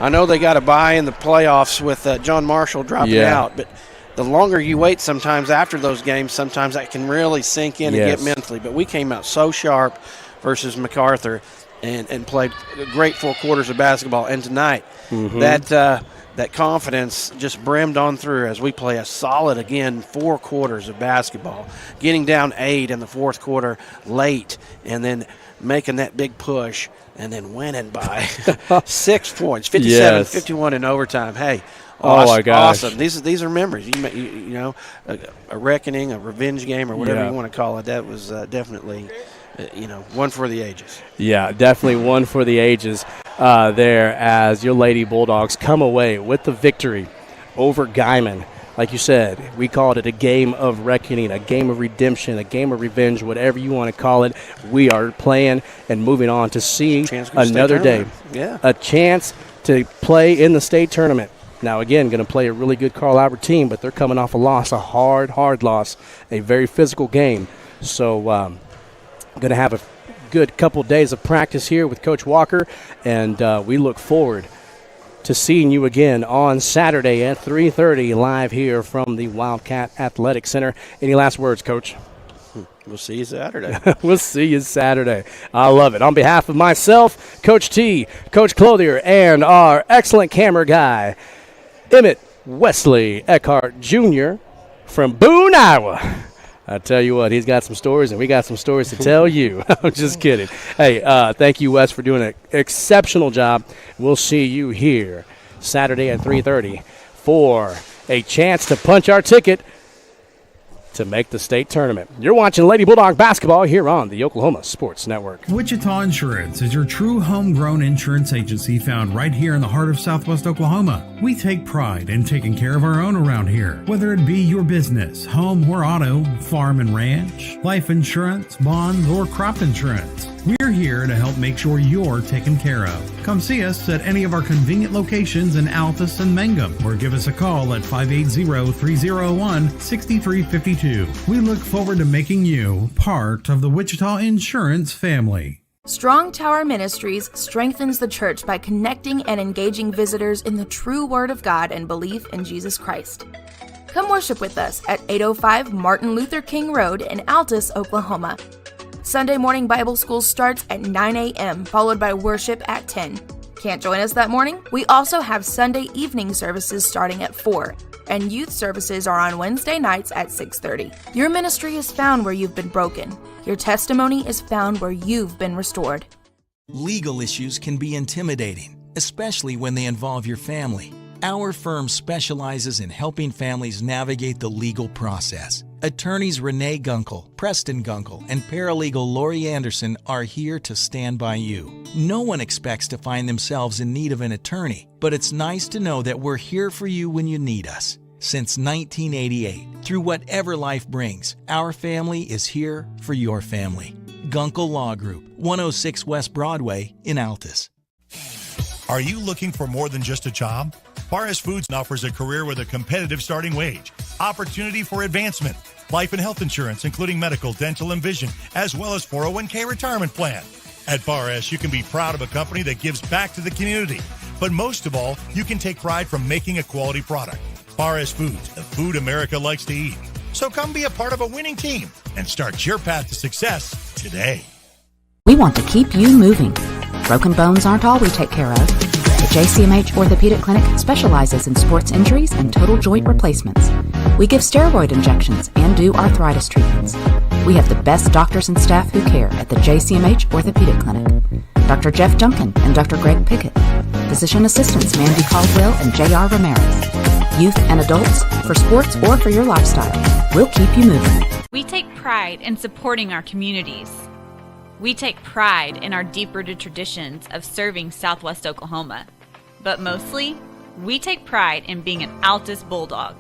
I know they got a bye in the playoffs with John Marshall dropping out, but the longer you wait sometimes after those games, sometimes that can really sink in and get mentally. But we came out so sharp versus MacArthur and played great 4 quarters of basketball. And tonight, that confidence just brimmed on through as we play a solid, again, 4 quarters of basketball, getting down 8 in the fourth quarter late and then making that big push and then winning by 6 points, 57-51 in overtime. Hey, awesome, my gosh. awesome. These are memories. You know, a reckoning, a revenge game, or whatever you want to call it. That was definitely – one for the ages. Yeah, definitely one for the ages there as your Lady Bulldogs come away with the victory over Guymon. Like you said, we called it a game of reckoning, a game of redemption, a game of revenge, whatever you want to call it. We are playing and moving on to see another day. Yeah. A chance to play in the state tournament. Now, again, going to play a really good Carl Albert team, but they're coming off a loss, a hard loss, a very physical game. So, going to have a good couple days of practice here with Coach Walker, and we look forward to seeing you again on Saturday at 3:30 live here from the Wildcat Athletic Center. Any last words, Coach? We'll see you Saturday. We'll see you Saturday. I love it. On behalf of myself, Coach T, Coach Clothier, and our excellent camera guy, Emmett Wesley Eckhart Jr. from Boone, Iowa. I tell you what, he's got some stories, and we got some stories to tell you. I'm just kidding. Hey, thank you, Wes, for doing an exceptional job. We'll see you here Saturday at 3:30 for a chance to punch our ticket to make the state tournament. You're watching Lady Bulldog basketball here on the Oklahoma Sports Network. Wichita Insurance is your true homegrown insurance agency found right here in the heart of Southwest Oklahoma. We take pride in taking care of our own around here, whether it be your business, home or auto, farm and ranch, life insurance, bonds, or crop insurance. We're here to help make sure you're taken care of. Come see us at any of our convenient locations in Altus and Mangum, or give us a call at 580-301-6352. We look forward to making you part of the Wichita Insurance family. Strong Tower Ministries strengthens the church by connecting and engaging visitors in the true Word of God and belief in Jesus Christ. Come worship with us at 805 Martin Luther King Road in Altus, Oklahoma. Sunday morning Bible school starts at 9 a.m., followed by worship at 10. Can't join us that morning? We also have Sunday evening services starting at 4, and youth services are on Wednesday nights at 6:30. Your ministry is found where you've been broken. Your testimony is found where you've been restored. Legal issues can be intimidating, especially when they involve your family. Our firm specializes in helping families navigate the legal process. Attorneys Renee Gunkel, Preston Gunkel, and paralegal Lori Anderson are here to stand by you. No one expects to find themselves in need of an attorney, but it's nice to know that we're here for you when you need us. Since 1988, through whatever life brings, our family is here for your family. Gunkel Law Group, 106 West Broadway in Altus. Are you looking for more than just a job? Paris Foods offers a career with a competitive starting wage, opportunity for advancement, life and health insurance, including medical, dental, and vision, as well as 401k retirement plan. At Paris, you can be proud of a company that gives back to the community. But most of all, you can take pride from making a quality product. Paris Foods, the food America likes to eat. So come be a part of a winning team and start your path to success today. We want to keep you moving. Broken bones aren't all we take care of. The JCMH Orthopedic Clinic specializes in sports injuries and total joint replacements. We give steroid injections and do arthritis treatments. We have the best doctors and staff who care at the JCMH Orthopedic Clinic. Dr. Jeff Duncan and Dr. Greg Pickett. Physician assistants Mandy Caldwell and J.R. Ramirez. Youth and adults, for sports or for your lifestyle. We'll keep you moving. We take pride in supporting our communities. We take pride in our deep-rooted traditions of serving Southwest Oklahoma. But mostly, we take pride in being an Altus Bulldog.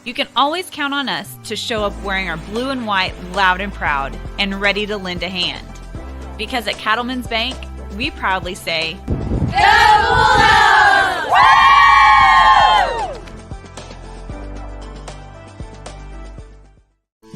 You can always count on us to show up wearing our blue and white loud and proud and ready to lend a hand. Because at Cattlemen's Bank, we proudly say,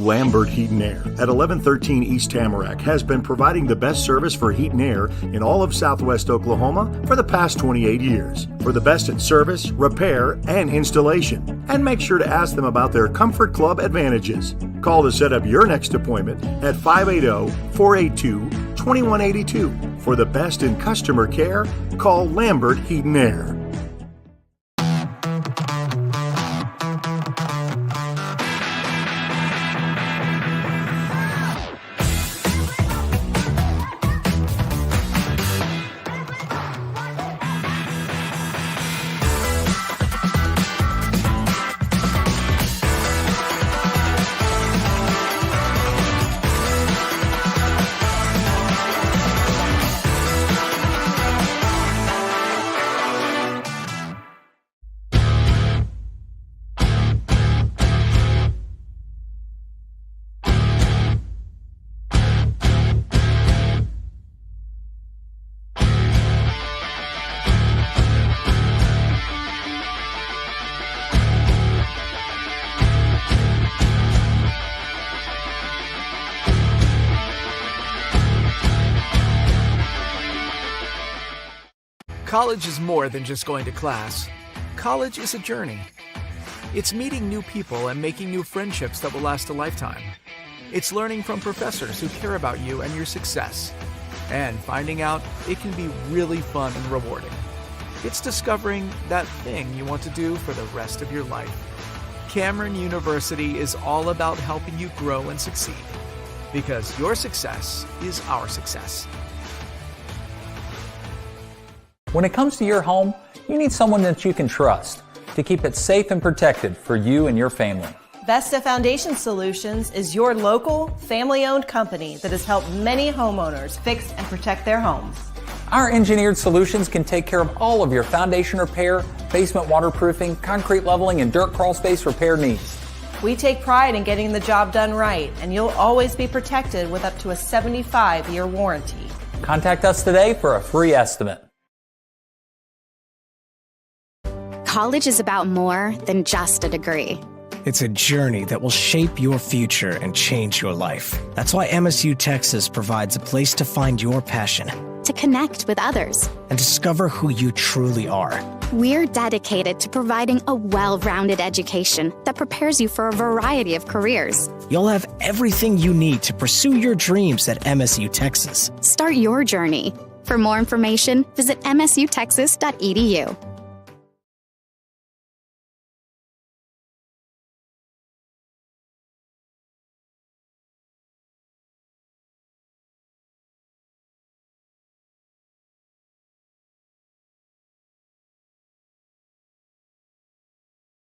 Lambert Heat and Air at 1113 East Tamarack has been providing the best service for heat and air in all of Southwest Oklahoma for the past 28 years. For the best in service, repair, and installation. And make sure to ask them about their Comfort Club advantages. Call to set up your next appointment at 580-482-2182. For the best in customer care, call Lambert Heat and Air. College is more than just going to class. College is a journey. It's meeting new people and making new friendships that will last a lifetime. It's learning from professors who care about you and your success. And finding out it can be really fun and rewarding. It's discovering that thing you want to do for the rest of your life. Cameron University is all about helping you grow and succeed. Because your success is our success. When it comes to your home, you need someone that you can trust to keep it safe and protected for you and your family. Vesta Foundation Solutions is your local, family-owned company that has helped many homeowners fix and protect their homes. Our engineered solutions can take care of all of your foundation repair, basement waterproofing, concrete leveling, and dirt crawl space repair needs. We take pride in getting the job done right, and you'll always be protected with up to a 75-year warranty. Contact us today for a free estimate. College is about more than just a degree. It's a journey that will shape your future and change your life. That's why MSU Texas provides a place to find your passion, to connect with others, and discover who you truly are. We're dedicated to providing a well-rounded education that prepares you for a variety of careers. You'll have everything you need to pursue your dreams at MSU Texas. Start your journey. For more information, visit msutexas.edu.